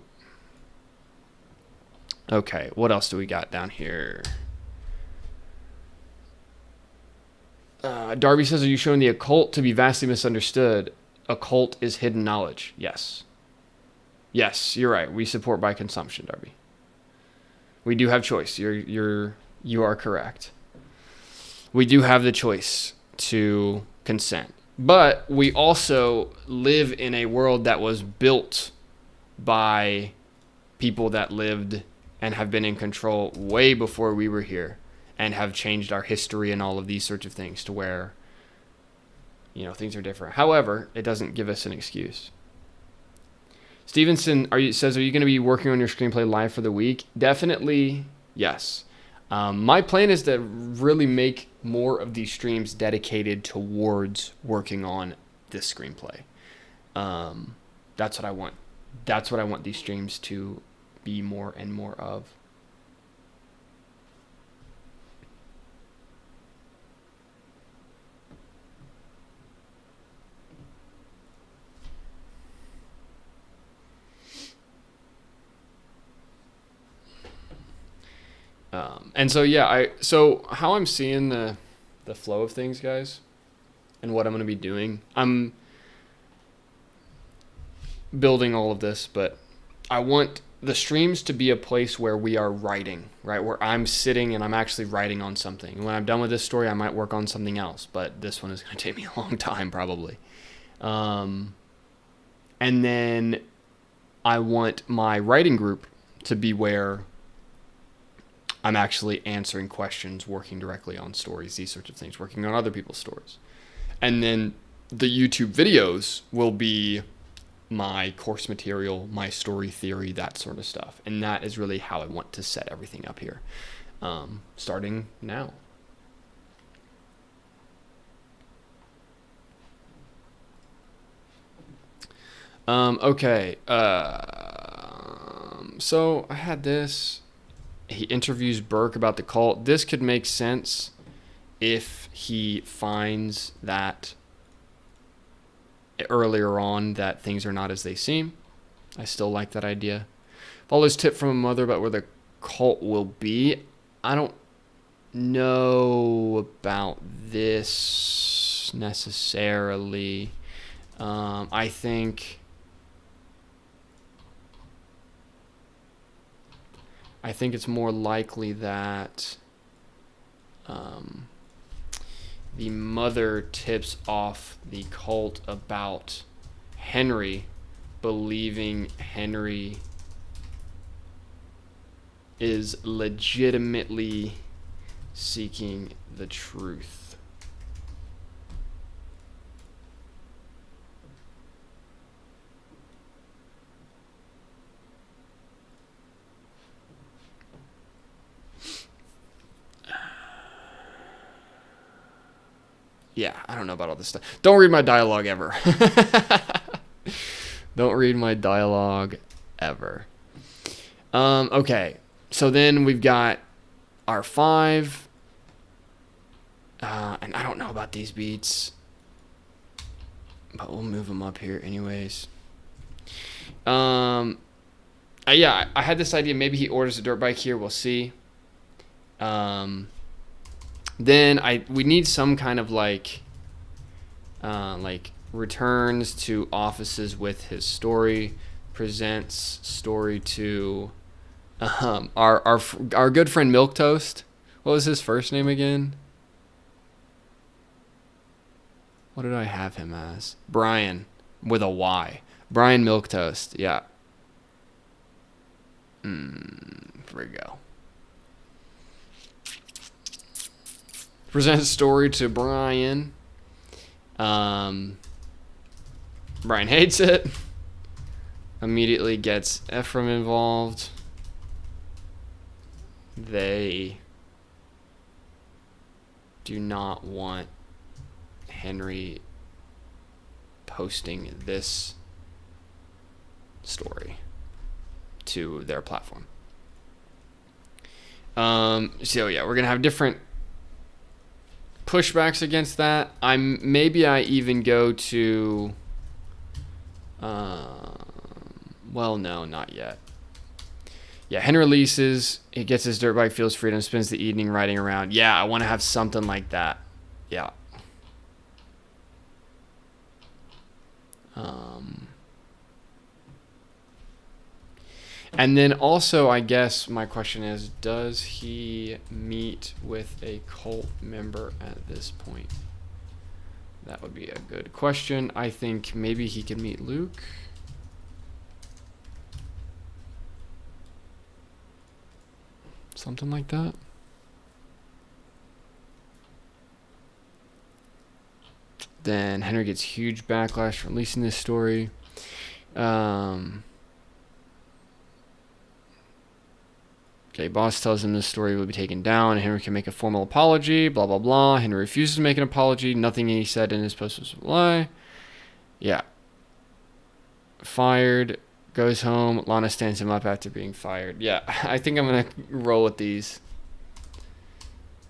Okay, what else do we got down here? Darby says, are you showing the occult to be vastly misunderstood? Occult is hidden knowledge. Yes. Yes, you're right. We support by consumption, Darby. We do have choice. You are correct. We do have the choice to consent. But we also live in a world that was built by people that lived and have been in control way before we were here, and have changed our history and all of these sorts of things to where, you know, things are different. However, it doesn't give us an excuse. Stevenson says, are you going to be working on your screenplay live for the week? Definitely, yes. My plan is to really make more of these streams dedicated towards working on this screenplay. That's what I want. That's what I want these streams to be more and more of. And so, yeah, so how I'm seeing the flow of things, guys, and what I'm going to be doing, I'm building all of this, but I want the streams to be a place where we are writing, right? Where I'm sitting and I'm actually writing on something. And when I'm done with this story, I might work on something else, but this one is going to take me a long time, probably. And then I want my writing group to be where I'm actually answering questions, working directly on stories, these sorts of things, working on other people's stories. And then the YouTube videos will be my course material, my story theory, that sort of stuff. And that is really how I want to set everything up here, starting now. Okay. So I had this. He interviews Burke about the cult. This could make sense if he finds that earlier on that things are not as they seem. I still like that idea. Follows tip from a mother about where the cult will be. I don't know about this necessarily. I think I think it's more likely that the mother tips off the cult about Henry, believing Henry is legitimately seeking the truth. Yeah, I don't know about all this stuff. Don't read my dialogue ever. Don't read my dialogue ever. Okay, so then we've got our 5. And I don't know about these beats, but we'll move them up here anyways. Yeah, I had this idea. Maybe he orders a dirt bike here. We'll see. Then we need some kind of like returns to offices with his story, presents story to our good friend Milk Toast. What was his first name again? What did I have him as? Brian with a Y. Brian Milk Toast. Yeah. Here we go. Present story to Brian. Brian hates it. Immediately gets Ephraim involved. They do not want Henry posting this story to their platform. So yeah, we're gonna have different pushbacks against that. Maybe I even go to well, no, not yet. Yeah, Henry releases, he gets his dirt bike, feels freedom, spends the evening riding around. Yeah, I want to have something like that. Yeah. And then also, I guess my question is, does he meet with a cult member at this point? That would be a good question. I think maybe he could meet Luke. Something like that. Then Henry gets huge backlash for releasing this story. Okay, boss tells him this story will be taken down. Henry can make a formal apology, blah, blah, blah. Henry refuses to make an apology. Nothing he said in his post was a lie. Yeah. Fired. Goes home. Lana stands him up after being fired. Yeah, I think I'm going to roll with these.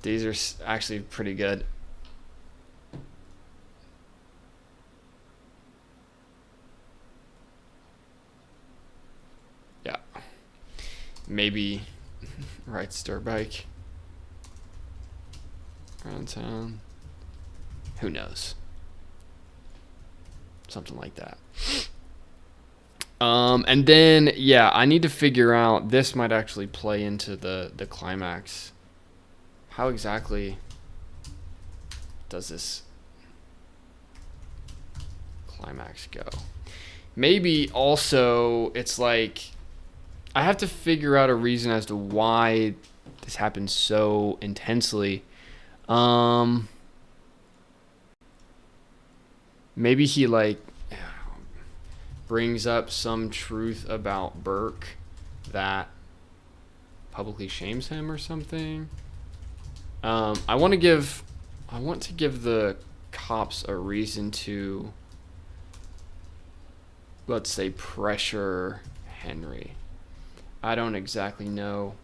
These are actually pretty good. Yeah. Maybe rides dirt bike around town. Who knows? Something like that. And then, yeah, I need to figure out, this might actually play into the climax. How exactly does this climax go? Maybe also it's like, I have to figure out a reason as to why this happened so intensely. Maybe he like brings up some truth about Burke that publicly shames him or something. I want to give the cops a reason to, let's say, pressure Henry. I don't exactly know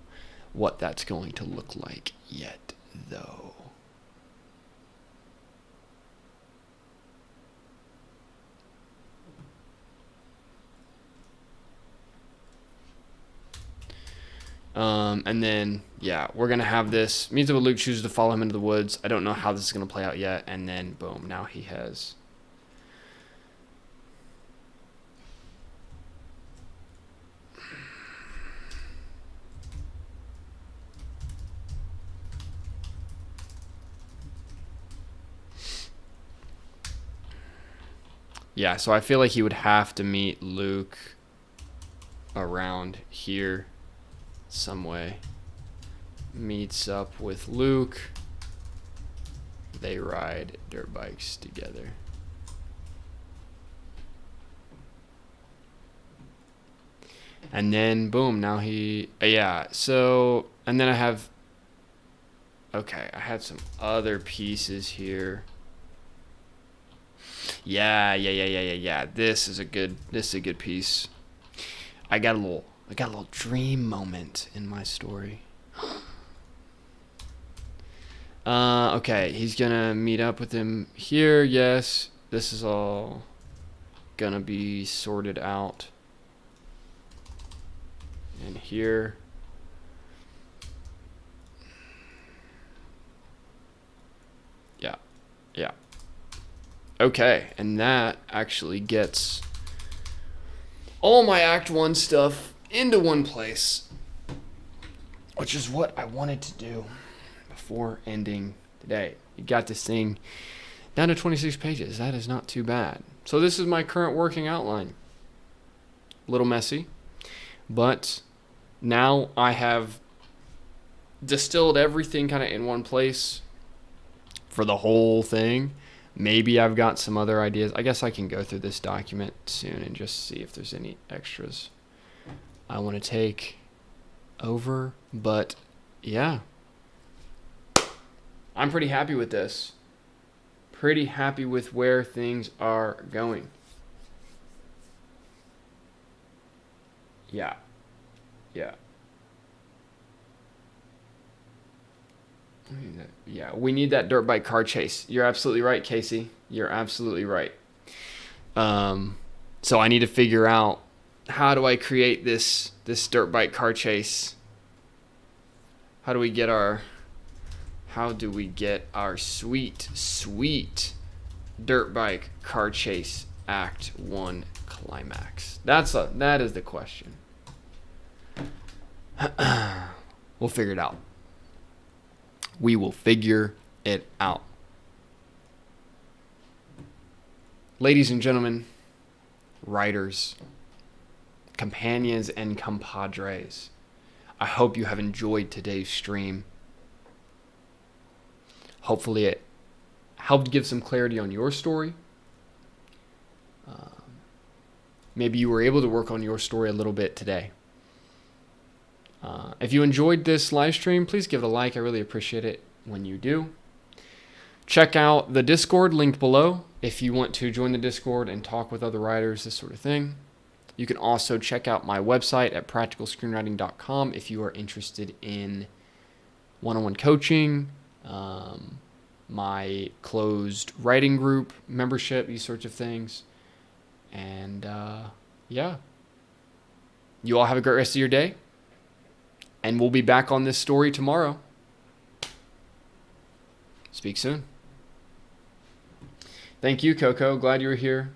what that's going to look like yet, though. And then, yeah, we're going to have this. Means that Luke chooses to follow him into the woods. I don't know how this is going to play out yet. And then, boom, now he has... Yeah, so I feel like he would have to meet Luke around here some way. Meets up with Luke. They ride dirt bikes together. And then, boom, now yeah, so, and then I have, okay, I had some other pieces here. Yeah. This is a good piece. I got a little dream moment in my story. Okay, he's gonna meet up with him here, yes. This is all gonna be sorted out. And here. Yeah. Okay, and that actually gets all my Act 1 stuff into one place, which is what I wanted to do before ending today. You got this thing down to 26 pages. That is not too bad. So this is my current working outline. A little messy, but now I have distilled everything kind of in one place for the whole thing. Maybe I've got some other ideas. I guess I can go through this document soon and just see if there's any extras I want to take over. But yeah, I'm pretty happy with this. Pretty happy with where things are going. Yeah. Yeah, we need that dirt bike car chase. You're absolutely right, Casey. You're absolutely right. So I need to figure out, how do I create this dirt bike car chase? How do we get our sweet dirt bike car chase Act 1 climax? That is the question. We'll figure it out. We will figure it out. Ladies and gentlemen, writers, companions, and compadres, I hope you have enjoyed today's stream. Hopefully it helped give some clarity on your story. Maybe you were able to work on your story a little bit today. If you enjoyed this live stream, please give it a like. I really appreciate it when you do. Check out the Discord linked below if you want to join the Discord and talk with other writers, this sort of thing. You can also check out my website at practicalscreenwriting.com if you are interested in one-on-one coaching, my closed writing group membership, these sorts of things. And yeah, you all have a great rest of your day. And we'll be back on this story tomorrow. Speak soon. Thank you, Coco. Glad you were here.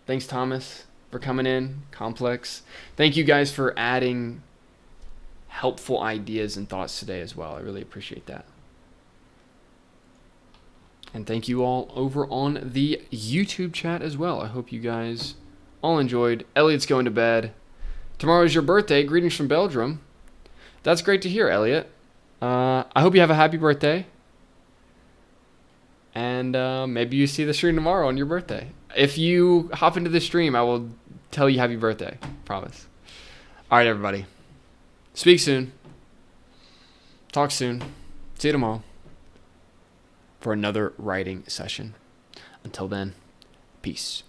Thanks, Thomas, for coming in. Complex. Thank you guys for adding helpful ideas and thoughts today as well. I really appreciate that. And thank you all over on the YouTube chat as well. I hope you guys all enjoyed. Elliot's going to bed. Tomorrow is your birthday. Greetings from Belgium. That's great to hear, Elliot. I hope you have a happy birthday. And maybe you see the stream tomorrow on your birthday. If you hop into the stream, I will tell you happy birthday. Promise. All right, everybody. Speak soon. Talk soon. See you tomorrow for another writing session. Until then, peace.